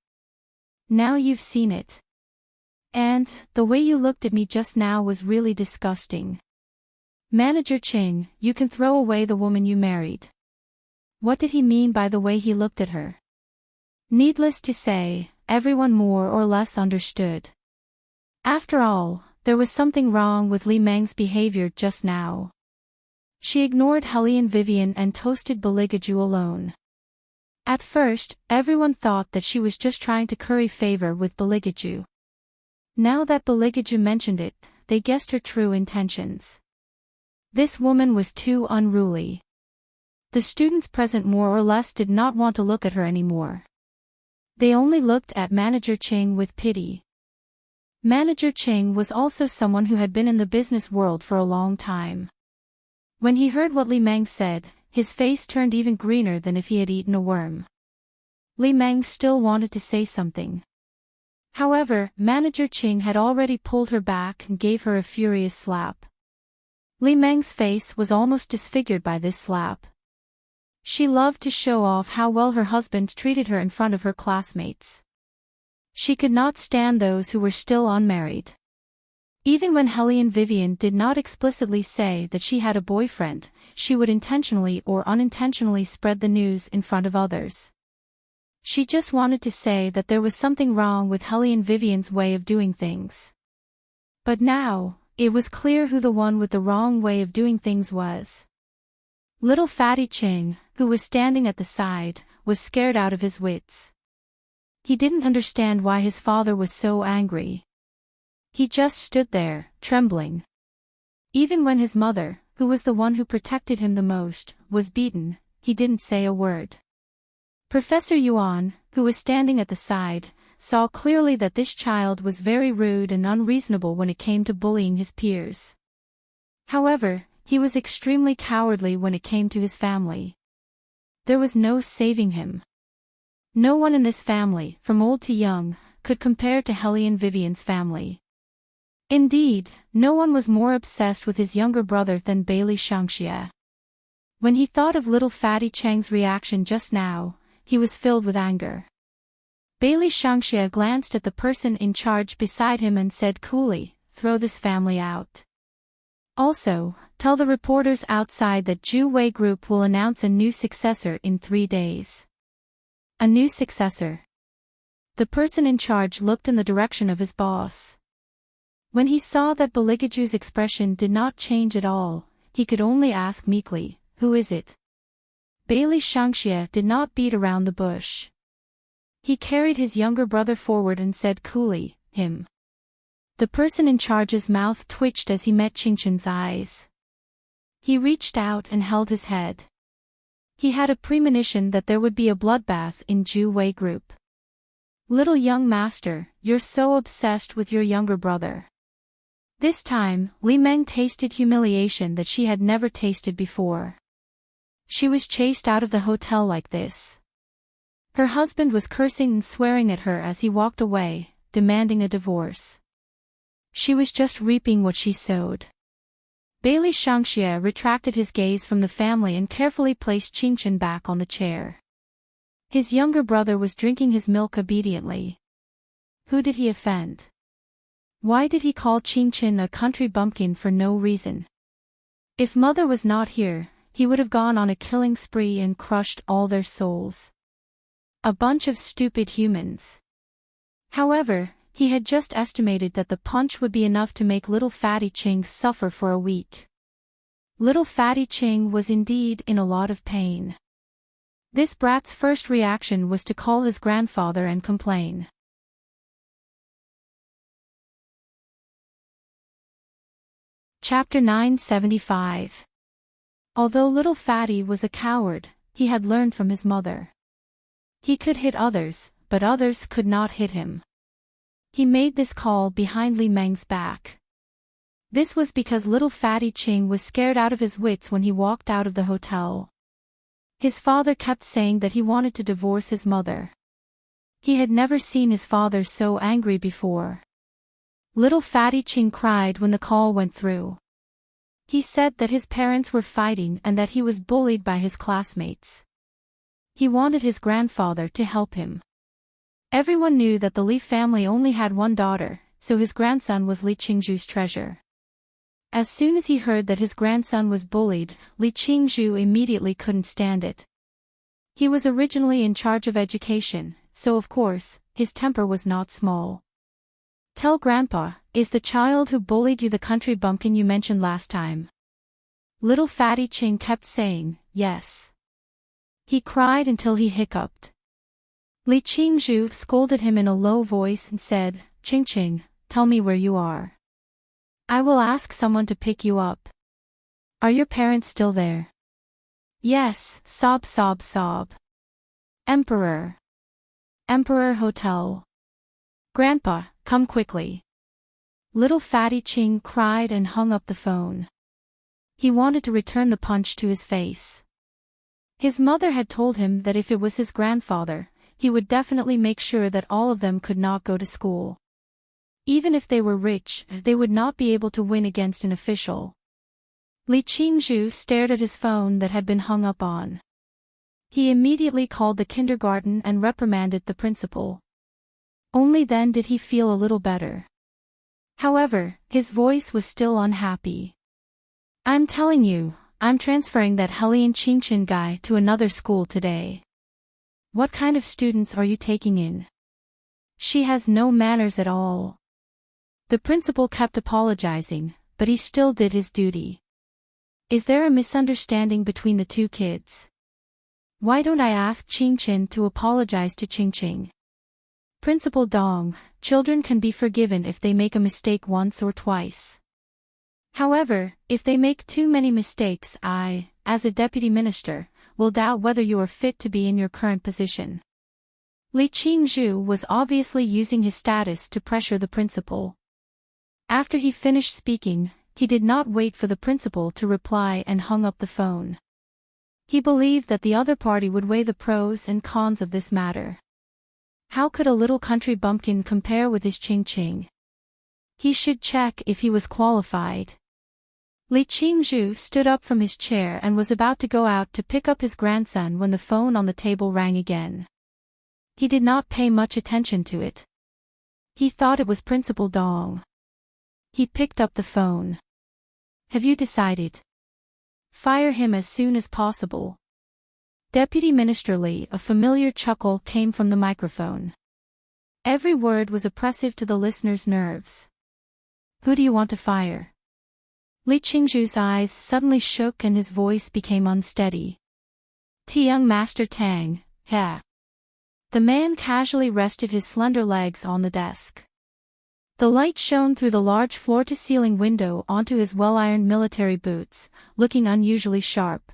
A: Now you've seen it. And, the way you looked at me just now was really disgusting. Manager Ching, you can throw away the woman you married. What did he mean by the way he looked at her? Needless to say, everyone more or less understood. After all, there was something wrong with Li Meng's behavior just now. She ignored Hellion Vivian and toasted Beligaju alone. At first, everyone thought that she was just trying to curry favor with Beligaju. Now that Beligaju mentioned it, they guessed her true intentions. This woman was too unruly. The students present more or less did not want to look at her anymore. They only looked at Manager Ching with pity. Manager Ching was also someone who had been in the business world for a long time. When he heard what Li Meng said, his face turned even greener than if he had eaten a worm. Li Meng still wanted to say something. However, Manager Ching had already pulled her back and gave her a furious slap. Li Meng's face was almost disfigured by this slap. She loved to show off how well her husband treated her in front of her classmates. She could not stand those who were still unmarried. Even when Hellion Vivian did not explicitly say that she had a boyfriend, she would intentionally or unintentionally spread the news in front of others. She just wanted to say that there was something wrong with Hellion Vivian's way of doing things. But now, it was clear who the one with the wrong way of doing things was. Little fatty Ching, who was standing at the side, was scared out of his wits. He didn't understand why his father was so angry. He just stood there, trembling. Even when his mother, who was the one who protected him the most, was beaten, he didn't say a word. Professor Yuan, who was standing at the side, saw clearly that this child was very rude and unreasonable when it came to bullying his peers. However, he was extremely cowardly when it came to his family. There was no saving him. No one in this family, from old to young, could compare to Hellion Vivian's family. Indeed, no one was more obsessed with his younger brother than Bailey Shangxia. When he thought of little Fatty Cheng's reaction just now, he was filled with anger. Bailey Shangxia glanced at the person in charge beside him and said coolly, "Throw this family out. Also, tell the reporters outside that Zhu Wei Group will announce a new successor in 3 days." A new successor. The person in charge looked in the direction of his boss. When he saw that Beligaju's expression did not change at all, he could only ask meekly, "Who is it?" Bailey Shangxia did not beat around the bush. He carried his younger brother forward and said coolly, "Him." The person in charge's mouth twitched as he met Qingchen's eyes. He reached out and held his head. He had a premonition that there would be a bloodbath in Zhu Wei Group. "Little young master, you're so obsessed with your younger brother." This time, Li Meng tasted humiliation that she had never tasted before. She was chased out of the hotel like this. Her husband was cursing and swearing at her as he walked away, demanding a divorce. She was just reaping what she sowed. Bailey Shangxia retracted his gaze from the family and carefully placed Qingchen back on the chair. His younger brother was drinking his milk obediently. Who did he offend? Why did he call Qingchen a country bumpkin for no reason? If mother was not here, he would have gone on a killing spree and crushed all their souls. A bunch of stupid humans. However, he had just estimated that the punch would be enough to make little Fatty Ching suffer for a week. Little Fatty Ching was indeed in a lot of pain. This brat's first reaction was to call his grandfather and complain. Chapter 975. Although little Fatty was a coward, he had learned from his mother. He could hit others, but others could not hit him. He made this call behind Li Meng's back. This was because little Fatty Ching was scared out of his wits when he walked out of the hotel. His father kept saying that he wanted to divorce his mother. He had never seen his father so angry before. Little Fatty Ching cried when the call went through. He said that his parents were fighting and that he was bullied by his classmates. He wanted his grandfather to help him. Everyone knew that the Li family only had one daughter, so his grandson was Li Qingzhu's treasure. As soon as he heard that his grandson was bullied, Li Qingzhu immediately couldn't stand it. He was originally in charge of education, so of course, his temper was not small. "Tell Grandpa, is the child who bullied you the country bumpkin you mentioned last time?" Little Fatty Ching kept saying, "Yes." He cried until he hiccuped. Li Qingzhu scolded him in a low voice and said, "Qingqing, tell me where you are. I will ask someone to pick you up. Are your parents still there?" "Yes," sob sob sob. "Emperor. Emperor Hotel. Grandpa, come quickly." Little Fatty Ching cried and hung up the phone. He wanted to return the punch to his face. His mother had told him that if it was his grandfather, he would definitely make sure that all of them could not go to school. Even if they were rich, they would not be able to win against an official. Li Qingzhu stared at his phone that had been hung up on. He immediately called the kindergarten and reprimanded the principal. Only then did he feel a little better. However, his voice was still unhappy. "I'm telling you, I'm transferring that Hellion Qingchen guy to another school today. What kind of students are you taking in? She has no manners at all." The principal kept apologizing, but he still did his duty. "Is there a misunderstanding between the two kids? Why don't I ask Qingchen to apologize to Qingqing?" "Principal Dong, children can be forgiven if they make a mistake once or twice. However, if they make too many mistakes, I, as a deputy minister, will doubt whether you are fit to be in your current position." Li Qingzhu was obviously using his status to pressure the principal. After he finished speaking, he did not wait for the principal to reply and hung up the phone. He believed that the other party would weigh the pros and cons of this matter. How could a little country bumpkin compare with his Ching-Ching? He should check if he was qualified. Li Qingzhu stood up from his chair and was about to go out to pick up his grandson when the phone on the table rang again. He did not pay much attention to it. He thought it was Principal Dong. He picked up the phone. Have you decided? Fire him as soon as possible. Deputy Minister Li, a familiar chuckle came from the microphone. Every word was oppressive to the listener's nerves. Who do you want to fire? Li Qingzhu's eyes suddenly shook and his voice became unsteady. Young Master Tang, yeah. The man casually rested his slender legs on the desk. The light shone through the large floor-to-ceiling window onto his well-ironed military boots, looking unusually sharp.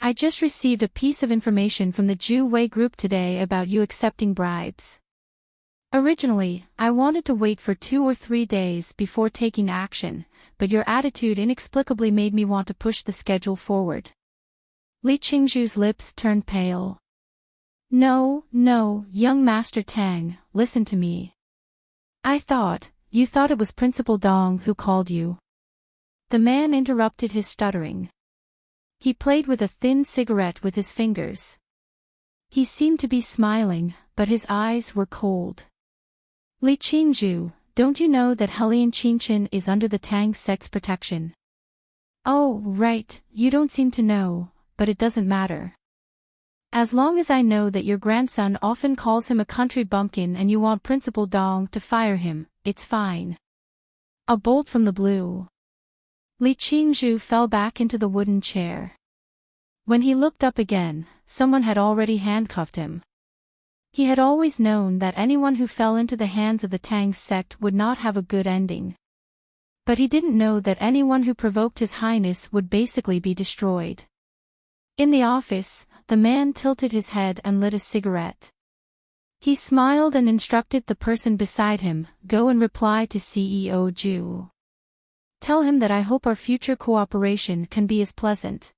A: I just received a piece of information from the Ju Wei group today about you accepting bribes. Originally, I wanted to wait for 2 or 3 days before taking action, but your attitude inexplicably made me want to push the schedule forward. Li Qingzhu's lips turned pale. No, young Master Tang, listen to me. You thought it was Principal Dong who called you. The man interrupted his stuttering. He played with a thin cigarette with his fingers. He seemed to be smiling, but his eyes were cold. Li Qingzhu, don't you know that Helian Qinchin is under the Tang sex protection? Oh, right, you don't seem to know, but it doesn't matter. As long as I know that your grandson often calls him a country bumpkin and you want Principal Dong to fire him, it's fine. A bolt from the blue. Li Qingzhu fell back into the wooden chair. When he looked up again, someone had already handcuffed him. He had always known that anyone who fell into the hands of the Tang sect would not have a good ending. But he didn't know that anyone who provoked His Highness would basically be destroyed. In the office, the man tilted his head and lit a cigarette. He smiled and instructed the person beside him, go and reply to CEO Ju. Tell him that I hope our future cooperation can be as pleasant.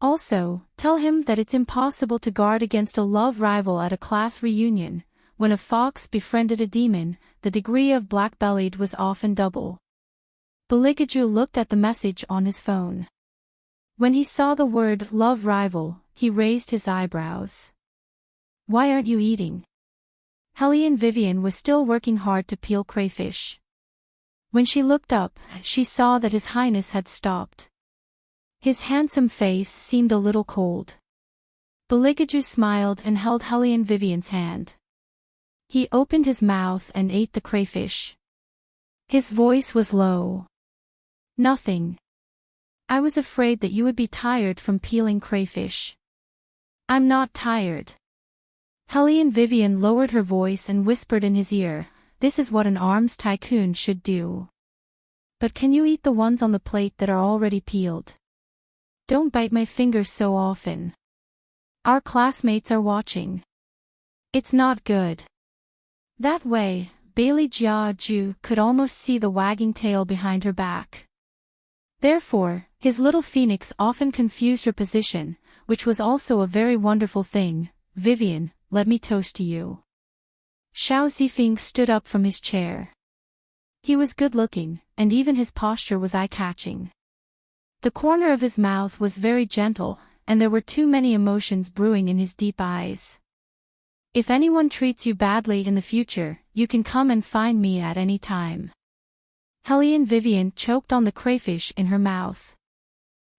A: Also, tell him that it's impossible to guard against a love rival at a class reunion. When a fox befriended a demon, the degree of black-bellied was often double. Beligaju looked at the message on his phone. When he saw the word love rival, he raised his eyebrows. Why aren't you eating? Helian Vivian was still working hard to peel crayfish. When she looked up, she saw that His Highness had stopped. His handsome face seemed a little cold. Beligaju smiled and held Helian Vivian's hand. He opened his mouth and ate the crayfish. His voice was low. Nothing. I was afraid that you would be tired from peeling crayfish. I'm not tired. Helian Vivian lowered her voice and whispered in his ear, this is what an arms tycoon should do. But can you eat the ones on the plate that are already peeled? Don't bite my fingers so often. Our classmates are watching. It's not good. That way, Bailey Jia Ju could almost see the wagging tail behind her back. Therefore, his little phoenix often confused her position, which was also a very wonderful thing. Vivian, let me toast to you. Xiao Zifeng stood up from his chair. He was good-looking, and even his posture was eye-catching. The corner of his mouth was very gentle, and there were too many emotions brewing in his deep eyes. If anyone treats you badly in the future, you can come and find me at any time. Helian Vivian choked on the crayfish in her mouth.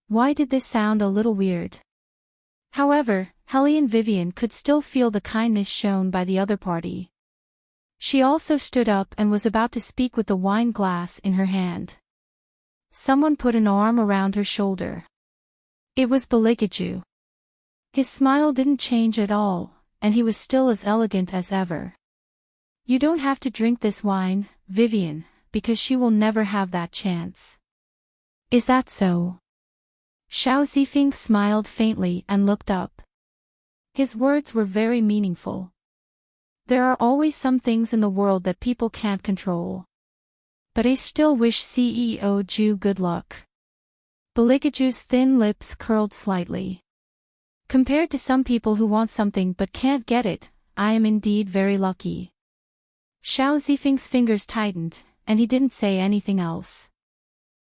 A: Why did this sound a little weird? However, Helian Vivian could still feel the kindness shown by the other party. She also stood up and was about to speak with the wine glass in her hand. Someone put an arm around her shoulder. It was Beligaju. His smile didn't change at all, and he was still as elegant as ever. You don't have to drink this wine, Vivian, because she will never have that chance. Is that so? Xiao Zifeng smiled faintly and looked up. His words were very meaningful. There are always some things in the world that people can't control. But I still wish CEO Ju good luck. Beligaju's thin lips curled slightly. Compared to some people who want something but can't get it, I am indeed very lucky. Xiao Zifeng's fingers tightened, and he didn't say anything else.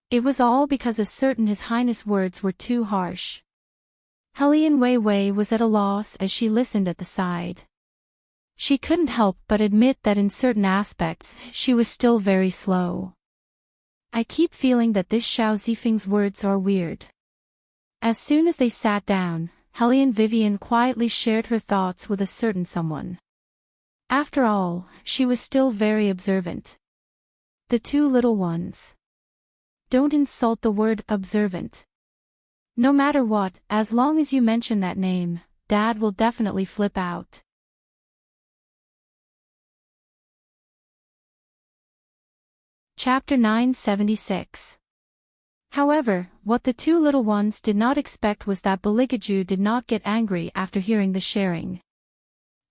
A: It was all because of certain His Highness words were too harsh. Helian Wei Wei was at a loss as she listened at the side. She couldn't help but admit that in certain aspects she was still very slow. I keep feeling that this Xiao Zifeng's words are weird. As soon as they sat down, Helian Vivian quietly shared her thoughts with a certain someone. After all, she was still very observant. The two little ones. Don't insult the word observant. No matter what, as long as you mention that name, Dad will definitely flip out. Chapter 976. However, what the two little ones did not expect was that Beligaju did not get angry after hearing the sharing.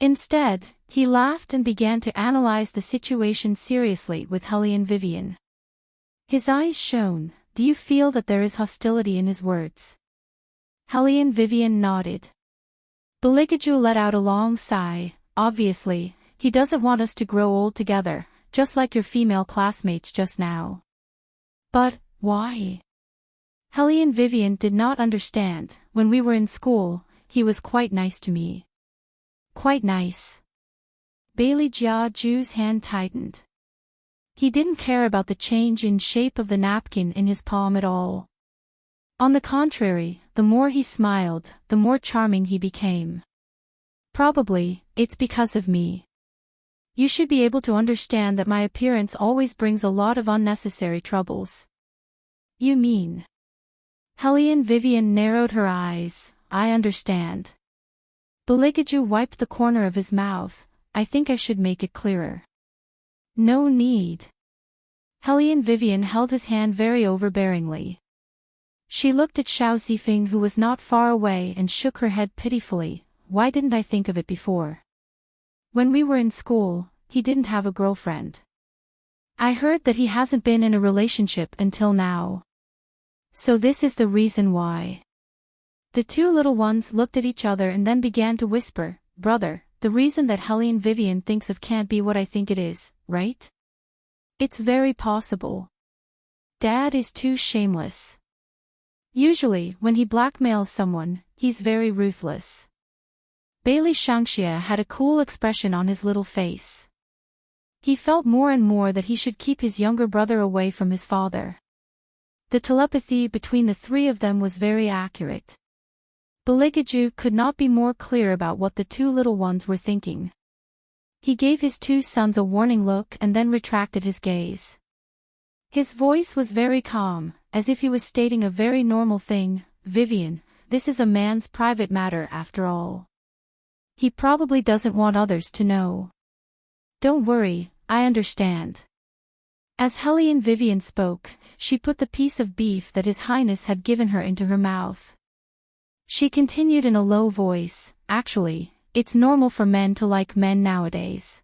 A: Instead, he laughed and began to analyze the situation seriously with Helian Vivian. His eyes shone. Do you feel that there is hostility in his words? Helian Vivian nodded. Beligaju let out a long sigh. Obviously, he doesn't want us to grow old together, just like your female classmates just now. But, why? Helian Vivian did not understand. When we were in school, he was quite nice to me. Quite nice. Bailey Jia Ju's hand tightened. He didn't care about the change in shape of the napkin in his palm at all. On the contrary, the more he smiled, the more charming he became. Probably, it's because of me. You should be able to understand that my appearance always brings a lot of unnecessary troubles. You mean? Helian Vivian narrowed her eyes. I understand. Beligaju wiped the corner of his mouth. I think I should make it clearer. No need. Helian Vivian held his hand very overbearingly. She looked at Xiao Zifeng, who was not far away, and shook her head pitifully. Why didn't I think of it before? When we were in school, he didn't have a girlfriend. I heard that he hasn't been in a relationship until now. So this is the reason why. The two little ones looked at each other and then began to whisper, Brother, the reason that Helian Vivian thinks of can't be what I think it is, right? It's very possible. Dad is too shameless. Usually, when he blackmails someone, he's very ruthless. Bailey Shangxia had a cool expression on his little face. He felt more and more that he should keep his younger brother away from his father. The telepathy between the three of them was very accurate. Beligaju could not be more clear about what the two little ones were thinking. He gave his two sons a warning look and then retracted his gaze. His voice was very calm, as if he was stating a very normal thing. Vivian, this is a man's private matter after all. He probably doesn't want others to know. Don't worry, I understand. As Helian Vivian spoke, she put the piece of beef that His Highness had given her into her mouth. She continued in a low voice, Actually, it's normal for men to like men nowadays.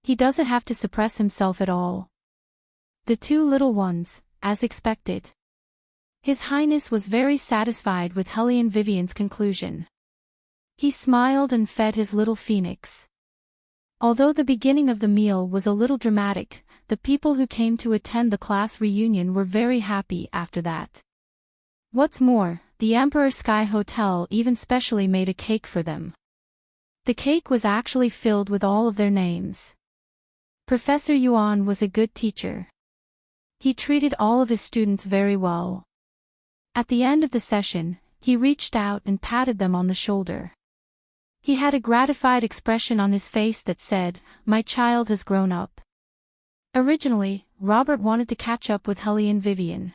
A: He doesn't have to suppress himself at all. The two little ones, as expected. His Highness was very satisfied with Helian Vivian's conclusion. He smiled and fed his little phoenix. Although the beginning of the meal was a little dramatic, the people who came to attend the class reunion were very happy after that. What's more, the Emperor Sky Hotel even specially made a cake for them. The cake was actually filled with all of their names. Professor Yuan was a good teacher. He treated all of his students very well. At the end of the session, he reached out and patted them on the shoulder. He had a gratified expression on his face that said, My child has grown up. Originally, Robert wanted to catch up with Helian Vivian.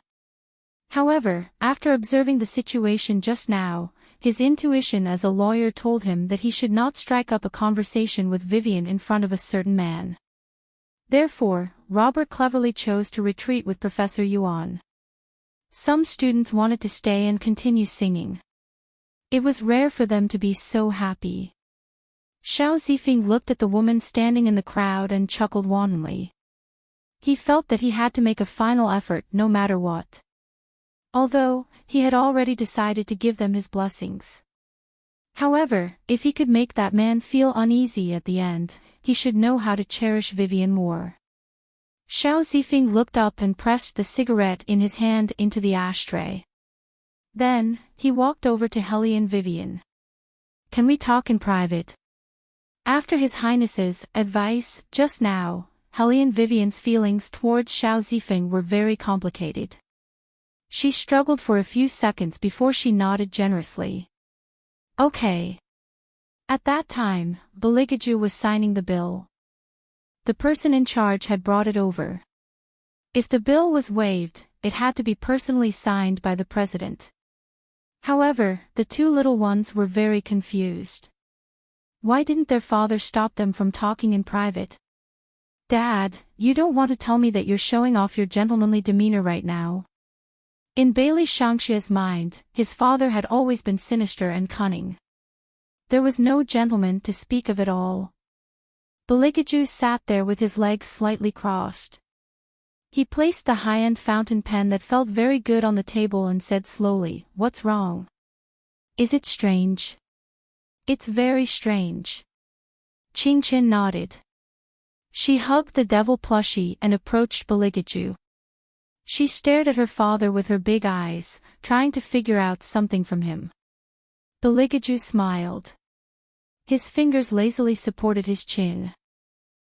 A: However, after observing the situation just now, his intuition as a lawyer told him that he should not strike up a conversation with Vivian in front of a certain man. Therefore, Robert cleverly chose to retreat with Professor Yuan. Some students wanted to stay and continue singing. It was rare for them to be so happy. Xiao Zifeng looked at the woman standing in the crowd and chuckled wantonly. He felt that he had to make a final effort no matter what. Although, he had already decided to give them his blessings. However, if he could make that man feel uneasy at the end, he should know how to cherish Vivian more. Xiao Zifeng looked up and pressed the cigarette in his hand into the ashtray. Then, he walked over to Helly and Vivian. Can we talk in private? After His Highness's advice just now, Helly and Vivian's feelings towards Xiao Zifeng were very complicated. She struggled for a few seconds before she nodded generously. Okay. At that time, Baligaju was signing the bill. The person in charge had brought it over. If the bill was waived, it had to be personally signed by the president. However, the two little ones were very confused. Why didn't their father stop them from talking in private? Dad, you don't want to tell me that you're showing off your gentlemanly demeanor right now? In Bailey Shangxia's mind, his father had always been sinister and cunning. There was no gentleman to speak of at all. Baligaju sat there with his legs slightly crossed. He placed the high-end fountain pen that felt very good on the table and said slowly, "What's wrong? Is it strange?" "It's very strange." Qing Qin nodded. She hugged the devil plushie and approached Baligaju. She stared at her father with her big eyes, trying to figure out something from him. Baligaju smiled. His fingers lazily supported his chin.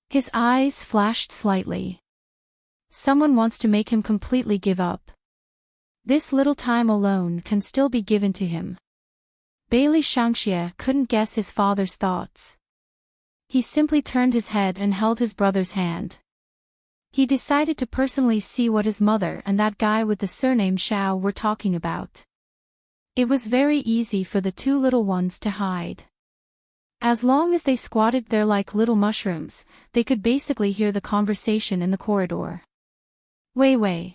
A: His eyes flashed slightly. Someone wants to make him completely give up. This little time alone can still be given to him. Bailey Shangxia couldn't guess his father's thoughts. He simply turned his head and held his brother's hand. He decided to personally see what his mother and that guy with the surname Xiao were talking about. It was very easy for the two little ones to hide. As long as they squatted there like little mushrooms, they could basically hear the conversation in the corridor. Wei Wei.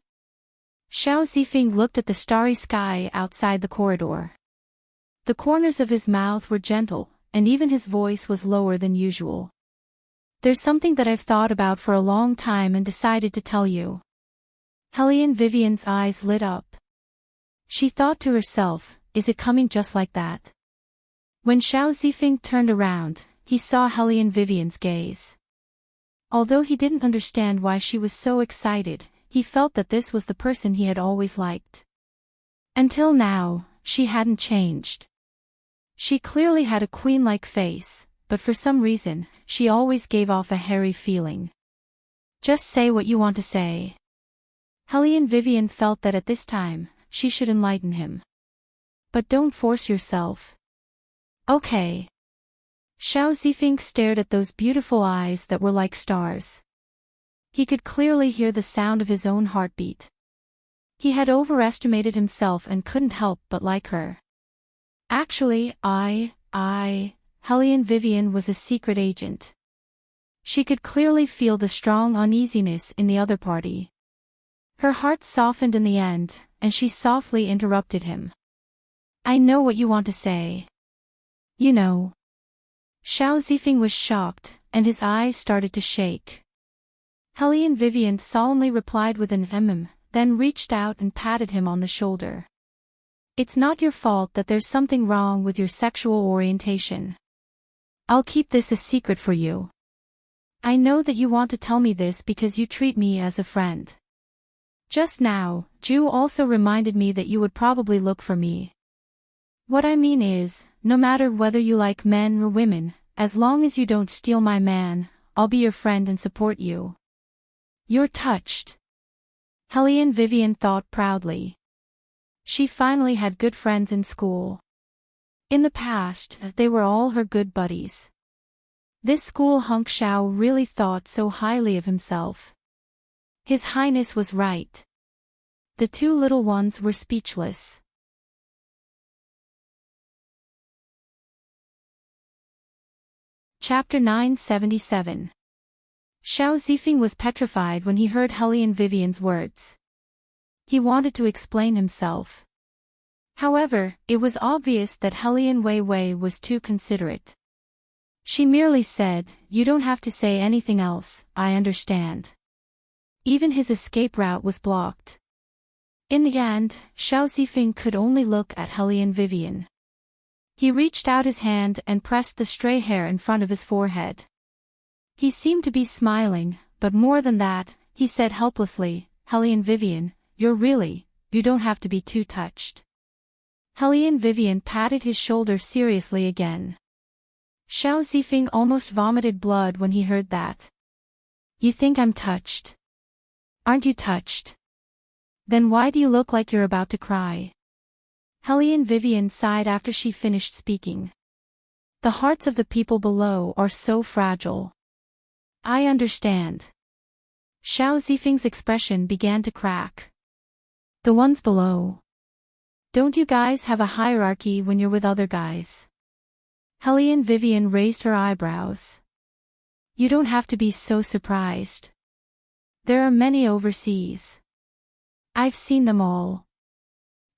A: Xiao Zifeng looked at the starry sky outside the corridor. The corners of his mouth were gentle, and even his voice was lower than usual. There's something that I've thought about for a long time and decided to tell you. Helly and Vivian's eyes lit up. She thought to herself, is it coming just like that? When Xiao Zifeng turned around, he saw Helly and Vivian's gaze. Although he didn't understand why she was so excited, he felt that this was the person he had always liked. Until now, she hadn't changed. She clearly had a queen-like face, but for some reason, she always gave off a hairy feeling. Just say what you want to say. Helly and Vivian felt that at this time, she should enlighten him. But don't force yourself. Okay. Xiao Zifeng stared at those beautiful eyes that were like stars. He could clearly hear the sound of his own heartbeat. He had overestimated himself and couldn't help but like her. Actually, Helly and Vivian was a secret agent. She could clearly feel the strong uneasiness in the other party. Her heart softened in the end, and she softly interrupted him. I know what you want to say. You know. Xiao Zifeng was shocked, and his eyes started to shake. Helly and Vivian solemnly replied with an then reached out and patted him on the shoulder. It's not your fault that there's something wrong with your sexual orientation. I'll keep this a secret for you. I know that you want to tell me this because you treat me as a friend. Just now, Ju also reminded me that you would probably look for me. What I mean is, no matter whether you like men or women, as long as you don't steal my man, I'll be your friend and support you. You're touched. Helly and Vivian thought proudly. She finally had good friends in school. In the past, they were all her good buddies. This school hunk Xiao really thought so highly of himself. His Highness was right. The two little ones were speechless. Chapter 977. Xiao Zifeng was petrified when he heard Helly and Vivian's words. He wanted to explain himself. However, it was obvious that Helly and Wei Wei was too considerate. She merely said, you don't have to say anything else, I understand. Even his escape route was blocked. In the end, Xiao Zifeng could only look at Hellion Vivian. He reached out his hand and pressed the stray hair in front of his forehead. He seemed to be smiling, but more than that, he said helplessly, Hellion Vivian, you don't have to be too touched. Hellion Vivian patted his shoulder seriously again. Xiao Zifeng almost vomited blood when he heard that. You think I'm touched? Aren't you touched? Then why do you look like you're about to cry? Hellion Vivian sighed after she finished speaking. The hearts of the people below are so fragile. I understand. Xiao Zifeng's expression began to crack. The ones below. Don't you guys have a hierarchy when you're with other guys? Hellion Vivian raised her eyebrows. You don't have to be so surprised. There are many overseas. I've seen them all.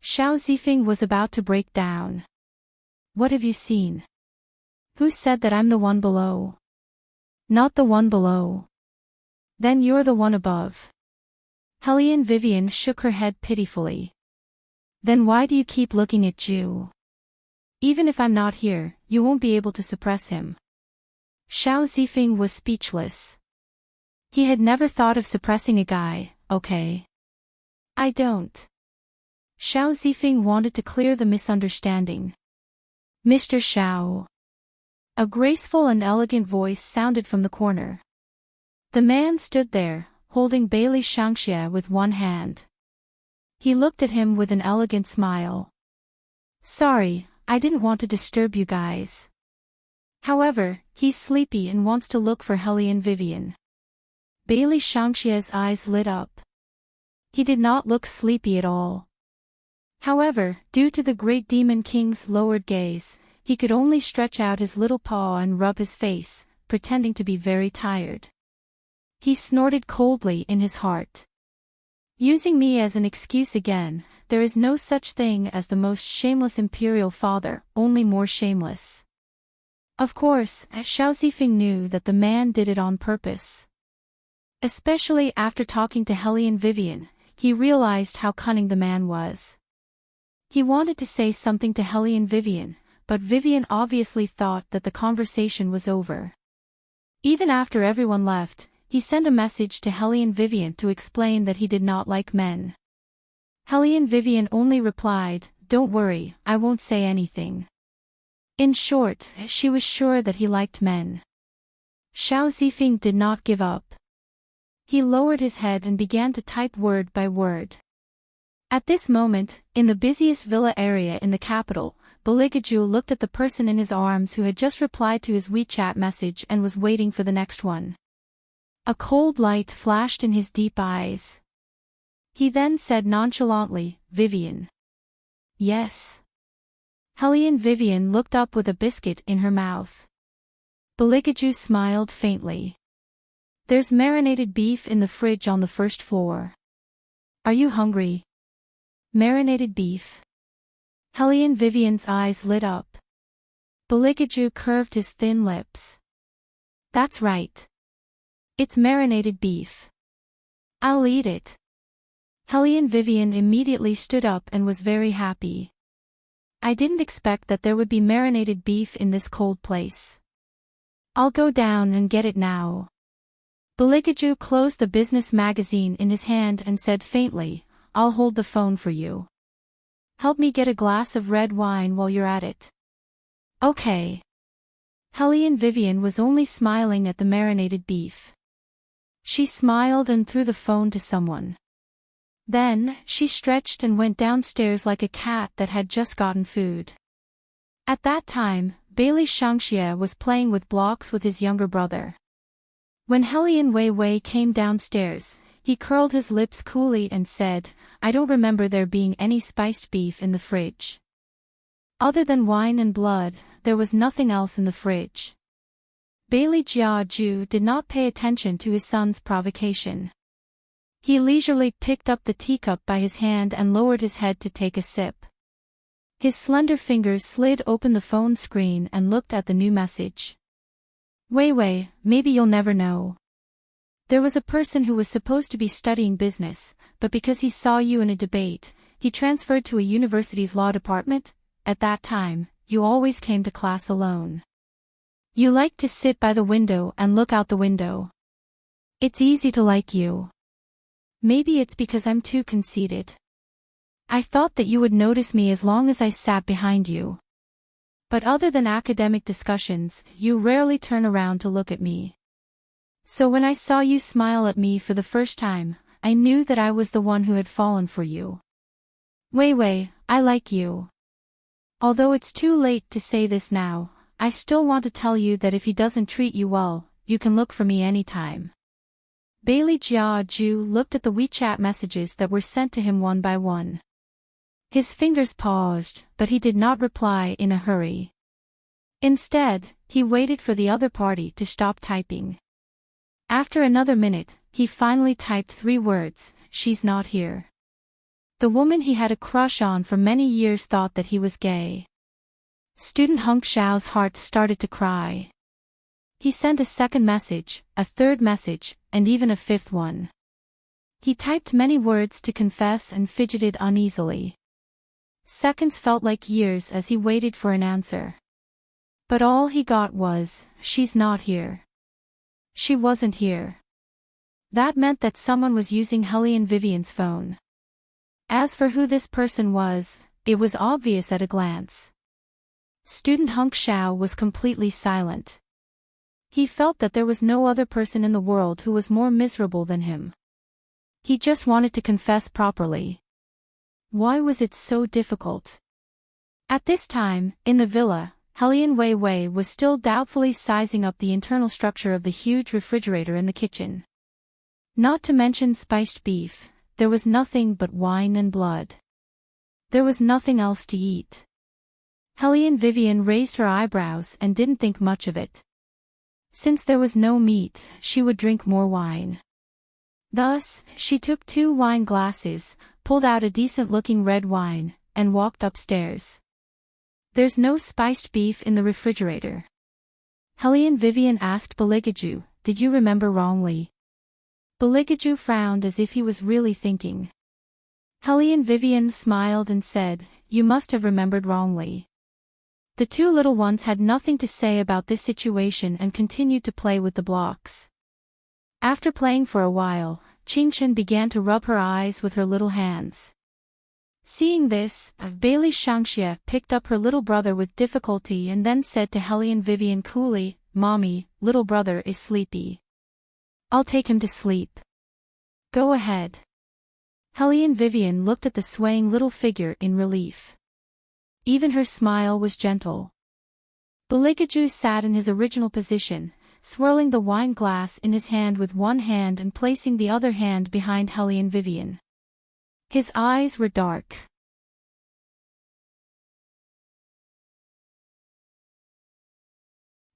A: Xiao Zifeng was about to break down. What have you seen? Who said that I'm the one below? Not the one below. Then you're the one above. Hellion Vivian shook her head pitifully. Then why do you keep looking at Ju? Even if I'm not here, you won't be able to suppress him. Xiao Zifeng was speechless. He had never thought of suppressing a guy, okay? I don't. Xiao Zifeng wanted to clear the misunderstanding. Mr. Xiao. A graceful and elegant voice sounded from the corner. The man stood there, holding Bailey Shangxie with one hand. He looked at him with an elegant smile. Sorry, I didn't want to disturb you guys. However, he's sleepy and wants to look for Hellion Vivian. Bailey Shangxie's eyes lit up. He did not look sleepy at all. However, due to the Great Demon King's lowered gaze, he could only stretch out his little paw and rub his face, pretending to be very tired. He snorted coldly in his heart. Using me as an excuse again, there is no such thing as the most shameless imperial father, only more shameless. Of course, Xiao Zifeng knew that the man did it on purpose. Especially after talking to Hellion Vivian, he realized how cunning the man was. He wanted to say something to Hellion Vivian, but Vivian obviously thought that the conversation was over. Even after everyone left, he sent a message to Hellion Vivian to explain that he did not like men. Hellion Vivian only replied, "Don't worry, I won't say anything." In short, she was sure that he liked men. Xiao Zifeng did not give up. He lowered his head and began to type word by word. At this moment, in the busiest villa area in the capital, Beligaju looked at the person in his arms who had just replied to his WeChat message and was waiting for the next one. A cold light flashed in his deep eyes. He then said nonchalantly, "Vivian." "Yes." Hellion Vivian looked up with a biscuit in her mouth. Beligaju smiled faintly. "There's marinated beef in the fridge on the first floor. Are you hungry?" "Marinated beef?" Hellion Vivian's eyes lit up. Beligaju curved his thin lips. "That's right. It's marinated beef. I'll eat it." Hellion Vivian immediately stood up and was very happy. "I didn't expect that there would be marinated beef in this cold place. I'll go down and get it now." Beligaju closed the business magazine in his hand and said faintly, "I'll hold the phone for you. Help me get a glass of red wine while you're at it." "Okay." Hellion Vivian was only smiling at the marinated beef. She smiled and threw the phone to someone. Then, she stretched and went downstairs like a cat that had just gotten food. At that time, Bailey Shangxie was playing with blocks with his younger brother. When Hellion Wei came downstairs, he curled his lips coolly and said, "I don't remember there being any spiced beef in the fridge. Other than wine and blood, there was nothing else in the fridge." Bailey Jiaju did not pay attention to his son's provocation. He leisurely picked up the teacup by his hand and lowered his head to take a sip. His slender fingers slid open the phone screen and looked at the new message. "Wei, maybe you'll never know. There was a person who was supposed to be studying business, but because he saw you in a debate, he transferred to a university's law department. At that time, you always came to class alone. You liked to sit by the window and look out the window. It's easy to like you. Maybe it's because I'm too conceited. I thought that you would notice me as long as I sat behind you. But other than academic discussions, you rarely turn around to look at me. So when I saw you smile at me for the first time, I knew that I was the one who had fallen for you. Wei, I like you. Although it's too late to say this now, I still want to tell you that if he doesn't treat you well, you can look for me anytime. Bailey Jiaju looked at the WeChat messages that were sent to him one by one. His fingers paused, but he did not reply in a hurry. Instead, he waited for the other party to stop typing. After another minute, he finally typed 3 words, "She's not here." The woman he had a crush on for many years thought that he was gay. Student Hunk Xiao's heart started to cry. He sent a second message, a third message, and even a 5th one. He typed many words to confess and fidgeted uneasily. Seconds felt like years as he waited for an answer. But all he got was, "She's not here." She wasn't here. That meant that someone was using Hellion Vivian's phone. As for who this person was, it was obvious at a glance. Student Hunk Xiao was completely silent. He felt that there was no other person in the world who was more miserable than him. He just wanted to confess properly. Why was it so difficult? At this time, in the villa, Hellion Wei was still doubtfully sizing up the internal structure of the huge refrigerator in the kitchen. Not to mention spiced beef, there was nothing but wine and blood. There was nothing else to eat. Hellion Vivian raised her eyebrows and didn't think much of it. Since there was no meat, she would drink more wine. Thus, she took 2 wine glasses, pulled out a decent-looking red wine, and walked upstairs. "There's no spiced beef in the refrigerator." Hellion Vivian asked Beligaju, "Did you remember wrongly?" Beligaju frowned as if he was really thinking. Hellion Vivian smiled and said, "You must have remembered wrongly." The 2 little ones had nothing to say about this situation and continued to play with the blocks. After playing for a while, Qingchen began to rub her eyes with her little hands. Seeing this, Bailey Shangxie picked up her little brother with difficulty and then said to Hellion Vivian coolly, "Mommy, little brother is sleepy. I'll take him to sleep." "Go ahead." Hellion Vivian looked at the swaying little figure in relief. Even her smile was gentle. Beligaju sat in his original position, swirling the wine glass in his hand with one hand and placing the other hand behind Hellion Vivian. His eyes were dark.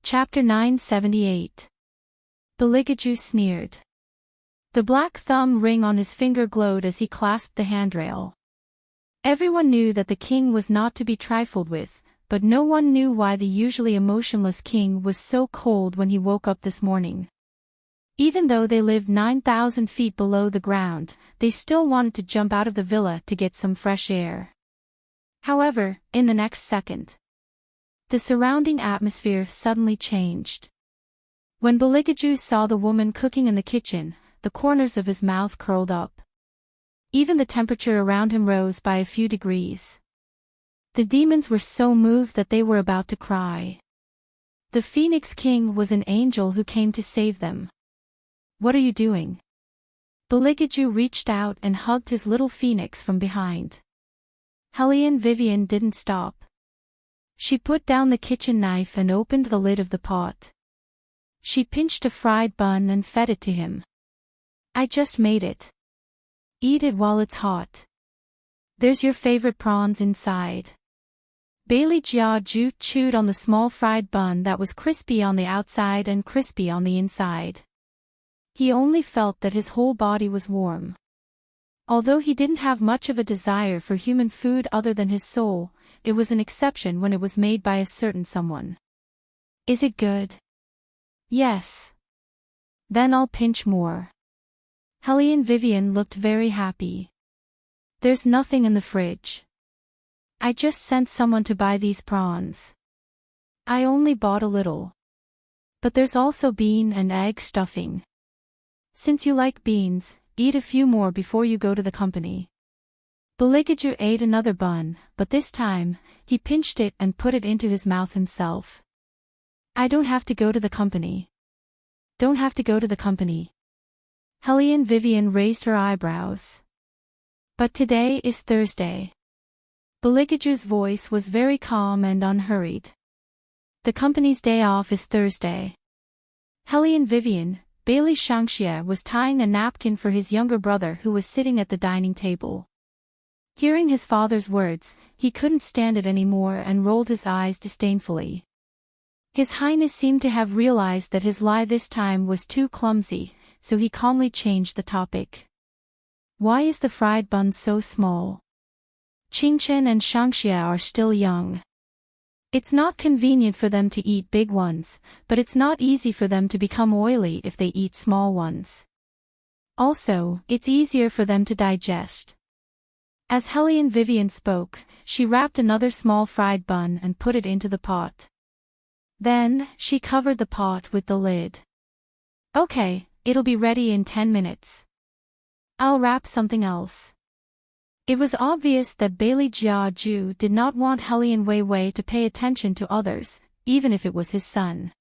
A: Chapter 978. Beligaju sneered. The black thumb ring on his finger glowed as he clasped the handrail. Everyone knew that the king was not to be trifled with, but no one knew why the usually emotionless king was so cold when he woke up this morning. Even though they lived 9,000 feet below the ground, they still wanted to jump out of the villa to get some fresh air. However, in the next second, the surrounding atmosphere suddenly changed. When Beligaju saw the woman cooking in the kitchen, the corners of his mouth curled up. Even the temperature around him rose by a few degrees. The demons were so moved that they were about to cry. The Phoenix King was an angel who came to save them. "What are you doing?" Beligaju reached out and hugged his little phoenix from behind. Hellion Vivian didn't stop. She put down the kitchen knife and opened the lid of the pot. She pinched a fried bun and fed it to him. "I just made it. Eat it while it's hot. There's your favorite prawns inside." Bailey Jiaju chewed on the small fried bun that was crispy on the outside and crispy on the inside. He only felt that his whole body was warm. Although he didn't have much of a desire for human food other than his soul, it was an exception when it was made by a certain someone. "Is it good?" "Yes." Then I'll pinch more. Helene Vivian looked very happy. There's nothing in the fridge. I just sent someone to buy these prawns. I only bought a little. But there's also bean and egg stuffing. Since you like beans, eat a few more before you go to the company. Beligaju ate another bun, but this time, he pinched it and put it into his mouth himself. I don't have to go to the company. Don't have to go to the company. Helene Vivian raised her eyebrows. But today is Thursday. Beligaju's voice was very calm and unhurried. The company's day off is Thursday. Helene Vivian, Bailey Shangxia was tying a napkin for his younger brother who was sitting at the dining table. Hearing his father's words, he couldn't stand it anymore and rolled his eyes disdainfully. His Highness seemed to have realized that his lie this time was too clumsy, so he calmly changed the topic. Why is the fried bun so small? Qingchen and Shangxia are still young. It's not convenient for them to eat big ones, but it's not easy for them to become oily if they eat small ones. Also, it's easier for them to digest. As Helene Vivian spoke, she wrapped another small fried bun and put it into the pot. Then, she covered the pot with the lid. Okay, it'll be ready in 10 minutes. I'll wrap something else. It was obvious that Bailey Jiaju did not want Helene Weiwei to pay attention to others, even if it was his son.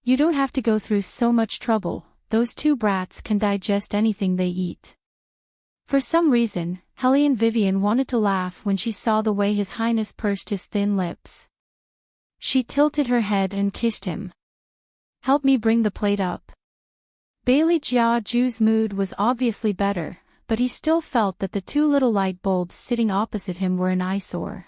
A: You don't have to go through so much trouble, those two brats can digest anything they eat. For some reason, Helene Vivian wanted to laugh when she saw the way His Highness pursed his thin lips. She tilted her head and kissed him. Help me bring the plate up. Bailey Jiaju's mood was obviously better, but he still felt that the two little light bulbs sitting opposite him were an eyesore.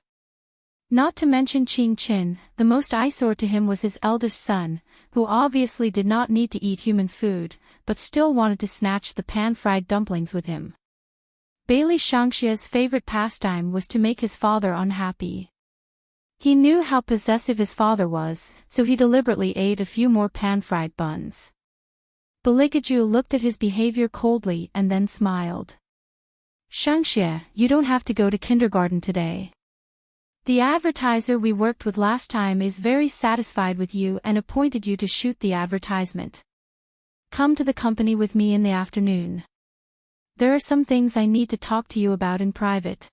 A: Not to mention Qing Qin, the most eyesore to him was his eldest son, who obviously did not need to eat human food, but still wanted to snatch the pan-fried dumplings with him. Bailey Shangxia's favorite pastime was to make his father unhappy. He knew how possessive his father was, so he deliberately ate a few more pan-fried buns. Beligaju looked at his behavior coldly and then smiled. Shangxia, you don't have to go to kindergarten today. The advertiser we worked with last time is very satisfied with you and appointed you to shoot the advertisement. Come to the company with me in the afternoon. There are some things I need to talk to you about in private.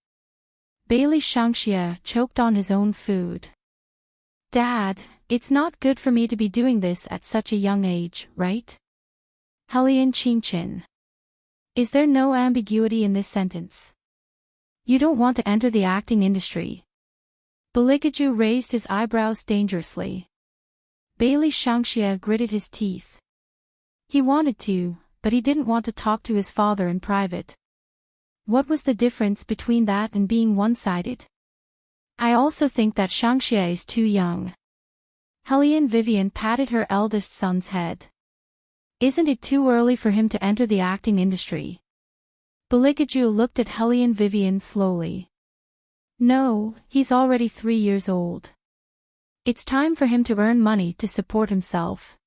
A: Bailey Shangxia choked on his own food. Dad, it's not good for me to be doing this at such a young age, right? Helene Qingchen. Is there no ambiguity in this sentence? You don't want to enter the acting industry. Beligaju raised his eyebrows dangerously. Bailey Shangxia gritted his teeth. He wanted to, but he didn't want to talk to his father in private. What was the difference between that and being one-sided? I also think that Shangxia is too young. Helene Vivian patted her eldest son's head. Isn't it too early for him to enter the acting industry? Beligaju looked at Helene Vivian slowly. No, he's already 3 years old. It's time for him to earn money to support himself.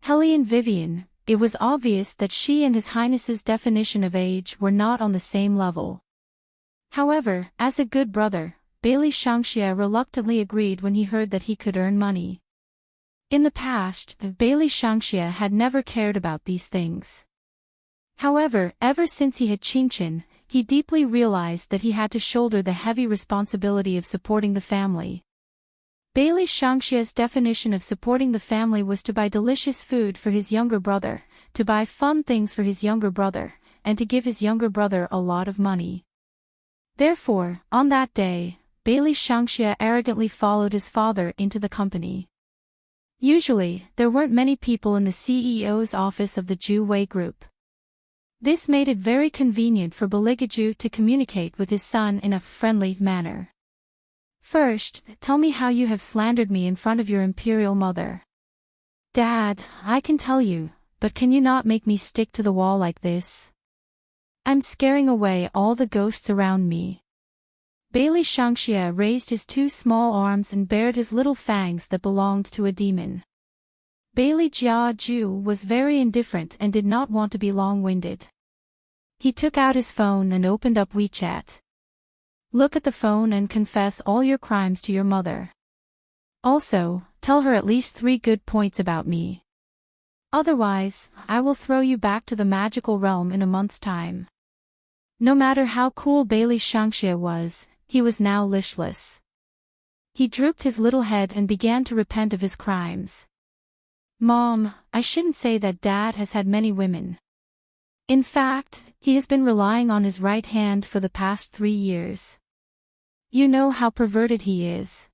A: Helene Vivian, it was obvious that she and His Highness's definition of age were not on the same level. However, as a good brother, Bailey Shangxia reluctantly agreed when he heard that he could earn money. In the past, Bailey Shangxia had never cared about these things. However, ever since he had Qingchen, he deeply realized that he had to shoulder the heavy responsibility of supporting the family. Bailey Shangxia's definition of supporting the family was to buy delicious food for his younger brother, to buy fun things for his younger brother, and to give his younger brother a lot of money. Therefore, on that day, Bailey Shangxia arrogantly followed his father into the company. Usually, there weren't many people in the CEO's office of the Ju Wei Group. This made it very convenient for Beligaju to communicate with his son in a friendly manner. First, tell me how you have slandered me in front of your imperial mother. Dad, I can tell you, but can you not make me stick to the wall like this? I'm scaring away all the ghosts around me. Bailey Shangxia raised his two small arms and bared his little fangs that belonged to a demon. Bailey Jiaju was very indifferent and did not want to be long-winded. He took out his phone and opened up WeChat. Look at the phone and confess all your crimes to your mother. Also, tell her at least 3 good points about me. Otherwise, I will throw you back to the magical realm in a month's time. No matter how cool Bailey Shangxia was, he was now listless. He drooped his little head and began to repent of his crimes. Mom, I shouldn't say that Dad has had many women. In fact, he has been relying on his right hand for the past 3 years. You know how perverted he is.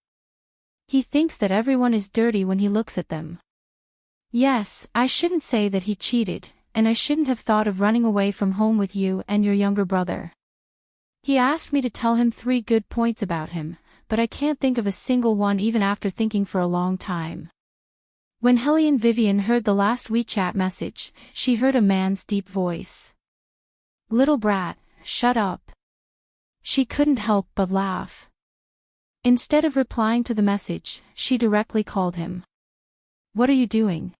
A: He thinks that everyone is dirty when he looks at them. Yes, I shouldn't say that he cheated, and I shouldn't have thought of running away from home with you and your younger brother. He asked me to tell him 3 good points about him, but I can't think of a single one even after thinking for a long time. When Helene Vivian heard the last WeChat message, she heard a man's deep voice. Little brat, shut up. She couldn't help but laugh. Instead of replying to the message, she directly called him. What are you doing?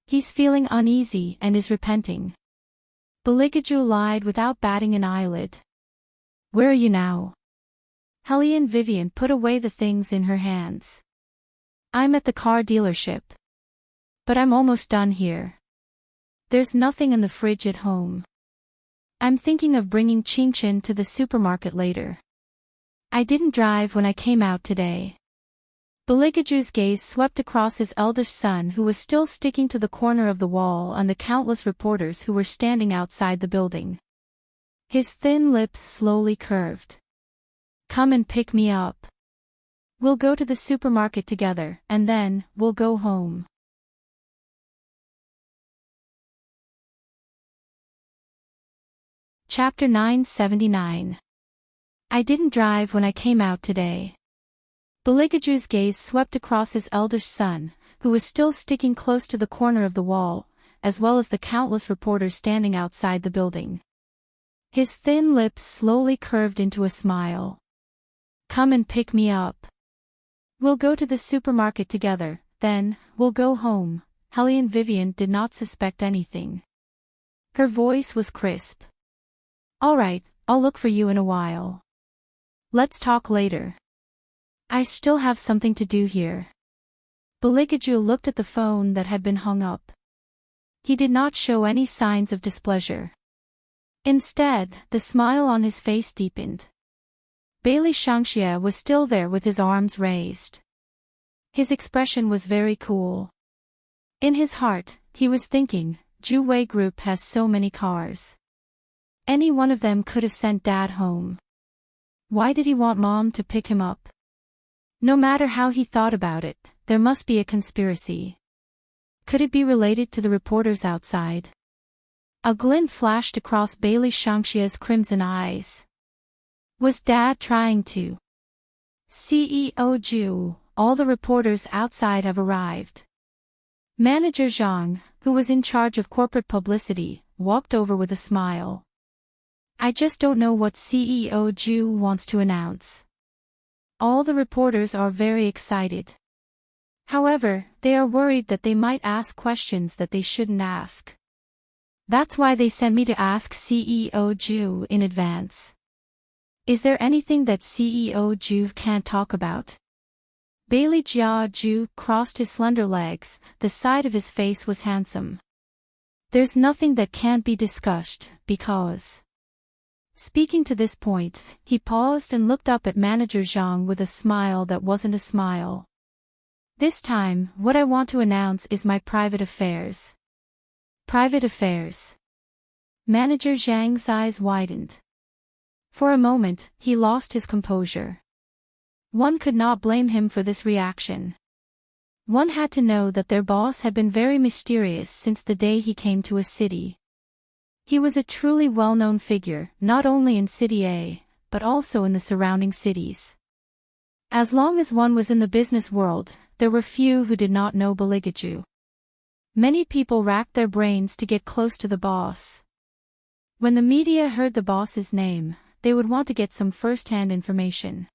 A: He's feeling uneasy and is repenting. Baligaju lied without batting an eyelid. Where are you now? Helene Vivian put away the things in her hands. I'm at the car dealership. But I'm almost done here. There's nothing in the fridge at home. I'm thinking of bringing Qingchen to the supermarket later. I didn't drive when I came out today. Baligaju's gaze swept across his eldest son who was still sticking to the corner of the wall and the countless reporters who were standing outside the building. His thin lips slowly curved. Come and pick me up. We'll go to the supermarket together, and then, we'll go home. Chapter 979. I didn't drive when I came out today. Baligaju's gaze swept across his eldest son, who was still sticking close to the corner of the wall, as well as the countless reporters standing outside the building. His thin lips slowly curved into a smile. Come and pick me up. We'll go to the supermarket together, then, we'll go home. Helene Vivian did not suspect anything. Her voice was crisp. All right, I'll look for you in a while. Let's talk later. I still have something to do here. Baligaju looked at the phone that had been hung up. He did not show any signs of displeasure. Instead, the smile on his face deepened. Bailey Shangxia was still there with his arms raised. His expression was very cool. In his heart, he was thinking, Zhu Wei Group has so many cars. Any one of them could have sent Dad home. Why did he want Mom to pick him up? No matter how he thought about it, there must be a conspiracy. Could it be related to the reporters outside? A glint flashed across Bailey Shangxia's crimson eyes. Was Dad trying to? CEO Zhu, all the reporters outside have arrived. Manager Zhang, who was in charge of corporate publicity, walked over with a smile. I just don't know what CEO Zhu wants to announce. All the reporters are very excited. However, they are worried that they might ask questions that they shouldn't ask. That's why they sent me to ask CEO Zhu in advance. Is there anything that CEO Zhu can't talk about? Bailey Jiaju crossed his slender legs, the side of his face was handsome. There's nothing that can't be discussed, because... Speaking to this point, he paused and looked up at Manager Zhang with a smile that wasn't a smile. This time, what I want to announce is my private affairs. Private affairs. Manager Zhang's eyes widened. For a moment, he lost his composure. One could not blame him for this reaction. One had to know that their boss had been very mysterious since the day he came to a city. He was a truly well-known figure, not only in City A, but also in the surrounding cities. As long as one was in the business world, there were few who did not know Baligaju. Many people racked their brains to get close to the boss. When the media heard the boss's name, they would want to get some first-hand information.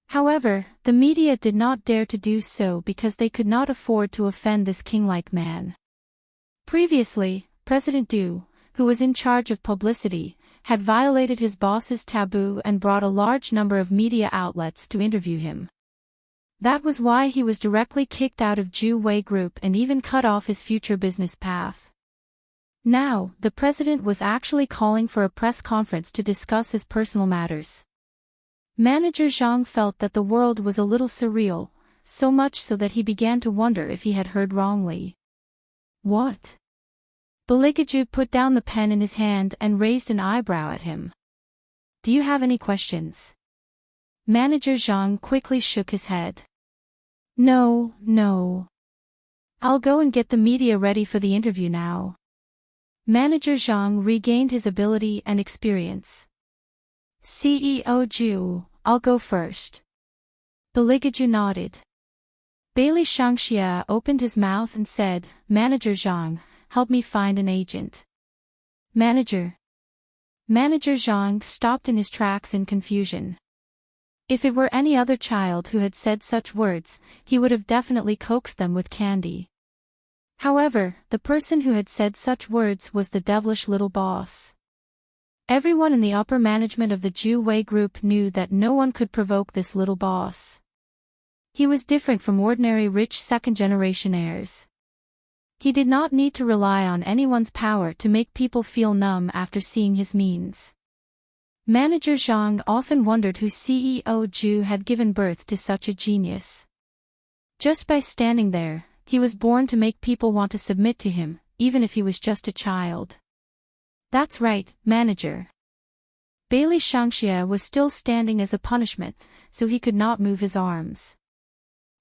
A: However, the media did not dare to do so because they could not afford to offend this king-like man. Previously, President Du, who was in charge of publicity, had violated his boss's taboo and brought a large number of media outlets to interview him. That was why he was directly kicked out of Ju Wei Group and even cut off his future business path. Now, the president was actually calling for a press conference to discuss his personal matters. Manager Zhang felt that the world was a little surreal, so much so that he began to wonder if he had heard wrongly. What? Beligaju put down the pen in his hand and raised an eyebrow at him. Do you have any questions? Manager Zhang quickly shook his head. No. I'll go and get the media ready for the interview now. Manager Zhang regained his ability and experience. CEO Ju, I'll go first. Beligaju nodded. Bailey Shangxia opened his mouth and said, Manager Zhang, help me find an agent. Manager. Manager Zhang stopped in his tracks in confusion. If it were any other child who had said such words, he would have definitely coaxed them with candy. However, the person who had said such words was the devilish little boss. Everyone in the upper management of the Ju Wei Group knew that no one could provoke this little boss. He was different from ordinary rich second-generation heirs. He did not need to rely on anyone's power to make people feel numb after seeing his means. Manager Zhang often wondered who CEO Ju had given birth to such a genius. Just by standing there, he was born to make people want to submit to him, even if he was just a child. That's right, manager. Bailey Shangxia was still standing as a punishment, so he could not move his arms.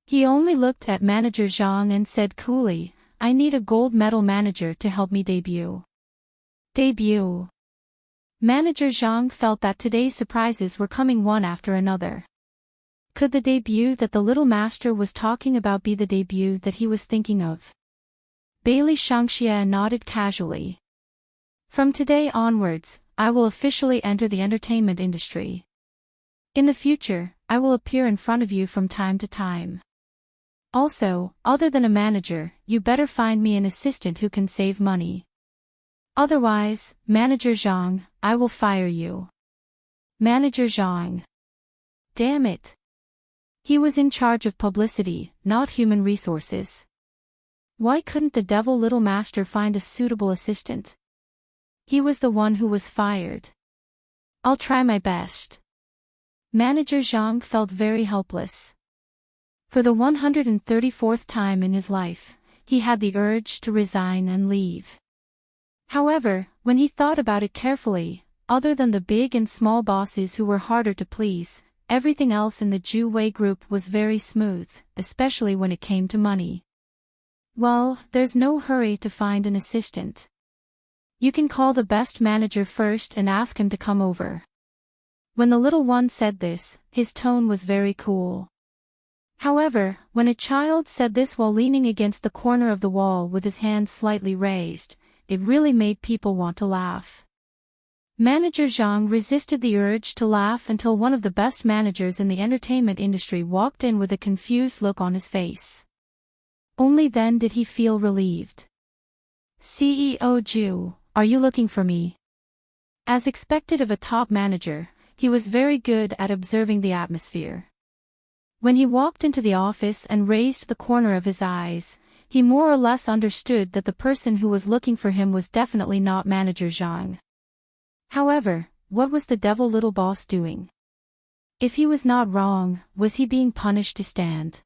A: He only looked at Manager Zhang and said coolly, I need a gold medal manager to help me debut. Debut. Manager Zhang felt that today's surprises were coming one after another. Could the debut that the little master was talking about be the debut that he was thinking of? Bailey Shangxia nodded casually. From today onwards, I will officially enter the entertainment industry. In the future, I will appear in front of you from time to time. Also, other than a manager, you better find me an assistant who can save money. Otherwise, Manager Zhang, I will fire you. Manager Zhang. Damn it. He was in charge of publicity, not human resources. Why couldn't the devil little master find a suitable assistant? He was the one who was fired. I'll try my best. Manager Zhang felt very helpless. For the 134th time in his life, he had the urge to resign and leave. However, when he thought about it carefully, other than the big and small bosses who were harder to please, everything else in the Ju Wei Group was very smooth, especially when it came to money. Well, there's no hurry to find an assistant. You can call the best manager first and ask him to come over. When the little one said this, his tone was very cool. However, when a child said this while leaning against the corner of the wall with his hand slightly raised, it really made people want to laugh. Manager Zhang resisted the urge to laugh until one of the best managers in the entertainment industry walked in with a confused look on his face. Only then did he feel relieved. CEO Ju, are you looking for me? As expected of a top manager, he was very good at observing the atmosphere. When he walked into the office and raised the corner of his eyes, he more or less understood that the person who was looking for him was definitely not Manager Zhang. However, what was the devil little boss doing? If he was not wrong, was he being punished to stand?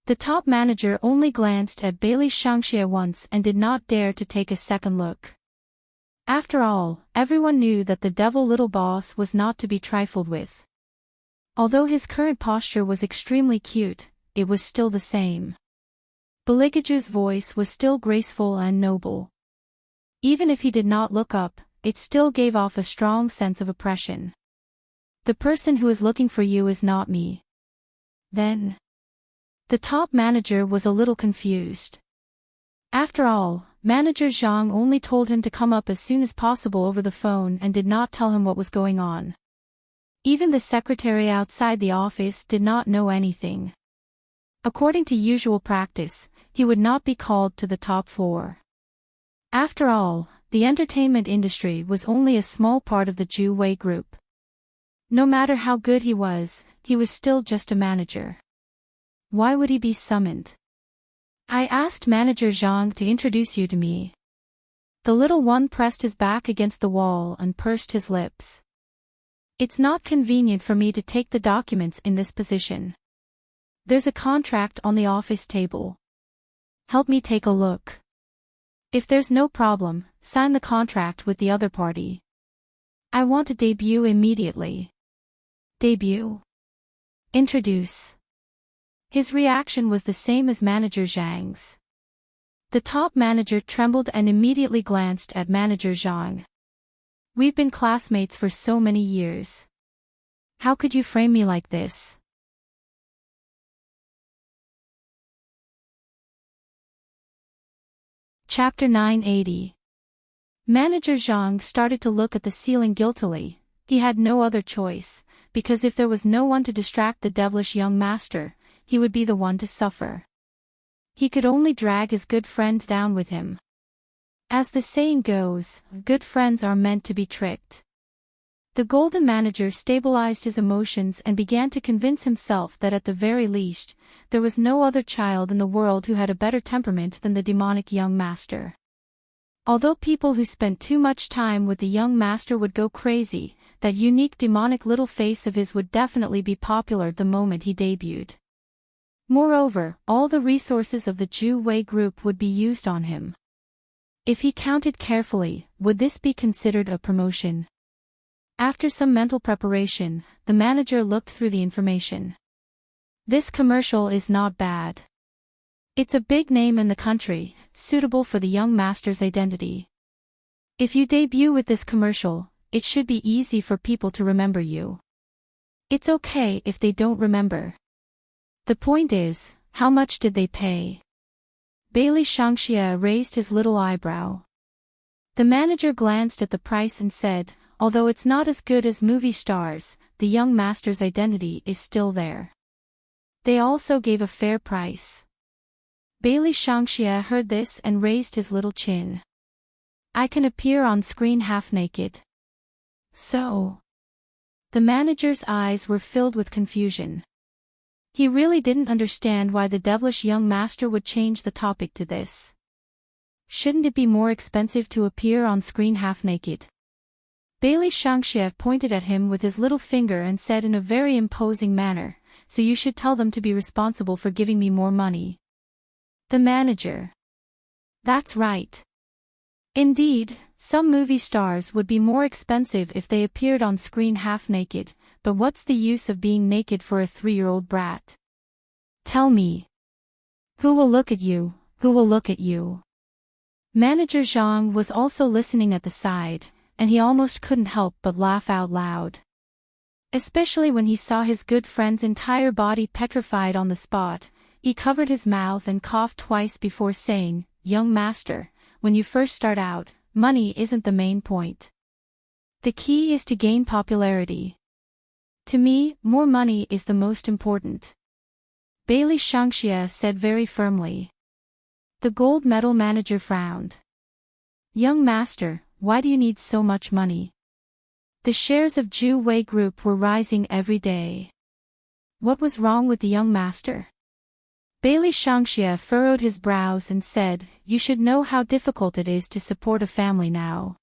A: The top manager only glanced at Bailey Shangxia once and did not dare to take a second look. After all, everyone knew that the devil little boss was not to be trifled with. Although his current posture was extremely cute, it was still the same. Beligaju's voice was still graceful and noble. Even if he did not look up, it still gave off a strong sense of oppression. The person who is looking for you is not me. Then. The top manager was a little confused. After all, Manager Zhang only told him to come up as soon as possible over the phone and did not tell him what was going on. Even the secretary outside the office did not know anything. According to usual practice, he would not be called to the top floor. After all, the entertainment industry was only a small part of the Ju Wei group. No matter how good he was still just a manager. Why would he be summoned? I asked Manager Zhang to introduce you to me. The little one pressed his back against the wall and pursed his lips. It's not convenient for me to take the documents in this position. There's a contract on the office table. Help me take a look. If there's no problem, sign the contract with the other party. I want to debut immediately. Debut? Introduce. His reaction was the same as Manager Zhang's. The top manager trembled and immediately glanced at Manager Zhang. We've been classmates for so many years. How could you frame me like this? Chapter 980. Manager Zhang started to look at the ceiling guiltily. He had no other choice, because if there was no one to distract the devilish young master, he would be the one to suffer. He could only drag his good friends down with him. As the saying goes, good friends are meant to be tricked. The golden manager stabilized his emotions and began to convince himself that at the very least, there was no other child in the world who had a better temperament than the demonic young master. Although people who spent too much time with the young master would go crazy, that unique demonic little face of his would definitely be popular the moment he debuted. Moreover, all the resources of the Ju Wei group would be used on him. If he counted carefully, would this be considered a promotion? After some mental preparation, the manager looked through the information. This commercial is not bad. It's a big name in the country, suitable for the young master's identity. If you debut with this commercial, it should be easy for people to remember you. It's okay if they don't remember. The point is, how much did they pay? Bailey Shangxia raised his little eyebrow. The manager glanced at the price and said, although it's not as good as movie stars, the young master's identity is still there. They also gave a fair price. Bailey Shangxia heard this and raised his little chin. I can appear on screen half naked. So? The manager's eyes were filled with confusion. He really didn't understand why the devilish young master would change the topic to this. Shouldn't it be more expensive to appear on screen half naked? Bailey Shangxie pointed at him with his little finger and said in a very imposing manner, so you should tell them to be responsible for giving me more money. The manager. That's right. Indeed, some movie stars would be more expensive if they appeared on screen half naked, but what's the use of being naked for a 3-year-old brat? Tell me. Who will look at you, who will look at you? Manager Zhang was also listening at the side, and he almost couldn't help but laugh out loud. Especially when he saw his good friend's entire body petrified on the spot, he covered his mouth and coughed twice before saying, Young master, when you first start out, money isn't the main point. The key is to gain popularity. To me, more money is the most important. Bailey Shangxia said very firmly. The gold medal manager frowned. Young master, why do you need so much money? The shares of Ju Wei Group were rising every day. What was wrong with the young master? Bailey Shangxia furrowed his brows and said, You should know how difficult it is to support a family now.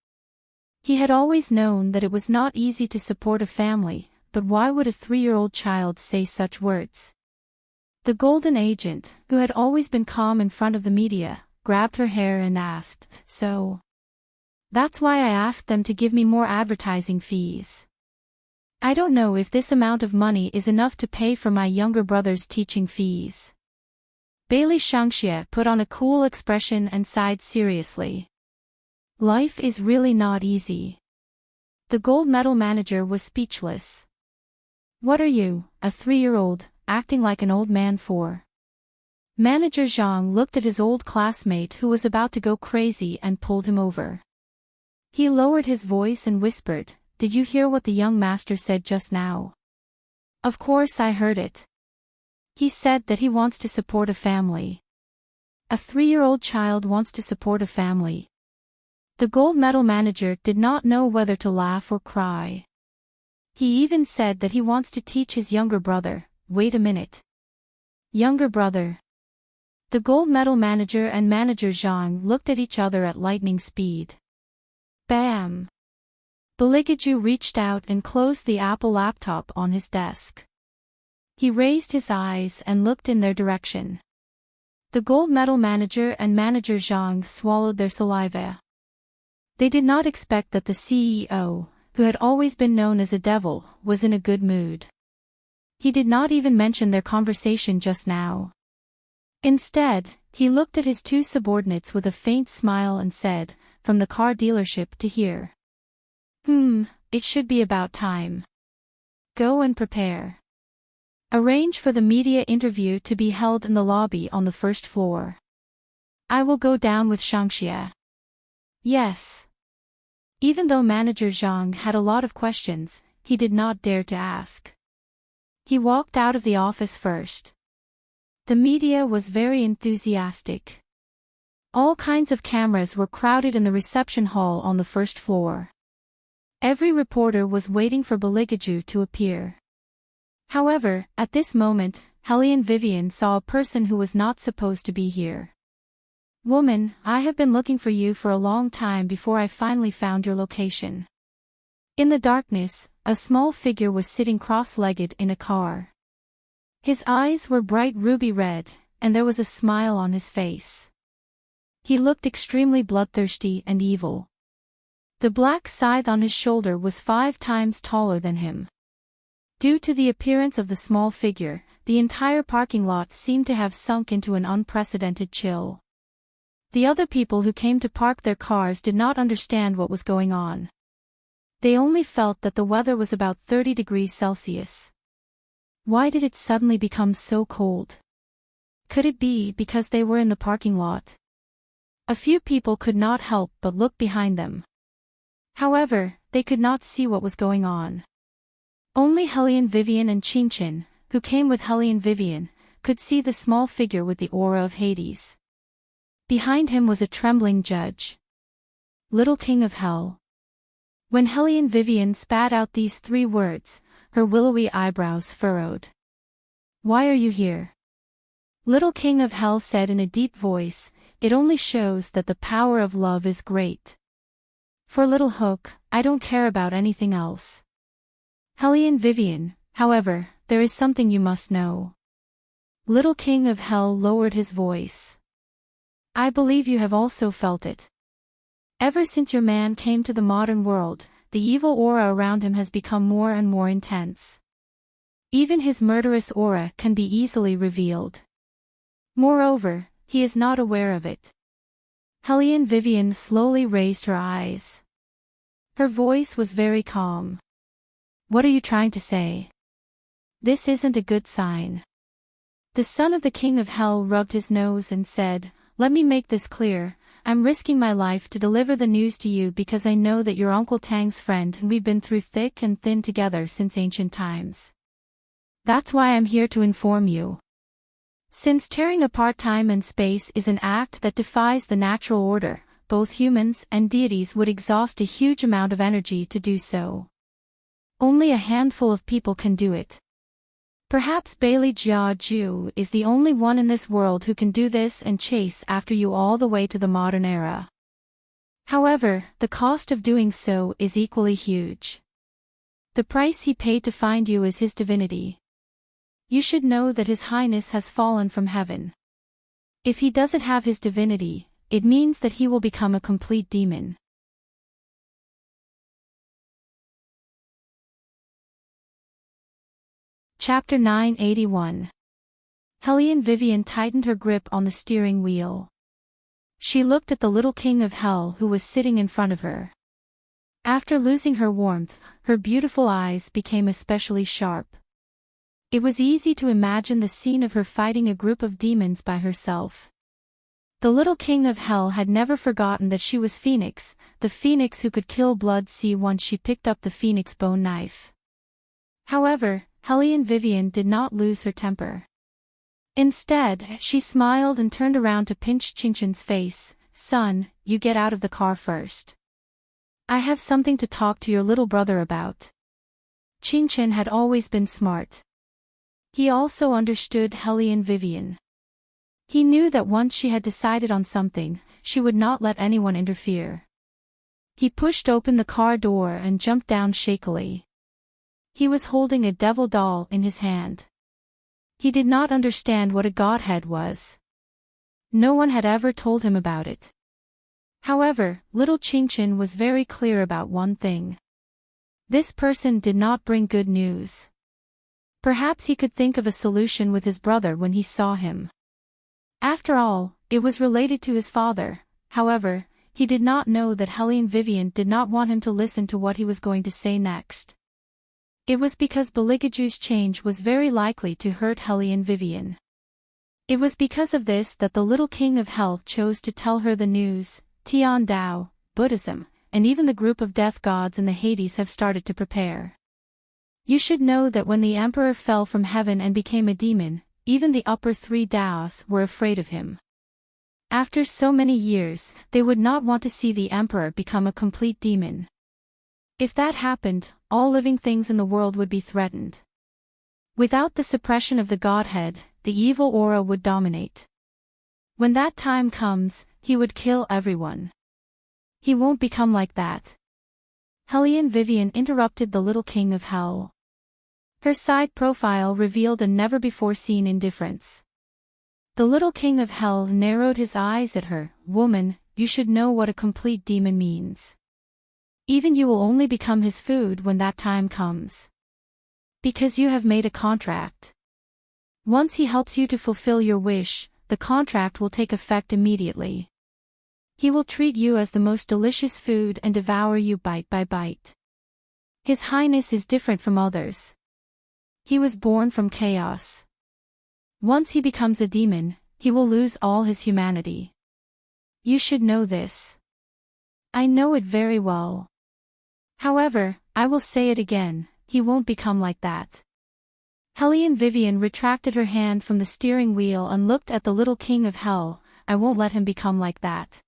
A: He had always known that it was not easy to support a family, but why would a 3-year-old child say such words? The golden agent, who had always been calm in front of the media, grabbed her hair and asked, So? That's why I asked them to give me more advertising fees. I don't know if this amount of money is enough to pay for my younger brother's teaching fees. Bailey Shangxie put on a cool expression and sighed seriously. Life is really not easy. The gold medal manager was speechless. What are you, a 3-year-old, acting like an old man for? Manager Zhang looked at his old classmate who was about to go crazy and pulled him over. He lowered his voice and whispered, did you hear what the young master said just now? Of course I heard it. He said that he wants to support a family. A 3-year-old child wants to support a family. The gold medal manager did not know whether to laugh or cry. He even said that he wants to teach his younger brother. Wait a minute. Younger brother. The gold medal manager and manager Zhang looked at each other at lightning speed. Bam! Beligaju reached out and closed the Apple laptop on his desk. He raised his eyes and looked in their direction. The gold medal manager and manager Zhang swallowed their saliva. They did not expect that the CEO, who had always been known as a devil, was in a good mood. He did not even mention their conversation just now. Instead, he looked at his 2 subordinates with a faint smile and said, "From the car dealership to here. It should be about time. Go and prepare. Arrange for the media interview to be held in the lobby on the 1st floor. I will go down with Shangxia." Yes. Even though manager Zhang had a lot of questions, he did not dare to ask. He walked out of the office first. The media was very enthusiastic. All kinds of cameras were crowded in the reception hall on the 1st floor. Every reporter was waiting for Beligaju to appear. However, at this moment, Hellion Vivian saw a person who was not supposed to be here. "Woman, I have been looking for you for a long time before I finally found your location." In the darkness, a small figure was sitting cross-legged in a car. His eyes were bright ruby red, and there was a smile on his face. He looked extremely bloodthirsty and evil. The black scythe on his shoulder was 5 times taller than him. Due to the appearance of the small figure, the entire parking lot seemed to have sunk into an unprecedented chill. The other people who came to park their cars did not understand what was going on. They only felt that the weather was about 30 degrees Celsius. Why did it suddenly become so cold? Could it be because they were in the parking lot? A few people could not help but look behind them. However, they could not see what was going on. Only Hellion Vivian and Qingchen, who came with Hellion Vivian, could see the small figure with the aura of Hades. Behind him was a trembling judge. "Little King of Hell." When Hellion Vivian spat out these 3 words, her willowy eyebrows furrowed. "Why are you here?" Little King of Hell said in a deep voice, "It only shows that the power of love is great. For Little Hook, I don't care about anything else." Hellion Vivian, however, there is something you must know. Little King of Hell lowered his voice. "I believe you have also felt it. Ever since your man came to the modern world, the evil aura around him has become more and more intense. Even his murderous aura can be easily revealed. Moreover, he is not aware of it." Hellion Vivian slowly raised her eyes. Her voice was very calm. "What are you trying to say? This isn't a good sign." The son of the King of Hell rubbed his nose and said, "Let me make this clear. I'm risking my life to deliver the news to you because I know that you're Uncle Tang's friend and we've been through thick and thin together since ancient times. That's why I'm here to inform you. Since tearing apart time and space is an act that defies the natural order, both humans and deities would exhaust a huge amount of energy to do so. Only a handful of people can do it. Perhaps Bailey Jiaju is the only one in this world who can do this and chase after you all the way to the modern era. However, the cost of doing so is equally huge. The price he paid to find you is his divinity. You should know that His Highness has fallen from heaven. If he doesn't have his divinity, it means that he will become a complete demon." Chapter 981. Hellion Vivian tightened her grip on the steering wheel. She looked at the little King of Hell who was sitting in front of her. After losing her warmth, her beautiful eyes became especially sharp. It was easy to imagine the scene of her fighting a group of demons by herself. The little king of hell had never forgotten that she was Phoenix, the Phoenix who could kill blood sea once she picked up the Phoenix bone knife. However, Hellion Vivian did not lose her temper. Instead, she smiled and turned around to pinch Chinchin's face. "Son, you get out of the car first. I have something to talk to your little brother about." Chinchin had always been smart. He also understood Hellion Vivian. He knew that once she had decided on something, she would not let anyone interfere. He pushed open the car door and jumped down shakily. He was holding a devil doll in his hand. He did not understand what a godhead was. No one had ever told him about it. However, little Chinchin was very clear about one thing. This person did not bring good news. Perhaps he could think of a solution with his brother when he saw him. After all, it was related to his father. However, he did not know that Hellion Vivian did not want him to listen to what he was going to say next. It was because Beligaju's change was very likely to hurt Hellion Vivian. It was because of this that the little king of hell chose to tell her the news. Tian Dao, Buddhism, and even the group of death gods in the Hades have started to prepare. You should know that when the emperor fell from heaven and became a demon, even the upper three Daos were afraid of him. After so many years, they would not want to see the emperor become a complete demon. If that happened, all living things in the world would be threatened. Without the suppression of the godhead, the evil aura would dominate. When that time comes, he would kill everyone. He won't become like that. Hellion Vivian interrupted the little king of hell. Her side profile revealed a never-before-seen indifference. The little king of hell narrowed his eyes at her. "Woman, you should know what a complete demon means. Even you will only become his food when that time comes. Because you have made a contract. Once he helps you to fulfill your wish, the contract will take effect immediately. He will treat you as the most delicious food and devour you bite by bite. His Highness is different from others. He was born from chaos. Once he becomes a demon, he will lose all his humanity. You should know this. I know it very well. However, I will say it again, he won't become like that." Hellion Vivian retracted her hand from the steering wheel and looked at the little king of hell. "I won't let him become like that."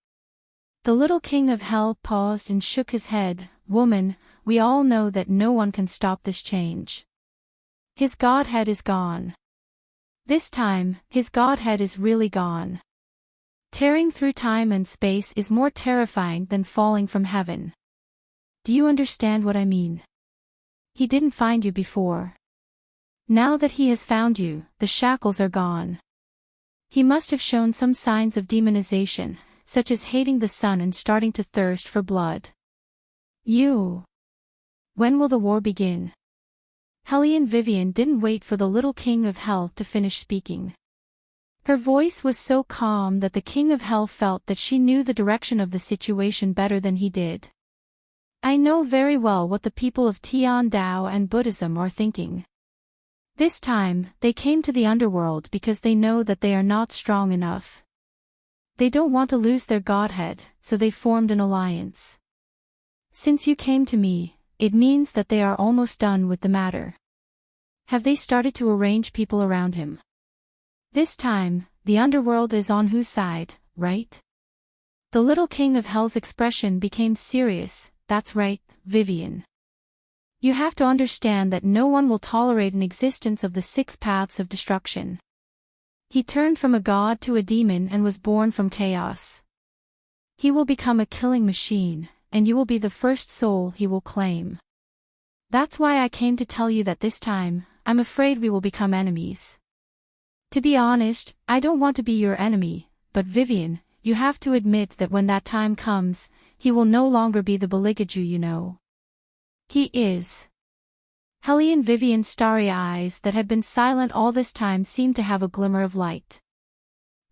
A: The little king of hell paused and shook his head. "Woman, we all know that no one can stop this change. His godhead is gone. This time, his godhead is really gone. Tearing through time and space is more terrifying than falling from heaven. Do you understand what I mean? He didn't find you before. Now that he has found you, the shackles are gone. He must have shown some signs of demonization, such as hating the sun and starting to thirst for blood. When will the war begin?" Hellion Vivian didn't wait for the little king of hell to finish speaking. Her voice was so calm that the king of hell felt that she knew the direction of the situation better than he did. "I know very well what the people of Tian Dao and Buddhism are thinking. This time, they came to the underworld because they know that they are not strong enough. They don't want to lose their godhead, so they formed an alliance. Since you came to me, it means that they are almost done with the matter. Have they started to arrange people around him? This time, the underworld is on whose side, right?" The little king of hell's expression became serious. "That's right, Vivian. You have to understand that no one will tolerate an existence of the 6 paths of destruction. He turned from a god to a demon and was born from chaos. He will become a killing machine, and you will be the first soul he will claim. That's why I came to tell you that this time, I'm afraid we will become enemies. To be honest, I don't want to be your enemy, but Vivian, you have to admit that when that time comes, he will no longer be the Beligaju you know. He is." Hellion Vivian's starry eyes that had been silent all this time seemed to have a glimmer of light.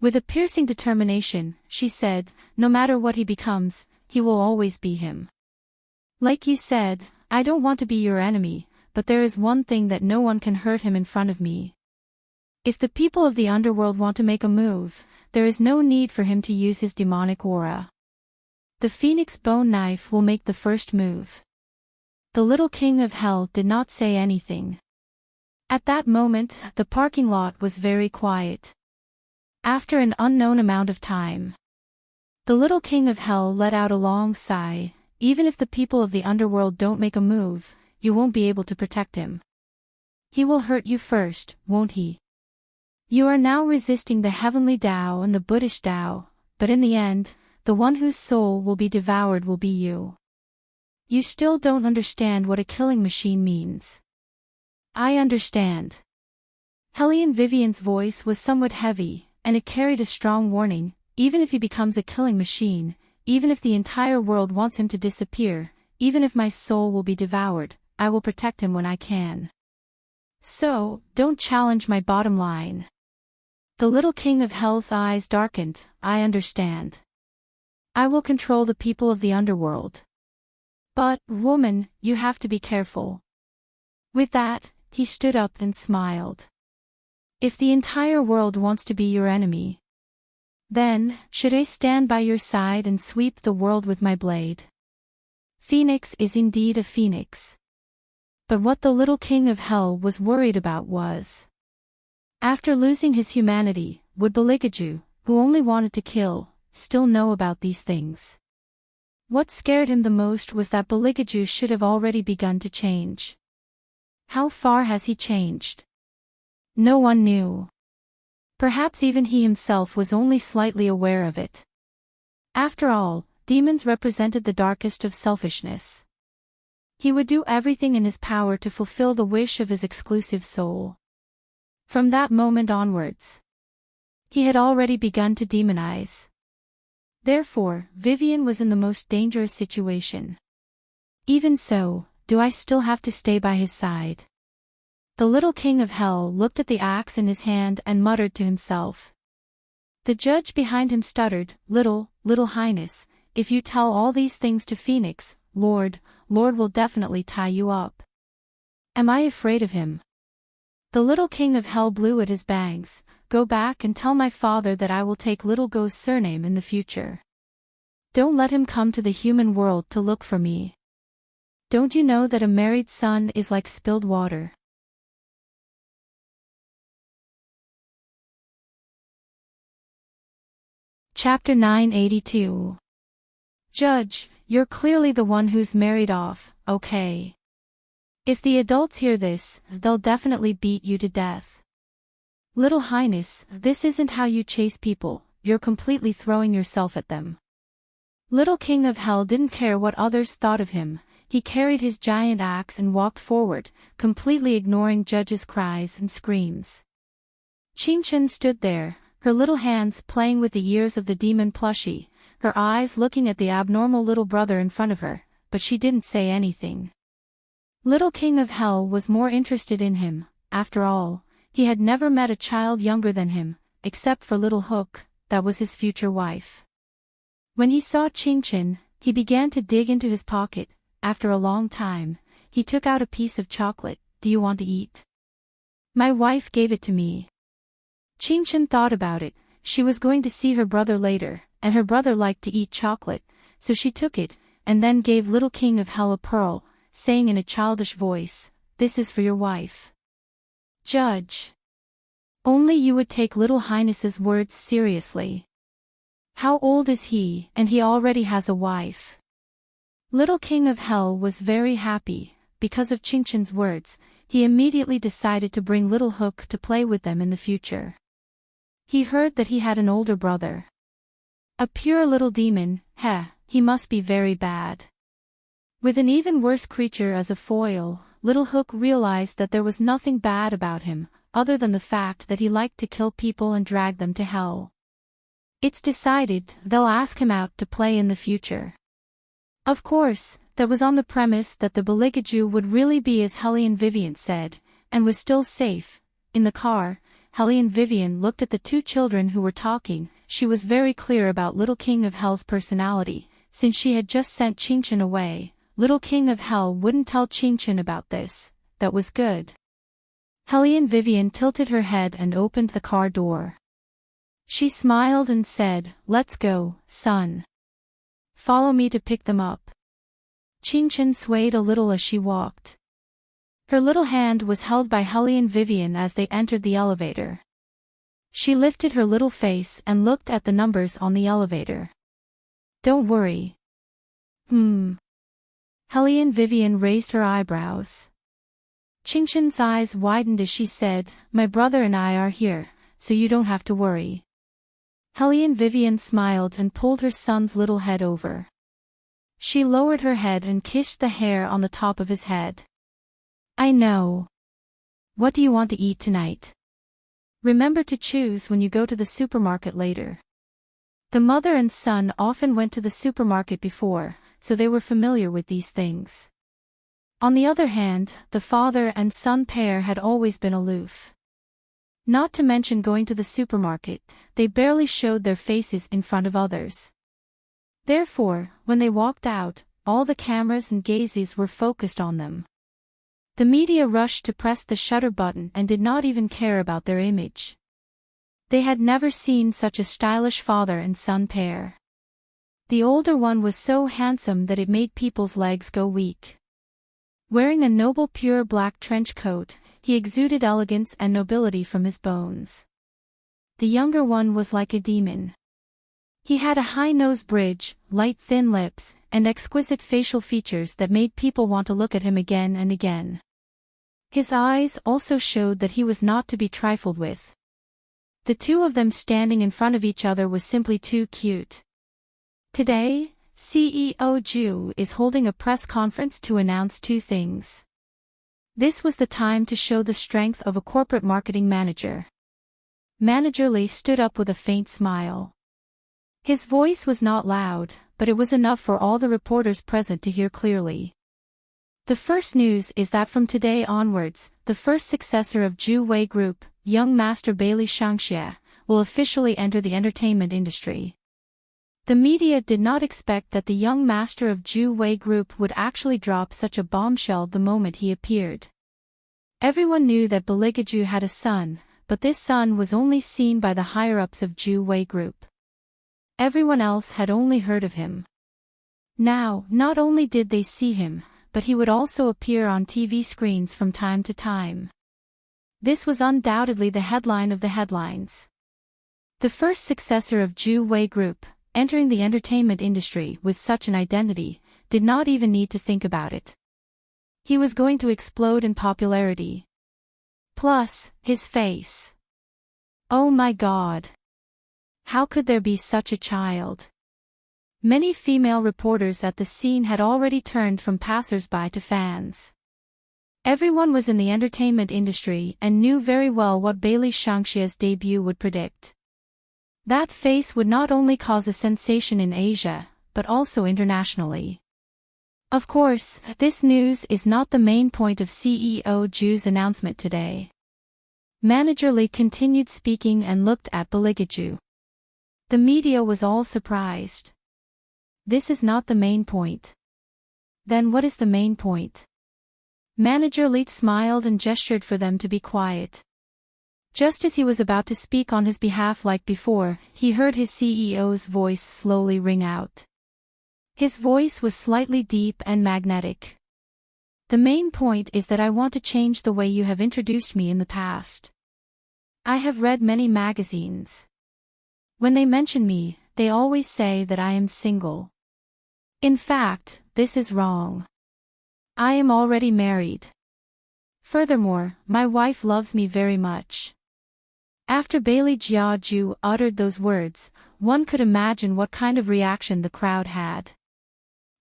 A: With a piercing determination, she said, "No matter what he becomes, he will always be him. Like you said, I don't want to be your enemy, but there is one thing that no one can hurt him in front of me. If the people of the underworld want to make a move, there is no need for him to use his demonic aura. The Phoenix bone knife will make the first move. The little king of hell did not say anything. At that moment, the parking lot was very quiet. After an unknown amount of time, the little king of hell let out a long sigh. Even if the people of the underworld don't make a move, you won't be able to protect him. He will hurt you first, won't he? You are now resisting the heavenly Tao and the Buddhist Tao, but in the end, the one whose soul will be devoured will be you. You still don't understand what a killing machine means. I understand. Hellion Vivian's voice was somewhat heavy, and it carried a strong warning. Even if he becomes a killing machine, even if the entire world wants him to disappear, even if my soul will be devoured, I will protect him when I can. So, don't challenge my bottom line. The little king of hell's eyes darkened. I understand. I will control the people of the underworld. But, woman, you have to be careful. With that, he stood up and smiled. If the entire world wants to be your enemy, then, should I stand by your side and sweep the world with my blade? Phoenix is indeed a phoenix. But what the little king of hell was worried about was, after losing his humanity, would Beligaju, who only wanted to kill, still know about these things? What scared him the most was that Beligaju should have already begun to change. How far has he changed? No one knew. Perhaps even he himself was only slightly aware of it. After all, demons represented the darkest of selfishness. He would do everything in his power to fulfill the wish of his exclusive soul. From that moment onwards, he had already begun to demonize. Therefore, Vivian was in the most dangerous situation. Even so, do I still have to stay by his side? The little king of hell looked at the axe in his hand and muttered to himself. The judge behind him stuttered, Little Highness, if you tell all these things to Phoenix, Lord will definitely tie you up. Am I afraid of him? The little king of hell blew at his bangs. Go back and tell my father that I will take Little Go's surname in the future. Don't let him come to the human world to look for me. Don't you know that a married son is like spilled water? Chapter 982. Judge, you're clearly the one who's married off, okay? If the adults hear this, they'll definitely beat you to death. Little Highness, this isn't how you chase people, you're completely throwing yourself at them. Little King of Hell didn't care what others thought of him. He carried his giant axe and walked forward, completely ignoring Judge's cries and screams. Qingchen stood there, her little hands playing with the ears of the demon plushie, her eyes looking at the abnormal little brother in front of her, but she didn't say anything. Little King of Hell was more interested in him. After all, he had never met a child younger than him, except for Little Hook, that was his future wife. When he saw Qingchen, he began to dig into his pocket. After a long time, he took out a piece of chocolate. Do you want to eat? My wife gave it to me. Qingchen thought about it. She was going to see her brother later, and her brother liked to eat chocolate, so she took it, and then gave Little King of Hell a pearl, saying in a childish voice, This is for your wife. Judge. Only you would take Little Highness's words seriously. How old is he, and he already has a wife? Little King of Hell was very happy. Because of Qingchen's words, he immediately decided to bring Little Hook to play with them in the future. He heard that he had an older brother. A pure little demon, he must be very bad. With an even worse creature as a foil, Little Hook realized that there was nothing bad about him, other than the fact that he liked to kill people and drag them to hell. It's decided, they'll ask him out to play in the future. Of course, that was on the premise that the Beligaju would really be as Hellion Vivian said, and was still safe. In the car, Hellion Vivian looked at the two children who were talking. She was very clear about Little King of Hell's personality. Since she had just sent Qingchen away, Little King of Hell wouldn't tell Qingchen about this. That was good. Hellion Vivian tilted her head and opened the car door. She smiled and said, "Let's go, son. Follow me to pick them up." Qingchen swayed a little as she walked. Her little hand was held by Helly and Vivian as they entered the elevator. She lifted her little face and looked at the numbers on the elevator. "Don't worry." Helly and Vivian raised her eyebrows. Qingchen's eyes widened as she said, "My brother and I are here, so you don't have to worry." Helly and Vivian smiled and pulled her son's little head over. She lowered her head and kissed the hair on the top of his head. "I know. What do you want to eat tonight? Remember to choose when you go to the supermarket later." The mother and son often went to the supermarket before, so they were familiar with these things. On the other hand, the father and son pair had always been aloof. Not to mention going to the supermarket, they barely showed their faces in front of others. Therefore, when they walked out, all the cameras and gazes were focused on them. The media rushed to press the shutter button and did not even care about their image. They had never seen such a stylish father and son pair. The older one was so handsome that it made people's legs go weak. Wearing a noble pure black trench coat, he exuded elegance and nobility from his bones. The younger one was like a demon. He had a high nose bridge, light thin lips, and exquisite facial features that made people want to look at him again and again. His eyes also showed that he was not to be trifled with. The two of them standing in front of each other was simply too cute. Today, CEO Zhu is holding a press conference to announce two things. This was the time to show the strength of a corporate marketing manager. Manager Li stood up with a faint smile. His voice was not loud, but it was enough for all the reporters present to hear clearly. The first news is that from today onwards, the first successor of Zhu Wei Group, young master Bailey Shangxie, will officially enter the entertainment industry. The media did not expect that the young master of Zhu Wei Group would actually drop such a bombshell the moment he appeared. Everyone knew that Baligaju had a son, but this son was only seen by the higher-ups of Zhu Wei Group. Everyone else had only heard of him. Now, not only did they see him, but he would also appear on TV screens from time to time. This was undoubtedly the headline of the headlines. The first successor of Zhu Wei Group, entering the entertainment industry with such an identity, did not even need to think about it. He was going to explode in popularity. Plus, his face. Oh my God! How could there be such a child? Many female reporters at the scene had already turned from passers-by to fans. Everyone was in the entertainment industry and knew very well what Bailey Shangxie's debut would predict. That face would not only cause a sensation in Asia, but also internationally. Of course, this news is not the main point of CEO Zhu's announcement today. Manager Li continued speaking and looked at Baligaju. The media was all surprised. This is not the main point. Then what is the main point? Manager Li smiled and gestured for them to be quiet. Just as he was about to speak on his behalf like before, he heard his CEO's voice slowly ring out. His voice was slightly deep and magnetic. The main point is that I want to change the way you have introduced me in the past. I have read many magazines. When they mention me, they always say that I am single. In fact, this is wrong. I am already married. Furthermore, my wife loves me very much. After Bailey Jiaju uttered those words, one could imagine what kind of reaction the crowd had.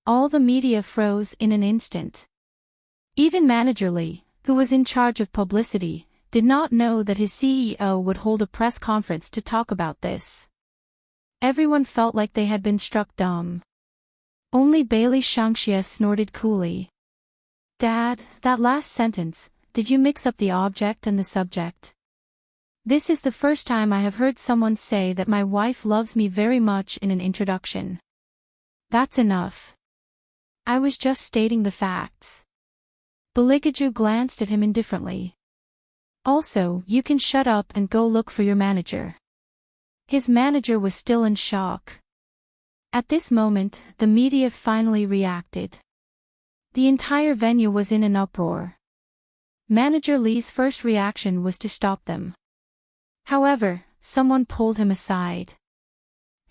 A: All the media froze in an instant. Even Manager Li, who was in charge of publicity, did not know that his CEO would hold a press conference to talk about this. Everyone felt like they had been struck dumb. Only Bailey Shangxie snorted coolly. "Dad, that last sentence, did you mix up the object and the subject? This is the first time I have heard someone say that my wife loves me very much in an introduction. That's enough. I was just stating the facts." Baligaju glanced at him indifferently. "Also, you can shut up and go look for your manager." His manager was still in shock. At this moment, the media finally reacted. The entire venue was in an uproar. Manager Lee's first reaction was to stop them. However, someone pulled him aside.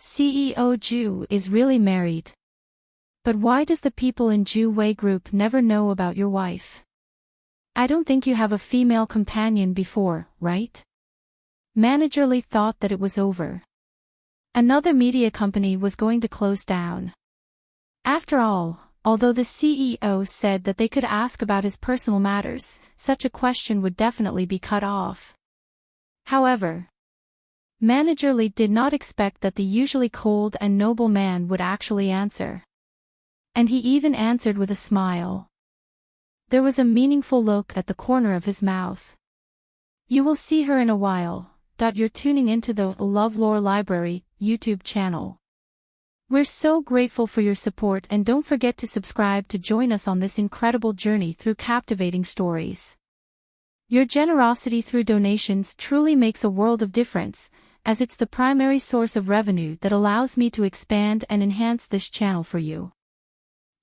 A: CEO Ju is really married. But why does the people in Ju Wei Group never know about your wife? I don't think you have a female companion before, right? Manager Lee thought that it was over. Another media company was going to close down. After all, although the CEO said that they could ask about his personal matters, such a question would definitely be cut off. However, Manager Lee did not expect that the usually cold and noble man would actually answer. And he even answered with a smile. There was a meaningful look at the corner of his mouth. You will see her in a while. You're tuning into the LoveLore Library YouTube channel. We're so grateful for your support, and don't forget to subscribe to join us on this incredible journey through captivating stories. Your generosity through donations truly makes a world of difference, as it's the primary source of revenue that allows me to expand and enhance this channel for you.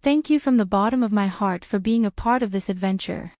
A: Thank you from the bottom of my heart for being a part of this adventure.